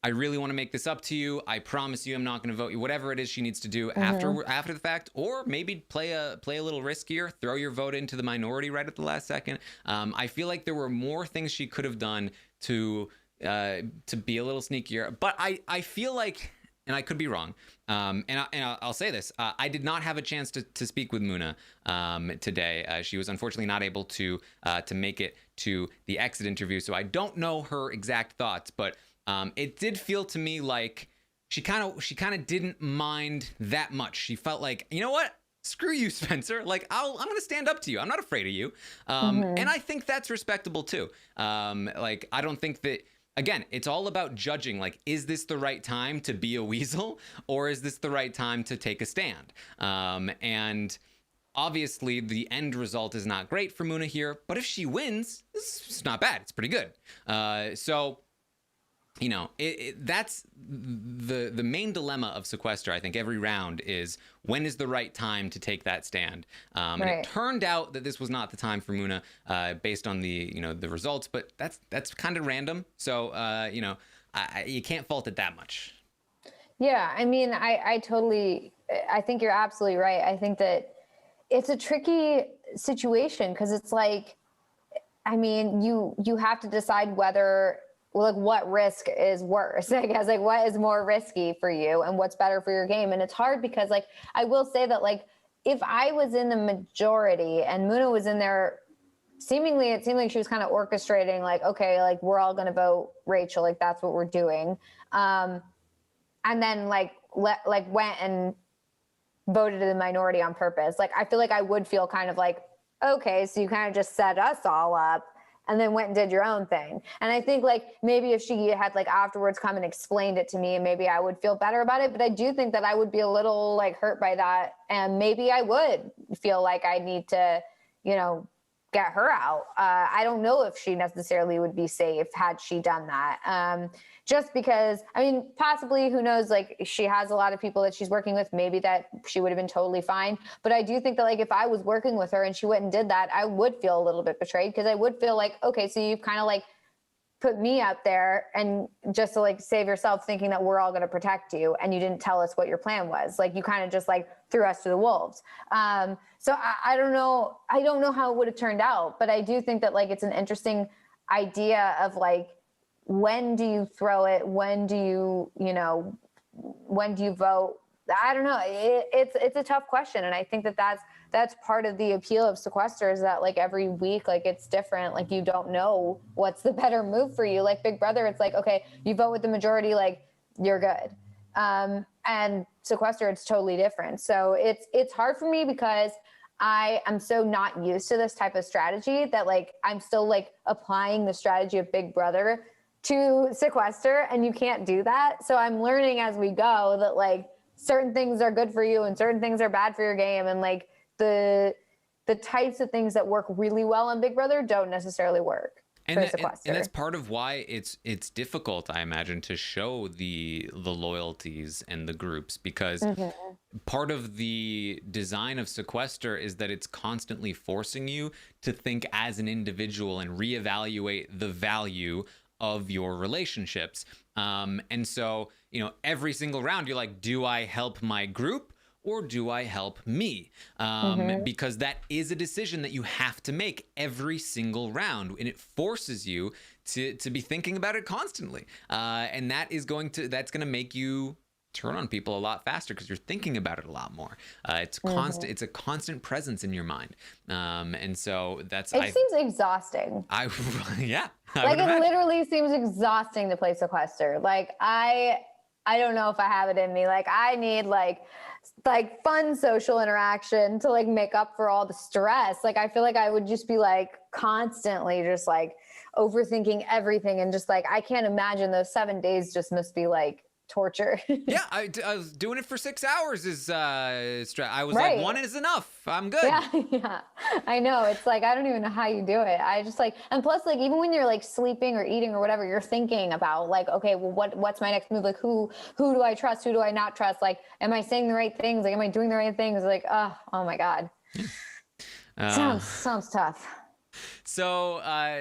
I really want to make this up to you. I promise you I'm not going to vote you. Whatever it is she needs to do after the fact, or maybe play a little riskier, throw your vote into the minority right at the last second. I feel like there were more things she could have done to be a little sneakier. But I feel like, and I could be wrong, and I'll say this, I did not have a chance to speak with Muna today. She was unfortunately not able to make it to the exit interview, so I don't know her exact thoughts, but it did feel to me like she kind of didn't mind that much. She felt like, you know what? Screw you, Spencer. Like, I'm going to stand up to you. I'm not afraid of you. And I think that's respectable too. Like, I don't think that, again, it's all about judging, like, is this the right time to be a weasel, or is this the right time to take a stand? And obviously, the end result is not great for Muna here, but if she wins, it's not bad. It's pretty good. So, you know, that's the main dilemma of Sequester. I think every round is, when is the right time to take that stand? And it turned out that this was not the time for Muna, based on the results, but that's kind of random. So you can't fault it that much. Yeah, I mean, I think you're absolutely right. I think that it's a tricky situation because it's like, I mean, you have to decide whether, like, what risk is worse, I guess, like what is more risky for you and what's better for your game. And it's hard because, like, I will say that, like, if I was in the majority and Muna was in there, seemingly it seemed like she was kind of orchestrating, like, okay, like, we're all going to vote Rachel, like that's what we're doing. And then like went and voted in the minority on purpose. Like, I feel like I would feel kind of like, okay, so you kind of just set us all up and then went and did your own thing. And I think, like, maybe if she had, like, afterwards come and explained it to me, maybe I would feel better about it. But I do think that I would be a little, like, hurt by that. And maybe I would feel like I need to, you know, get her out. I don't know if she necessarily would be safe had she done that. Just because, I mean, possibly, who knows, like, she has a lot of people that she's working with, maybe that she would have been totally fine. But I do think that, like, if I was working with her and she went and did that, I would feel a little bit betrayed, because I would feel like, okay, so you've kind of like put me out there and just to like save yourself, thinking that we're all going to protect you, and you didn't tell us what your plan was. Like, you kind of just like threw us to the wolves. So I don't know. I don't know how it would have turned out, but I do think that, like, it's an interesting idea of, like, when do you throw it? When do you, you know, when do you vote? I don't know. It's a tough question. And I think that that's part of the appeal of Sequester, is that, like, every week, like, it's different. Like, you don't know what's the better move for you. Like Big Brother, it's like, okay, you vote with the majority, like, you're good. And Sequester, it's totally different. So it's hard for me because I am so not used to this type of strategy that, like, I'm still like applying the strategy of Big Brother to Sequester, and you can't do that. So I'm learning as we go that, like, certain things are good for you and certain things are bad for your game. And, like, the types of things that work really well on Big Brother don't necessarily work. And that's part of why it's difficult, I imagine, to show the loyalties and the groups, because part of the design of Sequester is that it's constantly forcing you to think as an individual and reevaluate the value of your relationships. And so, you know, every single round you're like, do I help my group or do I help me? Because that is a decision that you have to make every single round, and it forces you to be thinking about it constantly. And that's going to make you turn on people a lot faster because you're thinking about it a lot more. It's constant. It's a constant presence in your mind. And so it seems exhausting. Yeah. Like, it literally seems exhausting to play Sequester. Like, I don't know if I have it in me. Like, I need like fun social interaction to like make up for all the stress. Like, I feel like I would just be like constantly just like overthinking everything, and just like, I can't imagine those 7 days just must be like torture. Yeah, I was doing it for 6 hours. I was Right. like, one is enough. I'm good. Yeah, I know. It's like, I don't even know how you do it. I just like, and plus, like, even when you're like sleeping or eating or whatever, you're thinking about like, okay, well, what's my next move? Like, who do I trust? Who do I not trust? Like, am I saying the right things? Like, am I doing the right things? Like, oh my God. Sounds tough. So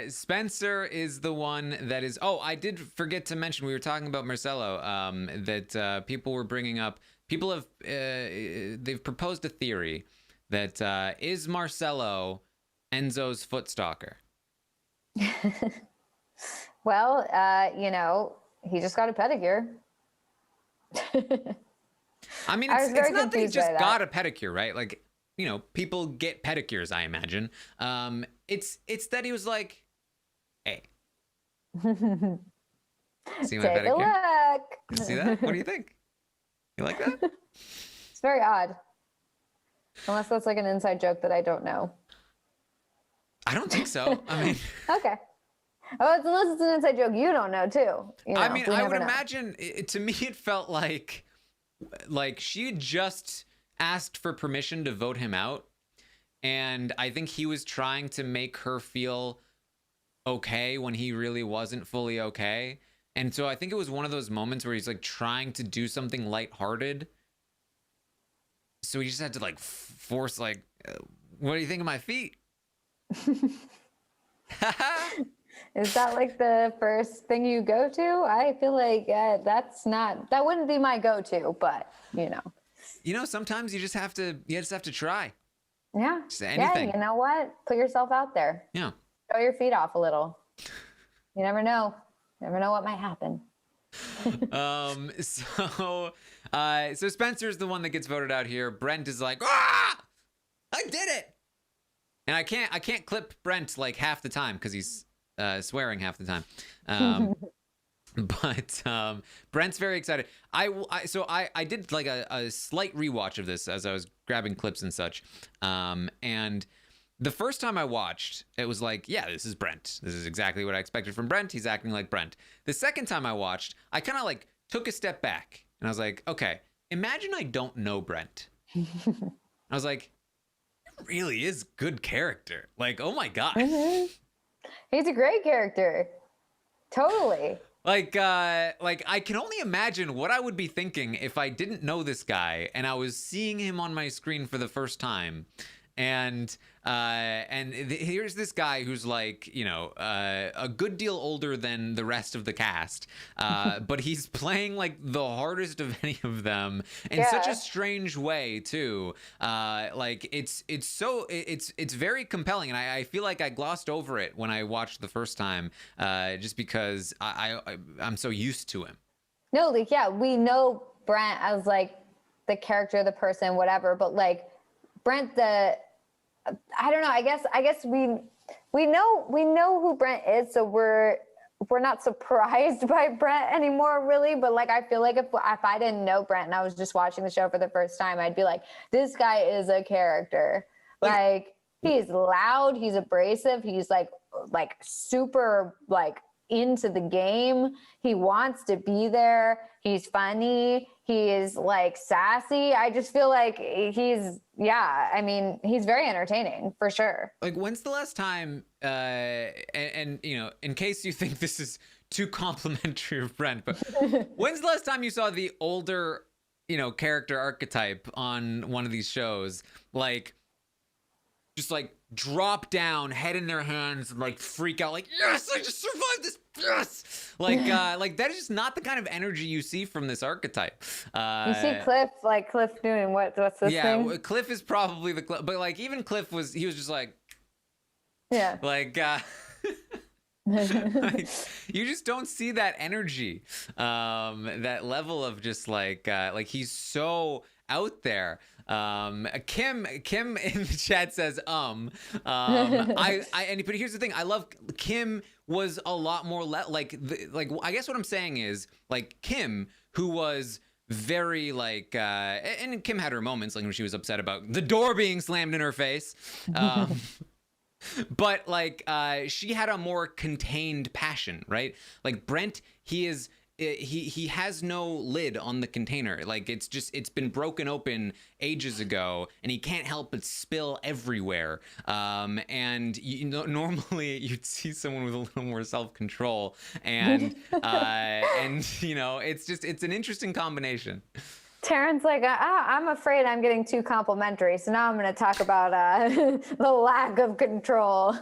Spencer is the one that is. Oh, I did forget to mention, we were talking about Marcelo, that people were bringing up. People have they've proposed a theory that is Marcelo Enzo's foot stalker. Well, you know, he just got a pedicure. I mean, it's not that he just got a pedicure, right? Like, you know, people get pedicures, I imagine. It's that he was like, hey, see my Take pedicure? a look. See that? What do you think? You like that? It's very odd. Unless that's like an inside joke that I don't know. I don't think so. I mean, Okay. Oh, unless it's an inside joke you don't know too. You know, I mean, I would know. imagine. To me, it felt like she just asked for permission to vote him out, and I think he was trying to make her feel okay when he really wasn't fully okay. And so I think it was one of those moments where he's like trying to do something lighthearted. So he just had to like force like, what do you think of my feet? Is that like the first thing you go to? I feel like that wouldn't be my go-to, but you know. You know, sometimes you just have to try. Yeah. Just anything. Yeah, you know what? Put yourself out there. Yeah. Show your feet off a little. You never know. Never know what might happen. So Spencer's the one that gets voted out here. Brent is like, ah, I did it. And I can't clip Brent like half the time because he's swearing half the time. But Brent's very excited. I did like a slight rewatch of this as I was grabbing clips and such. And the first time I watched, it was like, yeah, this is Brent. This is exactly what I expected from Brent. He's acting like Brent. The second time I watched, I kind of like took a step back and I was like, okay, imagine I don't know Brent. I was like, it really is good character. Like, oh my gosh. He's a great character. Totally. Like I can only imagine what I would be thinking if I didn't know this guy and I was seeing him on my screen for the first time. And here's this guy who's like, you know, a good deal older than the rest of the cast, but he's playing like the hardest of any of them in such a strange way too. Like it's very compelling, and I feel like I glossed over it when I watched the first time, just because I'm so used to him. No, like, yeah, we know Brent as like the character, the person, whatever, but like Brent, I don't know. I guess we know who Brent is, so we're not surprised by Brent anymore, really. But like, I feel like if I didn't know Brent and I was just watching the show for the first time, I'd be like, this guy is a character. Like, he's loud, he's abrasive, he's like super like into the game. He wants to be there. He's funny. He is like sassy. I just feel like he's very entertaining for sure. Like, when's the last time, and you know, in case you think this is too complimentary of Brent, but when's the last time you saw the older, you know, character archetype on one of these shows? Like, just like drop down, head in their hands, and like freak out, like, yes, I just survived this, yes. Like that is just not the kind of energy you see from this archetype. You see Cliff doing what's this thing? Yeah, Cliff is probably but like even Cliff was just like, yeah, like, like, you just don't see that energy, that level of just like he's so out there. Kim in the chat says but here's the thing, I love Kim was a lot more like I guess what I'm saying is, like, Kim, who was very like and Kim had her moments, like when she was upset about the door being slammed in her face, but like she had a more contained passion, right? Like Brent, he has no lid on the container. Like, it's been broken open ages ago, and he can't help but spill everywhere. And you know, normally you'd see someone with a little more self-control, and you know, it's an interesting combination. Taran's like, I'm afraid I'm getting too complimentary, so now I'm going to talk about the lack of control.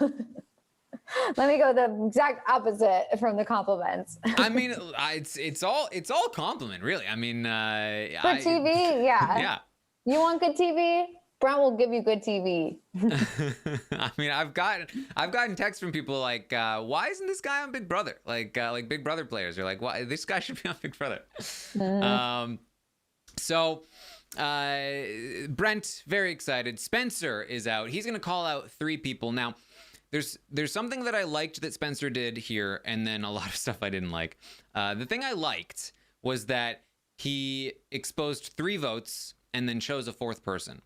Let me go the exact opposite from the compliments. I mean, it's all compliment, really. I mean, for TV, yeah. Yeah. You want good TV? Brent will give you good TV. I mean, I've gotten texts from people like, why isn't this guy on Big Brother? Like Big Brother players are like, why this guy should be on Big Brother? So Brent, very excited. Spencer is out. He's gonna call out 3 people now. There's something that I liked that Spencer did here, and then a lot of stuff I didn't like. The thing I liked was that he exposed 3 votes and then chose a 4th person.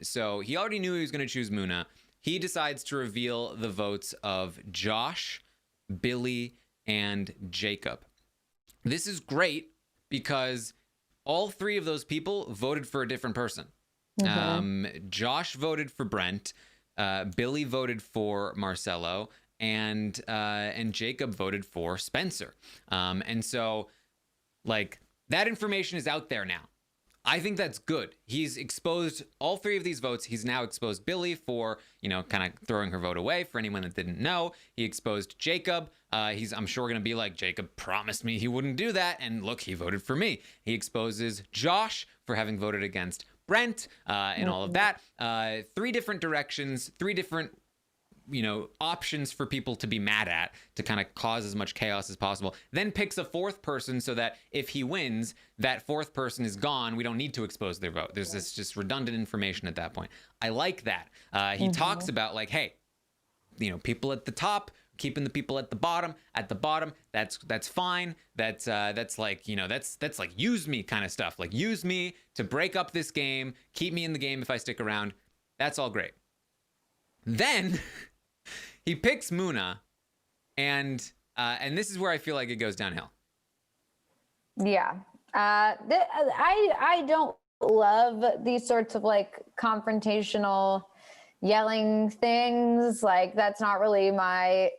So he already knew he was going to choose Muna. He decides to reveal the votes of Josh, Billy, and Jacob. This is great because all 3 of those people voted for a different person. Josh voted for Brent. Billy voted for Marcelo, and Jacob voted for Spencer. And so, like, that information is out there now. I think that's good. He's exposed all 3 of these votes. He's now exposed Billy for, you know, kind of throwing her vote away for anyone that didn't know. He exposed Jacob. I'm sure going to be like, Jacob promised me he wouldn't do that, and look, he voted for me. He exposes Josh for having voted against Brent and all of that. 3 different directions, 3 different options for people to be mad at to kind of cause as much chaos as possible. Then picks a 4th person so that if he wins, that 4th person is gone. We don't need to expose their vote. There's this just redundant information at that point. I like that. He talks about like, hey, people at the top, keeping the people at the bottom. That's fine. That's like, that's like use me kind of stuff. Like use me to break up this game, keep me in the game if I stick around. That's all great. Then he picks Muna, and this is where I feel like it goes downhill. Yeah. I don't love these sorts of like confrontational yelling things. Like that's not really my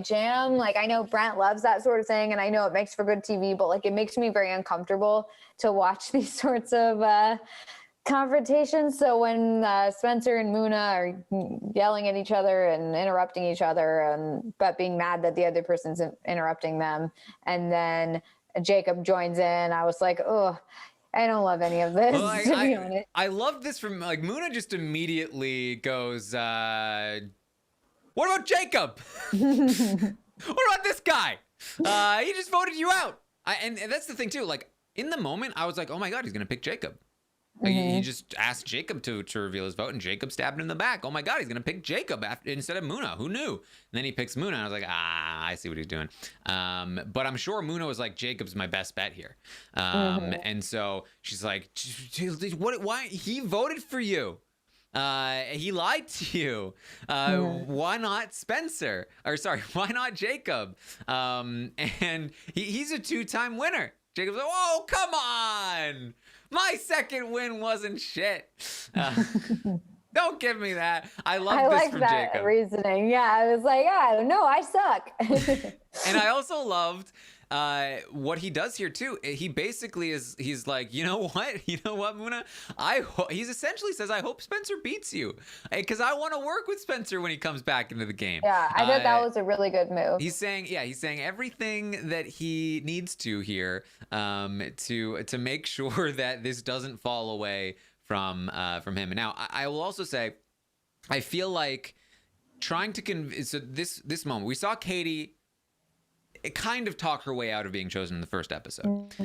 jam. Like I know Brent loves that sort of thing, and I know it makes for good TV, but like it makes me very uncomfortable to watch these sorts of confrontations. So when Spencer and Muna are yelling at each other and interrupting each other, but being mad that the other person's interrupting them, and then Jacob joins in, I was like, oh, I don't love any of this. Well, to be honest. I love this from like Muna just immediately goes, what about Jacob? What about this guy? He just voted you out. And that's the thing too. Like in the moment, I was like, oh my God, he's gonna pick Jacob. Like, he just asked Jacob to reveal his vote, and Jacob stabbed him in the back. Oh my God, he's gonna pick Jacob instead of Muna. Who knew? And then he picks Muna, and I was like, I see what he's doing. But I'm sure Muna was like, Jacob's my best bet here. And so she's like, what? Why? He voted for you. He lied to you. Why not Spencer? Or sorry, why not Jacob? And he's a 2-time winner. Jacob's like, whoa, come on. My second win wasn't shit. Don't give me that. I love this from Jacob. I like that reasoning. Yeah, I was like, no, I suck. And I also loved what he does here too. He basically he's like, you know what, Muna? He essentially says, I hope Spencer beats you, because I want to work with Spencer when he comes back into the game. Yeah, I thought that was a really good move. He's saying everything that he needs to here to make sure that this doesn't fall away from him. And now I will also say, I feel like trying to convince. So this moment, we saw Katie kind of talk her way out of being chosen in the first episode.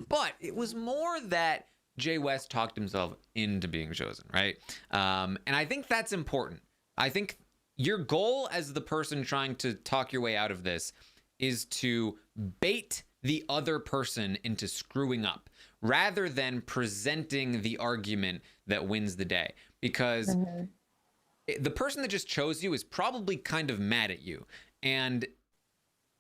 But it was more that Jay West talked himself into being chosen, right? And I think that's important. I think your goal as the person trying to talk your way out of this is to bait the other person into screwing up rather than presenting the argument that wins the day. Because the person that just chose you is probably kind of mad at you. And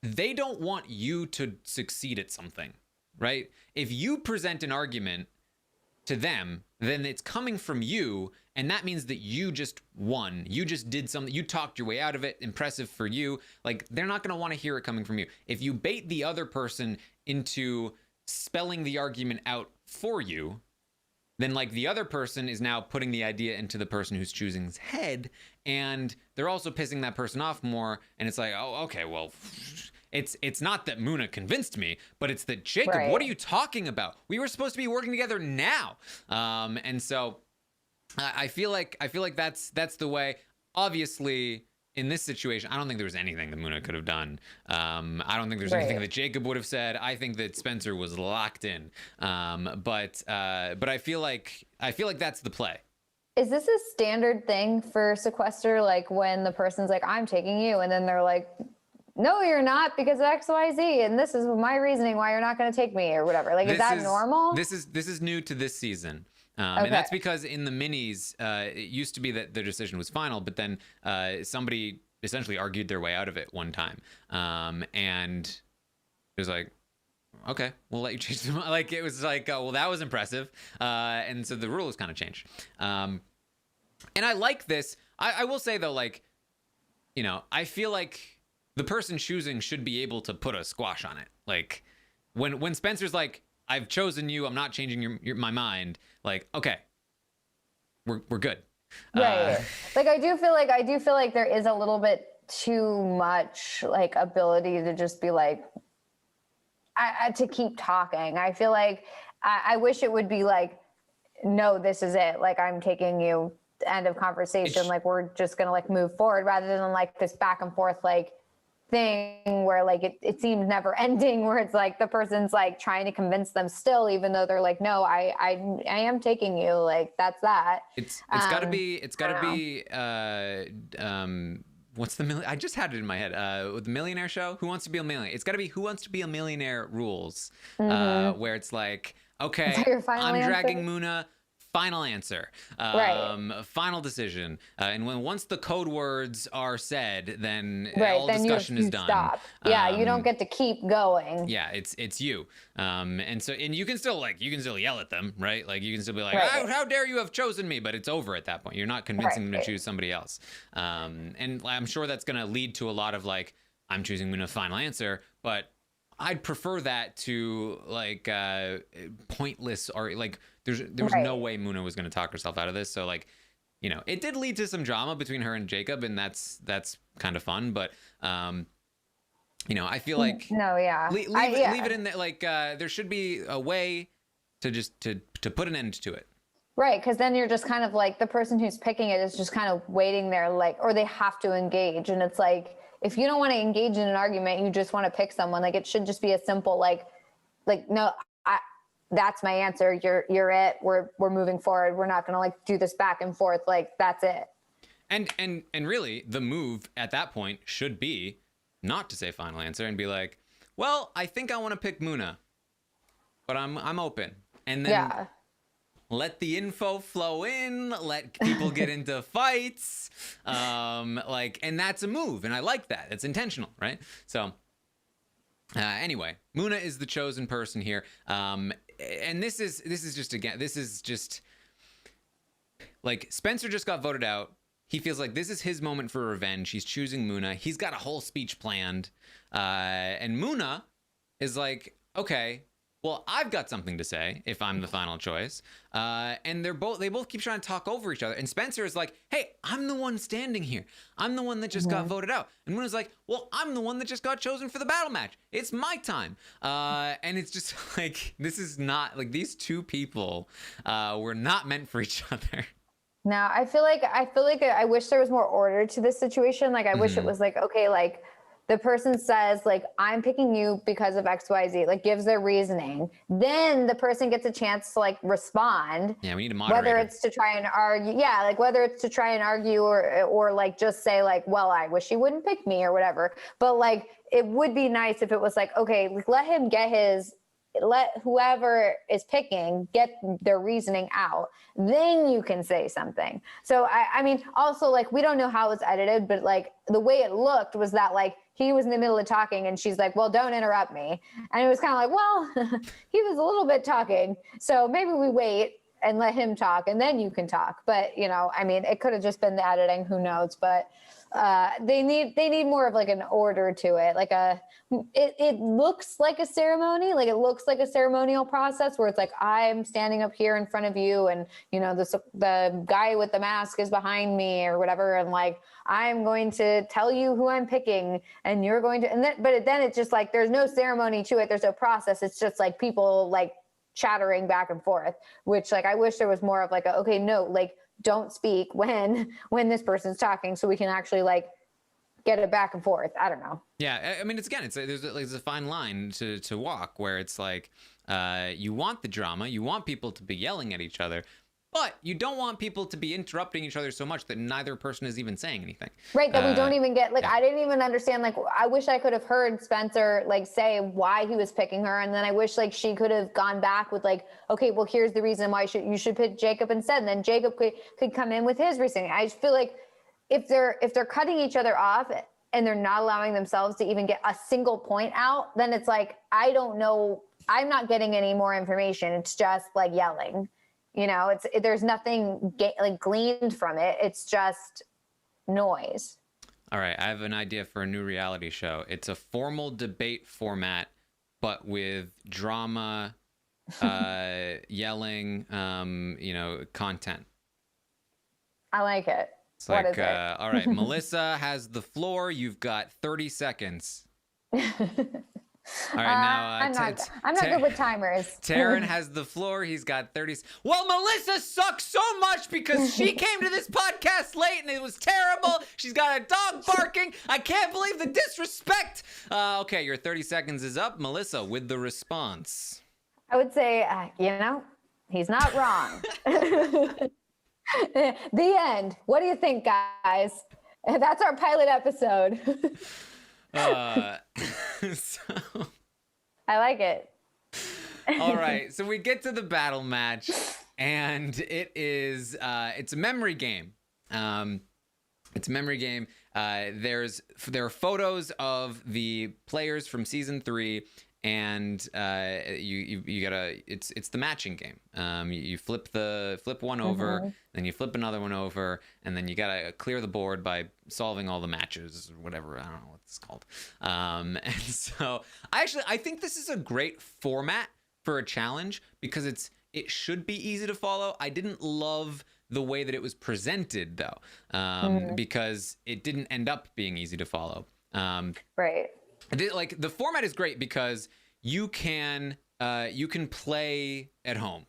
they don't want you to succeed at something, right? If you present an argument to them, then it's coming from you, and that means that you just won. You just did something. You talked your way out of it. Impressive for you. Like, they're not going to want to hear it coming from you. If you bait the other person into spelling the argument out for you, then like the other person is now putting the idea into the person who's choosing's head, and they're also pissing that person off more. And it's like, oh, okay, well, it's not that Muna convinced me, but it's that Jacob, right. What are you talking about? We were supposed to be working together now. And so I feel like that's the way. Obviously, in this situation, I don't think there was anything that Muna could have done. I don't think there's anything that Jacob would have said. I think that Spencer was locked in. But I feel like that's the play. Is this a standard thing for Sequester? Like when the person's like, I'm taking you, and then they're like, no, you're not, because of X, Y, Z, and this is my reasoning why you're not going to take me or whatever. Like, is that normal? This is new to this season. And that's because in the minis, it used to be that the decision was final, but then somebody essentially argued their way out of it one time. And it was like, okay, we'll let you change the mind. Like, it was like, oh, well, that was impressive. And so the rules kind of changed. And I like this. I will say, though, like, I feel like the person choosing should be able to put a squash on it. Like, when Spencer's like, I've chosen you, I'm not changing my mind. Like, okay, we're good. Right. Like, I do feel like there is a little bit too much like ability to just be like, to keep talking. I feel like I wish it would be like no, this is it. Like, I'm taking you, end of conversation. Like, we're just going to like move forward rather than like this back and forth, like thing where like it seems never ending, where it's like the person's like trying to convince them still, even though they're like, no, I am taking you. Like, that's that. It's gotta be, what's the I just had it in my head. With the Millionaire Show, Who Wants to Be a Millionaire? It's got to be Who Wants to Be a Millionaire rules, where it's like, okay, I'm dragging Muna. Final answer, final decision, and once the code words are said, then all discussion is done. Stop. Yeah, you don't get to keep going. Yeah, it's you, and you can still yell at them, right? Like, you can still be like, how dare you have chosen me? But it's over at that point. You're not convincing them to choose somebody else, and I'm sure that's gonna lead to a lot of like, I'm choosing Muna's final answer, but I'd prefer that to like pointless, or like there was no way Muna was going to talk herself out of this. So like, you know, it did lead to some drama between her and Jacob, and that's kind of fun. But you know, I feel like leave it in there. Like there should be a way to just to put an end to it. Right, because then you're just kind of like, the person who's picking it is just kind of waiting there, like, or they have to engage, and it's like, if you don't want to engage in an argument, you just want to pick someone. Like, it should just be a simple, like, no, that's my answer. You're it. We're moving forward. We're not going to like do this back and forth. Like, that's it. And really, the move at that point should be not to say final answer and be like, well, I think I want to pick Muna, but I'm open. And then let the info flow in, let people get into fights, like, and that's a move, and I like that. It's intentional, right? So anyway, Muna is the chosen person here, and this is just like, Spencer just got voted out. He feels like this is his moment for revenge. He's choosing Muna. He's got a whole speech planned, and Muna is like, okay, well, I've got something to say if I'm the final choice. And they both keep trying to talk over each other. And Spencer is like, hey, I'm the one standing here. I'm the one that just got voted out. And Muna's like, well, I'm the one that just got chosen for the battle match. It's my time. And it's just like, this is not, like, these two people were not meant for each other. No, I feel like I wish there was more order to this situation. Like, I wish it was like, okay, like, the person says, like, I'm picking you because of X, Y, Z, like, gives their reasoning. Then the person gets a chance to like respond. Yeah, we need a moderator. Whether it's to try and argue, whether it's to try and argue or like just say like, well, I wish he wouldn't pick me or whatever. But like, it would be nice if it was like, okay, let him let whoever is picking get their reasoning out, then you can say something. So I mean, also, like, we don't know how it's edited, but like, the way it looked was that like, he was in the middle of talking and she's like, well, don't interrupt me. And it was kind of like, well, he was a little bit talking, so maybe we wait and let him talk and then you can talk. But, you know, I mean, it could have just been the editing, who knows, but they need more of like an order to it. Like it looks like a ceremony, like it looks like a ceremonial process where it's like, I'm standing up here in front of you and, you know, the guy with the mask is behind me or whatever. And like, I'm going to tell you who I'm picking and you're going to, but then it's just like, there's no ceremony to it. There's no process. It's just like people like chattering back and forth, which like, I wish there was more of like, okay, no, like, don't speak when this person's talking so we can actually like get it back and forth. I don't know. Yeah, I mean, there's a fine line to walk where it's like, you want the drama, you want people to be yelling at each other, but you don't want people to be interrupting each other so much that neither person is even saying anything. Right, that we don't even get, like, I didn't even understand, like, I wish I could have heard Spencer, like, say why he was picking her, and then I wish, like, she could have gone back with, like, okay, well, here's the reason why you should pick Jacob instead, and then Jacob could come in with his reasoning. I just feel like if they're cutting each other off and they're not allowing themselves to even get a single point out, then it's like, I don't know, I'm not getting any more information. It's just, like, yelling. You know, there's nothing gleaned from it. It's just noise. All right, I have an idea for a new reality show. It's a formal debate format, but with drama, yelling, content. I like it. It's like, what is it? All right, Melissa has the floor. You've got 30 seconds. All right, now I'm not good with timers. Taran has the floor. He's got 30. Well, Melissa sucks so much because she came to this podcast late and it was terrible. She's got a dog barking. I can't believe the disrespect. Okay, your 30 seconds is up. Melissa with the response. I would say, he's not wrong. The end. What do you think, guys? That's our pilot episode. So... I like it. All right, so we get to the battle match, and it's a memory game. It's a memory game. There are photos of the players from season 3, and you gotta. It's the matching game. You flip one over, then you flip another one over, and then you gotta clear the board by solving all the matches or whatever. I don't know what it's called. And so I think this is a great format for a challenge because it should be easy to follow. I didn't love the way that it was presented though, because it didn't end up being easy to follow. Right. Like the format is great because you can play at home.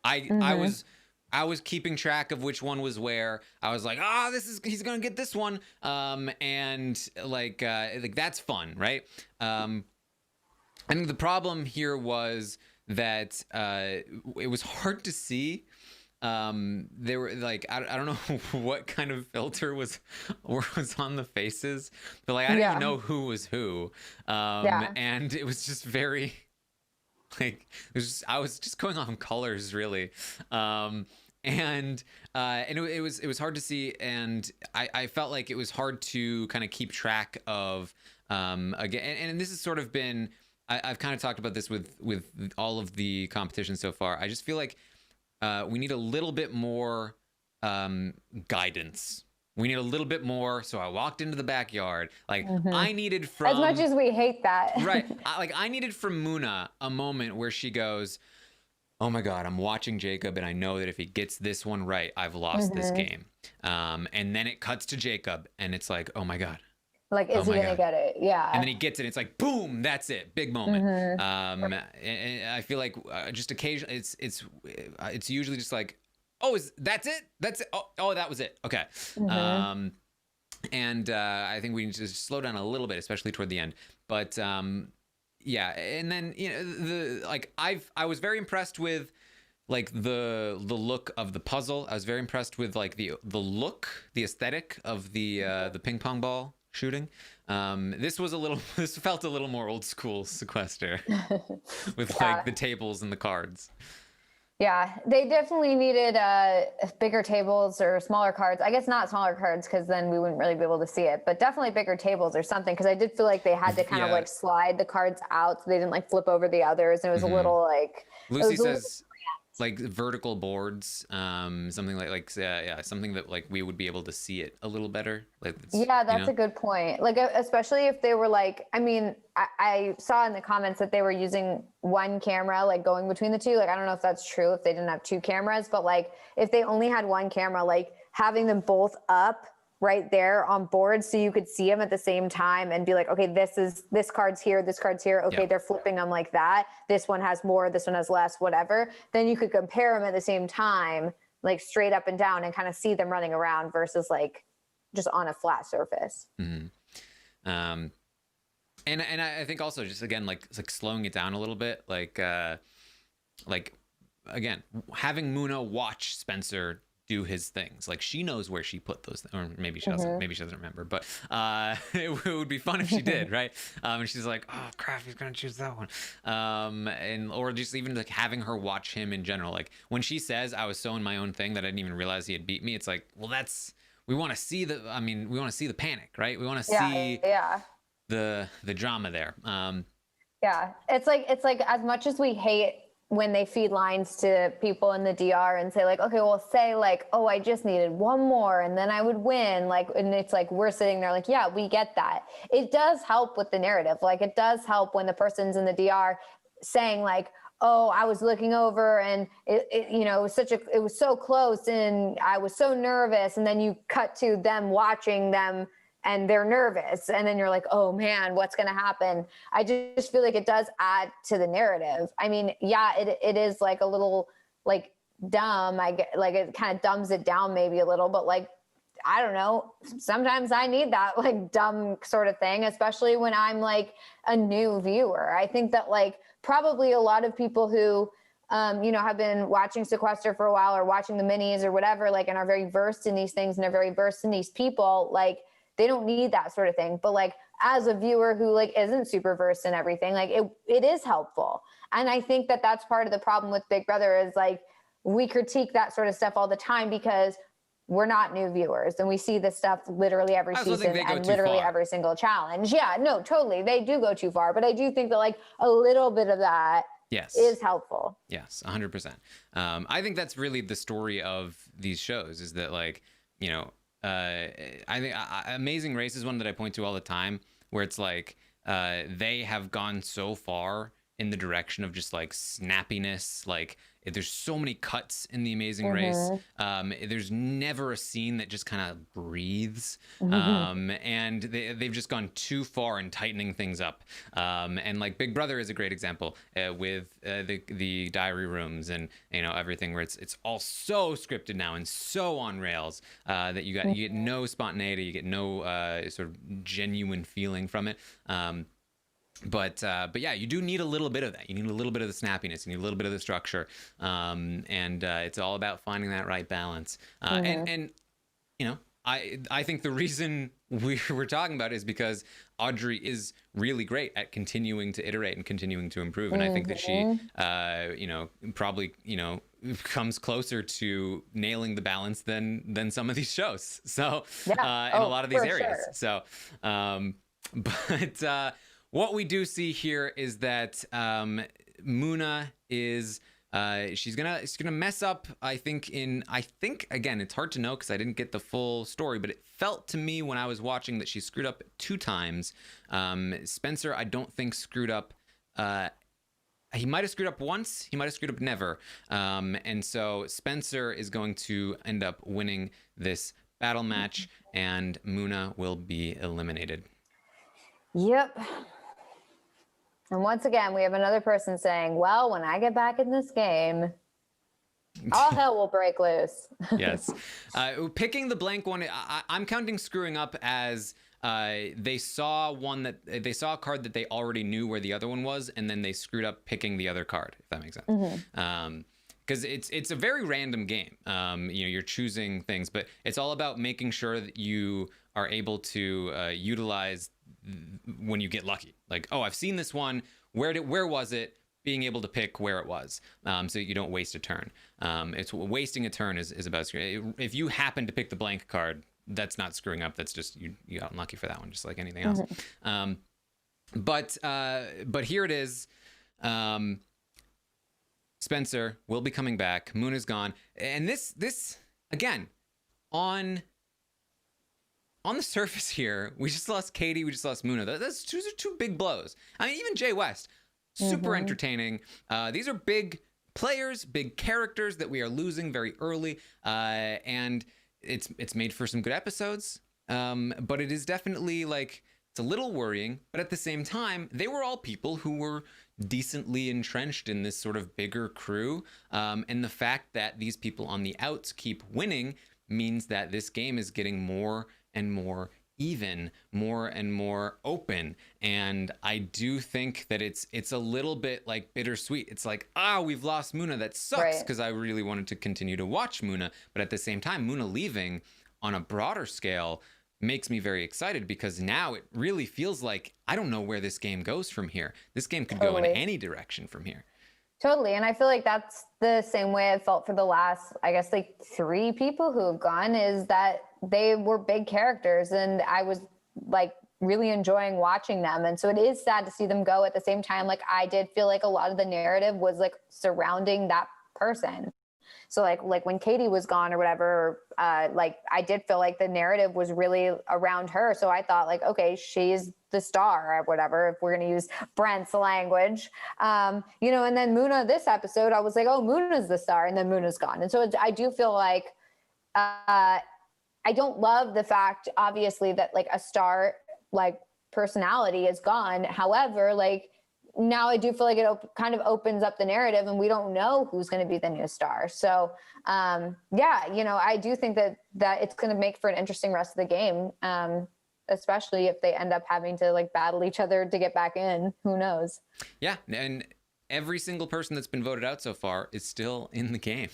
I was keeping track of which one was where. I was like, he's gonna get this one, and like that's fun, right? I think the problem here was that it was hard to see. They were like, I don't know what kind of filter was on the faces, but like I didn't even know who was who. And it was just very like I was just going on colors really. And it was hard to see, and I felt like it was hard to kind of keep track of again. And this has sort of been I've kind of talked about this with all of the competition so far. I just feel like we need a little bit more guidance. We need a little bit more. So I walked into the backyard. Like I needed from as much as we hate that. Right. I needed from Muna a moment where she goes, "Oh my God, I'm watching Jacob, and I know that if he gets this one right, I've lost this game." And then it cuts to Jacob, and it's like, "Oh my God." Like, is he gonna get it? Yeah. And then he gets it. It's like, boom, that's it. Big moment. And I feel like just occasionally, it's usually just like, oh, that's it? That's it? Oh, that was it. Okay. And I think we need to just slow down a little bit, especially toward the end. But yeah, and then I was very impressed with like the look of the puzzle. I was very impressed with like the look, the aesthetic of the ping pong ball shooting. This felt a little more old school Sequester with like the tables and the cards. Yeah, they definitely needed bigger tables or smaller cards. I guess not smaller cards because then we wouldn't really be able to see it, but definitely bigger tables or something, because I did feel like they had to kind of like slide the cards out so they didn't like flip over the others. And it was a little like... Lucy says like vertical boards, something like something that like we would be able to see it a little better. Like that's a good point. Like especially if they were like, I mean, I saw in the comments that they were using one camera, like going between the two. Like I don't know if that's true if they didn't have two cameras, but like if they only had one camera, like having them both up right there on board so you could see them at the same time and be like, okay, this card's here, this card's here. Okay, they're flipping them like that. This one has more, this one has less, whatever. Then you could compare them at the same time, like straight up and down, and kind of see them running around versus like just on a flat surface. And I think also just again like slowing it down a little bit, like again having Muna watch Spencer do his things. Like she knows where she put those things, or maybe she doesn't. Maybe she doesn't remember. But it would be fun if she did, right? And she's like, "Oh crap, he's gonna choose that one," or just even like having her watch him in general. Like when she says, "I was so in my own thing that I didn't even realize he had beat me." It's like, well, we want to see the. I mean, we want to see the panic, right? We want to see the drama there. Yeah, it's like as much as we hate when they feed lines to people in the DR and say like, okay, well say like, oh, I just needed one more and then I would win. Like, and it's like, we're sitting there like, yeah, we get that. It does help with the narrative. Like it does help when the person's in the DR saying like, oh, I was looking over and it was so close and I was so nervous. And then you cut to them watching them and they're nervous, and then you're like, oh man, what's going to happen? I just feel like it does add to the narrative. I mean, yeah, it is like a little like dumb. I get like it kind of dumbs it down maybe a little, but like, I don't know, sometimes I need that like dumb sort of thing, especially when I'm like a new viewer. I think that like probably a lot of people who have been watching Sequester for a while or watching the minis or whatever, like, and are very versed in these things and are very versed in these people, like, they don't need that sort of thing. But like, as a viewer who like isn't super versed in everything, like it is helpful. And I think that that's part of the problem with Big Brother is like, we critique that sort of stuff all the time because we're not new viewers and we see this stuff literally every season and literally every single challenge. Yeah, no, totally. They do go too far, but I do think that like a little bit of that is helpful. Yes, 100%. I think that's really the story of these shows is that like, I think Amazing Race is one that I point to all the time where it's like they have gone so far in the direction of just like snappiness. Like there's so many cuts in The Amazing Race. There's never a scene that just kind of breathes. And they've just gone too far in tightening things up. And like Big Brother is a great example with the diary rooms and everything where it's all so scripted now and so on rails that you get no spontaneity, you get no sort of genuine feeling from it. But yeah, you do need a little bit of that. You need a little bit of the snappiness. You need a little bit of the structure. And it's all about finding that right balance. And I think the reason we're talking about it is because Audrey is really great at continuing to iterate and continuing to improve. And I think that she, probably, comes closer to nailing the balance than some of these shows. So in a lot of these areas. Sure. So, but what we do see here is that Muna is she's gonna mess up. I think again, it's hard to know because I didn't get the full story, but it felt to me when I was watching that she screwed up 2 times. Spencer, I don't think screwed up. He might have screwed up once. He might have screwed up never. And so Spencer is going to end up winning this battle match, and Muna will be eliminated. Yep. And once again, we have another person saying, well, when I get back in this game, all hell will break loose. Yes. Picking the blank one, I'm counting screwing up as they saw a card that they already knew where the other one was, and then they screwed up picking the other card, if that makes sense. Because it's a very random game. You're choosing things, but it's all about making sure that you are able to utilize when you get lucky. Like, oh, I've seen this one. Where was it? Being able to pick where it was, so you don't waste a turn. It's wasting a turn is about screwing. If you happen to pick the blank card, that's not screwing up. That's just you got unlucky for that one, just like anything else. But here it is. Spencer will be coming back. Muna's gone, and this again on the surface here, we just lost Katie, we just lost Muna. Those are two big blows. I mean, even Jay West, super entertaining. These are big players, big characters that we are losing very early, and it's made for some good episodes. But it is definitely like it's a little worrying. But at the same time, they were all people who were decently entrenched in this sort of bigger crew, and the fact that these people on the outs keep winning means that this game is getting more and more even, more and more open. And I do think that it's a little bit like bittersweet. It's like, we've lost Muna. That sucks because I really wanted to continue to watch Muna. But at the same time, Muna leaving on a broader scale makes me very excited because now it really feels like I don't know where this game goes from here. This game could go in any direction from here. Totally. And I feel like that's the same way I felt for the last, I guess, like 3 people who have gone, is that they were big characters and I was like really enjoying watching them. And so it is sad to see them go. At the same time, like I did feel like a lot of the narrative was like surrounding that person. So like when Katie was gone or whatever, like I did feel like the narrative was really around her. So I thought like, okay, she's the star or whatever, if we're going to use Brent's language, and then Muna, this episode, I was like, oh, Muna's the star, and then Muna's gone. And so I do feel like I don't love the fact, obviously, that like a star like personality is gone. However, like now I do feel like it kind of opens up the narrative, and we don't know who's going to be the new star. So yeah, you know, I do think that it's going to make for an interesting rest of the game, especially if they end up having to like battle each other to get back in. Who knows? Yeah, and every single person that's been voted out so far is still in the game.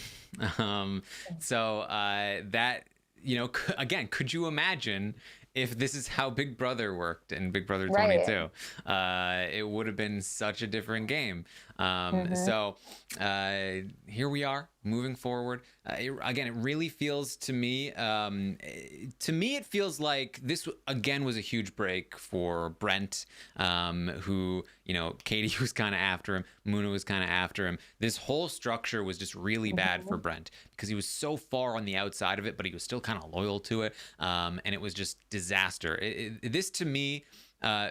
So that, you know, again, could you imagine if this is how Big Brother worked in Big Brother 22? It would have been such a different game. So here we are moving forward. Again, it really feels to me, it feels like this again was a huge break for Brent, who, you know, Katie was kind of after him, Muna was kind of after him. This whole structure was just really bad for Brent because he was so far on the outside of it, but he was still kind of loyal to it, and it was just disaster. This to me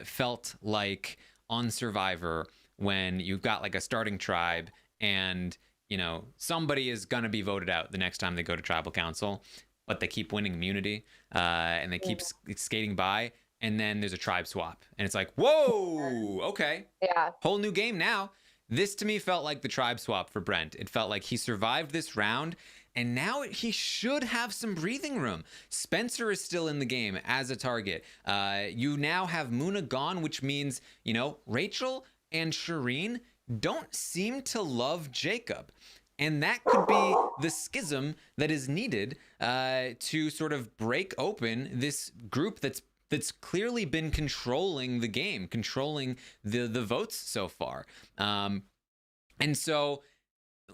felt like on Survivor when you've got like a starting tribe and, you know, somebody is going to be voted out the next time they go to tribal council, but they keep winning immunity and they keep skating by. And then there's a tribe swap and it's like, whoa, okay. Yeah. Whole new game now. This to me felt like the tribe swap for Brent. It felt like he survived this round and now he should have some breathing room. Spencer is still in the game as a target. You now have Muna gone, which means, you know, Rachel and Shireen don't seem to love Jacob. And that could be the schism that is needed to sort of break open this group that's clearly been controlling the game, controlling the votes so far. And so,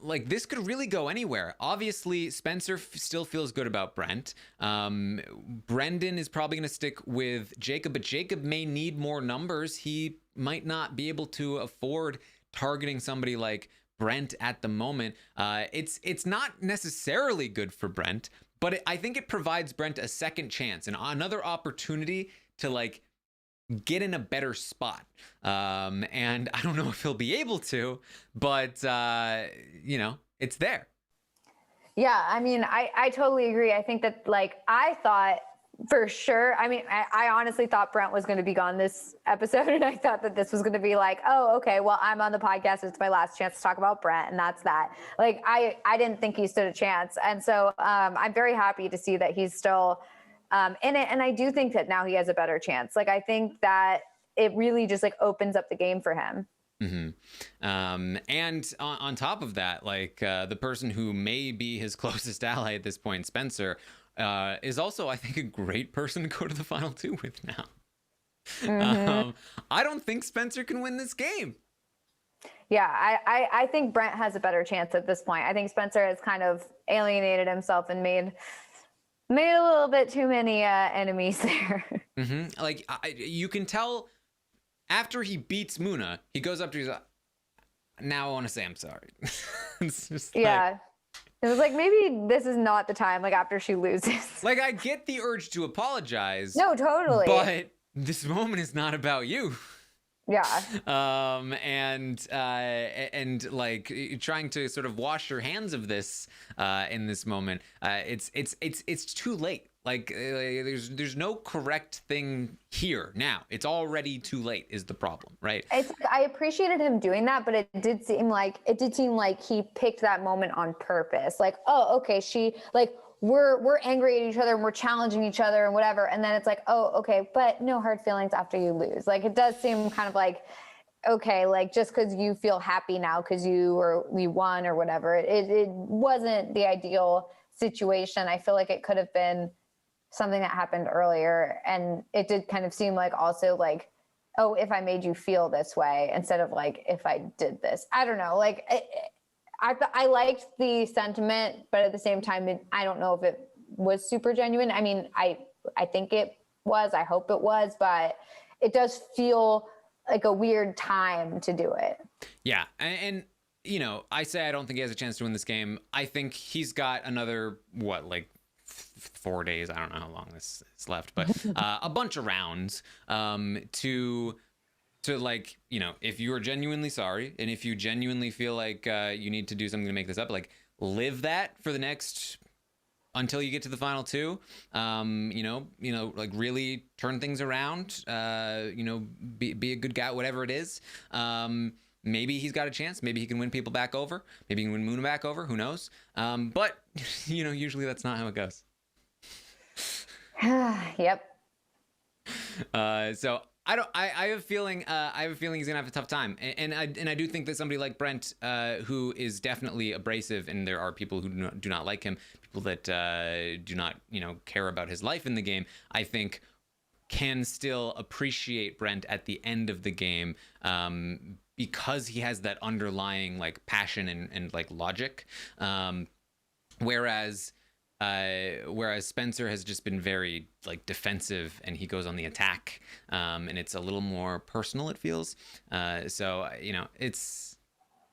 like, this could really go anywhere. Obviously, Spencer still feels good about Brent. Brendan is probably going to stick with Jacob, but Jacob may need more numbers. He might not be able to afford targeting somebody like Brent at the moment. It's not necessarily good for Brent, but I think it provides Brent a second chance and another opportunity to like get in a better spot. And I don't know if he'll be able to, but you know, it's there. Yeah, I mean, I totally agree. I think that like I thought for sure. I mean, I honestly thought Brent was going to be gone this episode, and I thought that this was going to be like, oh, okay, well, I'm on the podcast. It's my last chance to talk about Brent, and that's that. Like, I didn't think he stood a chance, and so I'm very happy to see that he's still in it, and I do think that now he has a better chance. Like, I think that it really just like opens up the game for him. And on top of that, like the person who may be his closest ally at this point, Spencer, is also, I think, a great person to go to the final two with now. I don't think Spencer can win this game. Yeah, I think Brent has a better chance at this point. I think Spencer has kind of alienated himself and made a little bit too many enemies there. Like, you can tell after he beats Muna, he goes up to his, now I want to say I'm sorry. It's just yeah. It was like, maybe this is not the time, like after she loses. Like, I get the urge to apologize. No, totally. But this moment is not about you. Yeah. And like trying to sort of wash your hands of this in this moment. It's too late. Like there's no correct thing here now. It's already too late is the problem, right? I appreciated him doing that, but it did seem like he picked that moment on purpose. Like, oh, okay, we're angry at each other and we're challenging each other and whatever. And then it's like, oh, okay, but no hard feelings after you lose. Like, it does seem kind of like, okay, like just because you feel happy now because you won or whatever, it wasn't the ideal situation. I feel like it could have been something that happened earlier. And it did kind of seem like also like, oh, if I made you feel this way instead of like, if I did this, I don't know. Like, I liked the sentiment, but at the same time, I don't know if it was super genuine. I mean, I think it was, I hope it was, but it does feel like a weird time to do it. Yeah. And you know, I say I don't think he has a chance to win this game. I think he's got another, like 4 days. I don't know how long this is left, but a bunch of rounds to like, you know, if you are genuinely sorry and if you genuinely feel like you need to do something to make this up, like live that for the next until you get to the final two. Like really turn things around. Be a good guy, whatever it is. Maybe he's got a chance. Maybe he can win people back over. Maybe he can win Moona back over. Who knows? But usually that's not how it goes. Yep. So I have a feeling he's gonna have a tough time, and I do think that somebody like Brent, who is definitely abrasive, and there are people who do not like him, people that do not care about his life in the game, I think can still appreciate Brent at the end of the game, because he has that underlying like passion and like logic, whereas Spencer has just been very like defensive, and he goes on the attack, and it's a little more personal, it feels. So it's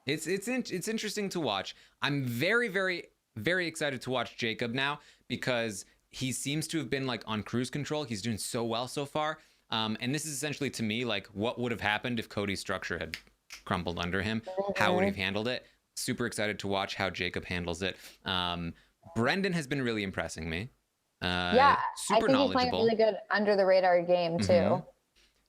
interesting to watch. I'm very, very, very excited to watch Jacob now, because he seems to have been like on cruise control. He's doing so well so far. And this is essentially, to me, like what would have happened if Cody's structure had crumbled under him. How would he have handled it? Super excited to watch how Jacob handles it. Brendan has been really impressing me. Yeah, super I think knowledgeable. he's playing a really good under the radar game too. Mm-hmm.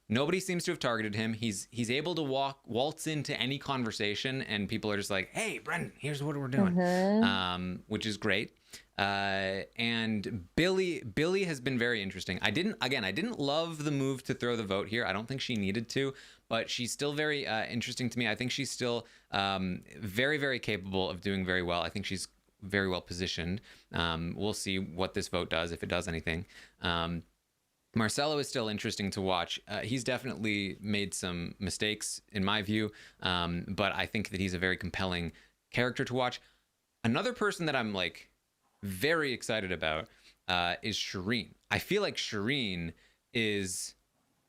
Nobody seems to have targeted him. He's able to waltz into any conversation, and people are just like, "Hey, Brendan, here's what we're doing," which is great. And Billy has been very interesting. I didn't love the move to throw the vote here. I don't think she needed to, but she's still very interesting to me. I think she's still very, very capable of doing very well. I think she's very well positioned. We'll see what this vote does, if it does anything. Marcelo is still interesting to watch. He's definitely made some mistakes in my view, but I think that he's a very compelling character to watch. Another person that I'm like very excited about is Shireen. I feel like Shireen is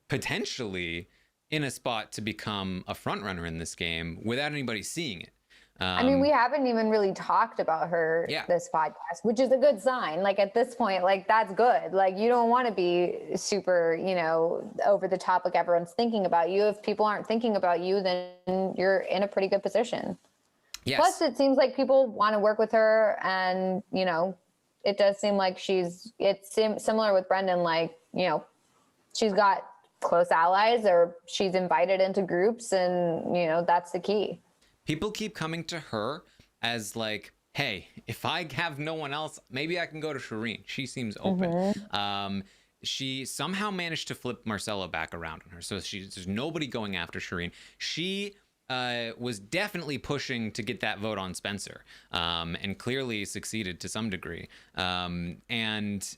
potentially in a spot to become a front runner in this game without anybody seeing it. I mean, we haven't even really talked about her this podcast, which is a good sign. Like at this point, like that's good. Like you don't want to be super, over the top, like everyone's thinking about you. If people aren't thinking about you, then you're in a pretty good position. Yes. Plus, it seems like people want to work with her, and it does seem like it's similar with Brendan. Like she's got close allies, or she's invited into groups, and that's the key. People keep coming to her as like, hey, if I have no one else, maybe I can go to Shireen. She seems open. She somehow managed to flip Marcelo back around on her. So there's nobody going after Shireen. She was definitely pushing to get that vote on Spencer, and clearly succeeded to some degree. And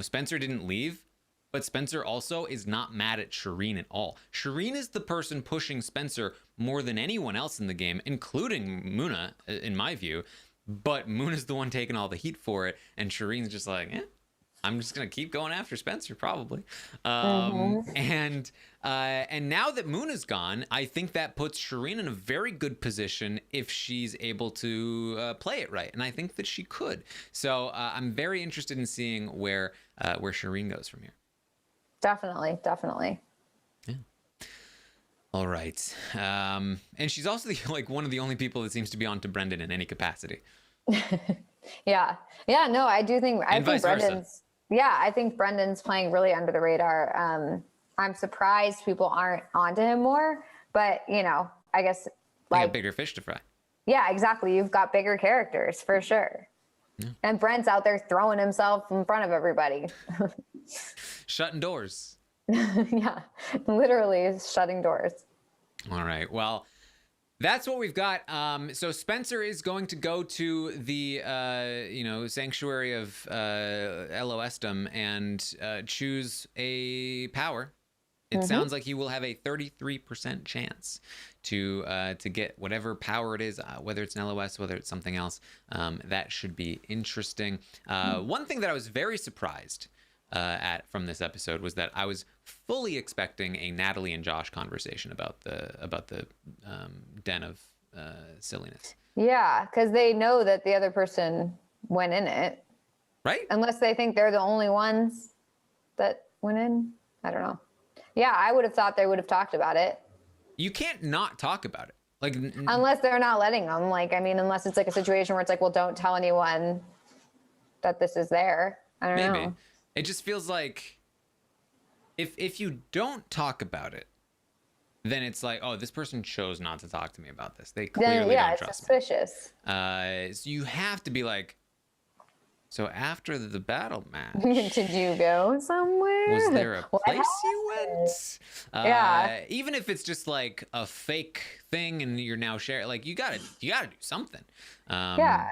Spencer didn't leave. But Spencer also is not mad at Shireen at all. Shireen is the person pushing Spencer more than anyone else in the game, including Moona, in my view. But Moona's the one taking all the heat for it, and Shireen's just like, I'm just gonna keep going after Spencer, probably. And now that Moona's gone, I think that puts Shireen in a very good position if she's able to play it right, and I think that she could. So I'm very interested in seeing where Shireen goes from here. Definitely. Yeah. All right. And she's also like one of the only people that seems to be on to Brendan in any capacity. Yeah. No, I do think I think Brendan's playing really under the radar. I'm surprised people aren't onto him more, but I guess like got bigger fish to fry. Yeah, exactly. You've got bigger characters for sure. Yeah. And Brent's out there throwing himself in front of everybody. Shutting doors. Yeah, literally shutting doors. All right. Well, that's what we've got. So Spencer is going to go to the sanctuary of LOSdom and choose a power. It sounds like he will have a 33% chance to get whatever power it is, whether it's an LOS, whether it's something else. That should be interesting. One thing that I was very surprised from this episode was that I was fully expecting a Natalie and Josh conversation about the den of silliness. Yeah, because they know that the other person went in it, right? Unless they think they're the only ones that went in. I don't know. Yeah, I would have thought they would have talked about it. You can't not talk about it, like unless they're not letting them. Like, I mean, unless it's like a situation where it's like, well, don't tell anyone. that this is there. I don't know. It just feels like if you don't talk about it, then it's like, oh, this person chose not to talk to me about this. They clearly don't trust me. It's suspicious. So you have to be like, so after the battle match, did you go somewhere? was there a place you went? Yeah. Even if it's just like a fake thing and you're now sharing, like you gotta do something. Yeah.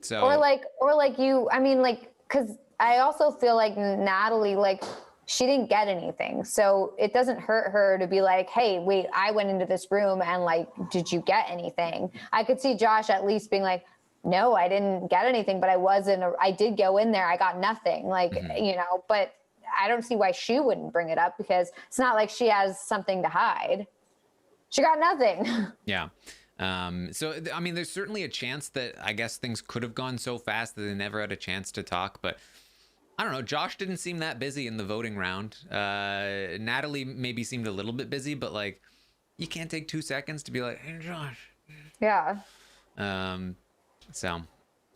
So or like you, I mean, like, because I also feel like Natalie, like, she didn't get anything. So it doesn't hurt her to be like, hey, wait, I went into this room and like, did you get anything? I could see Josh at least being like, no, I didn't get anything, but I did go in there. I got nothing. Like, you know, but I don't see why she wouldn't bring it up, because it's not like she has something to hide. She got nothing. Yeah. So, I mean, there's certainly a chance that I guess things could have gone so fast that they never had a chance to talk, but I don't know. Josh didn't seem that busy in the voting round. Natalie maybe seemed a little bit busy, but like, you can't take 2 seconds to be like, hey, Josh. Yeah. So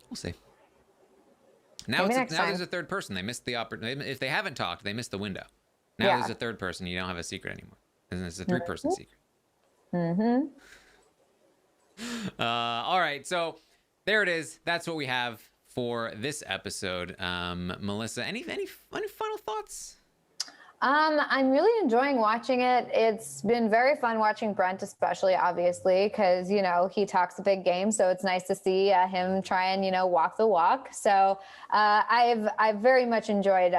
we'll see. Now there's a third person. They missed the opportunity. If they haven't talked, they missed the window. Now there's a third person. You don't have a secret anymore. And it's a 3-person secret. Mm-hmm. All right. So there it is. That's what we have for this episode. Melissa, any final thoughts? I'm really enjoying watching it. It's been very fun watching Brent, especially, obviously, because, you know, he talks a big game. So it's nice to see him try and, you know, walk the walk. So I've very much enjoyed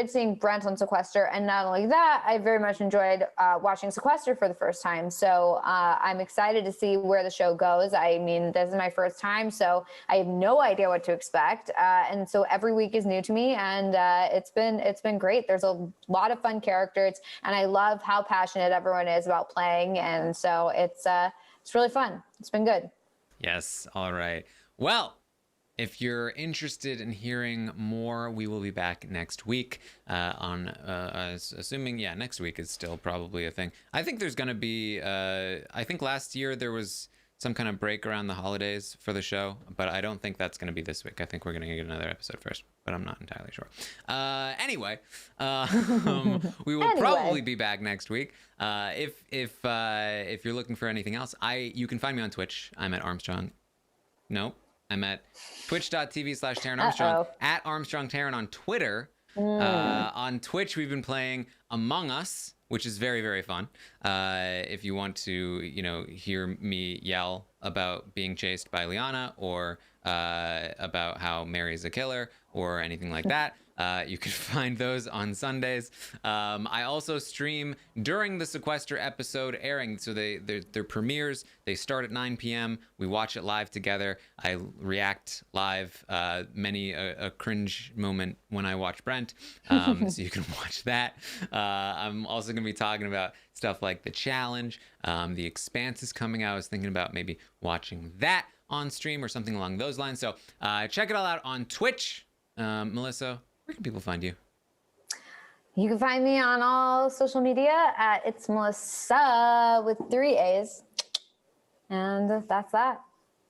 seeing Brent on Sequester. And not only that, I very much enjoyed watching Sequester for the first time. So I'm excited to see where the show goes. I mean, this is my first time, so I have no idea what to expect. And so every week is new to me, and it's been great. There's a lot of fun characters, and I love how passionate everyone is about playing. And so it's really fun. It's been good. Yes. All right. Well, if you're interested in hearing more, we will be back next week assuming, next week is still probably a thing. I think there's going to be, I think last year there was some kind of break around the holidays for the show, but I don't think that's going to be this week. I think we're going to get another episode first, but I'm not entirely sure. Anyway, we will probably be back next week. If you're looking for anything else, you can find me on Twitch. I'm at Armstrong. Nope. I'm at twitch.tv/Taran Armstrong, at Armstrong Taran on Twitter. On Twitch, we've been playing Among Us, which is very, very fun. If you want to, you know, hear me yell about being chased by Liana, or about how Mary's a killer, or anything like that, you can find those on Sundays. I also stream during the Sequester episode airing. So they're premieres. They start at 9 p.m. We watch it live together. I react live. Many a cringe moment when I watch Brent. So you can watch that. I'm also going to be talking about stuff like the challenge. The Expanse is coming out. I was thinking about maybe watching that on stream or something along those lines. So check it all out on Twitch. Melissa, where can people find you? You can find me on all social media at It's Melissa with 3 A's. And that's that.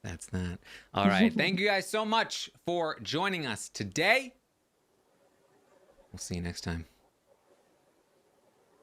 That's that. All right. Thank you guys so much for joining us today. We'll see you next time.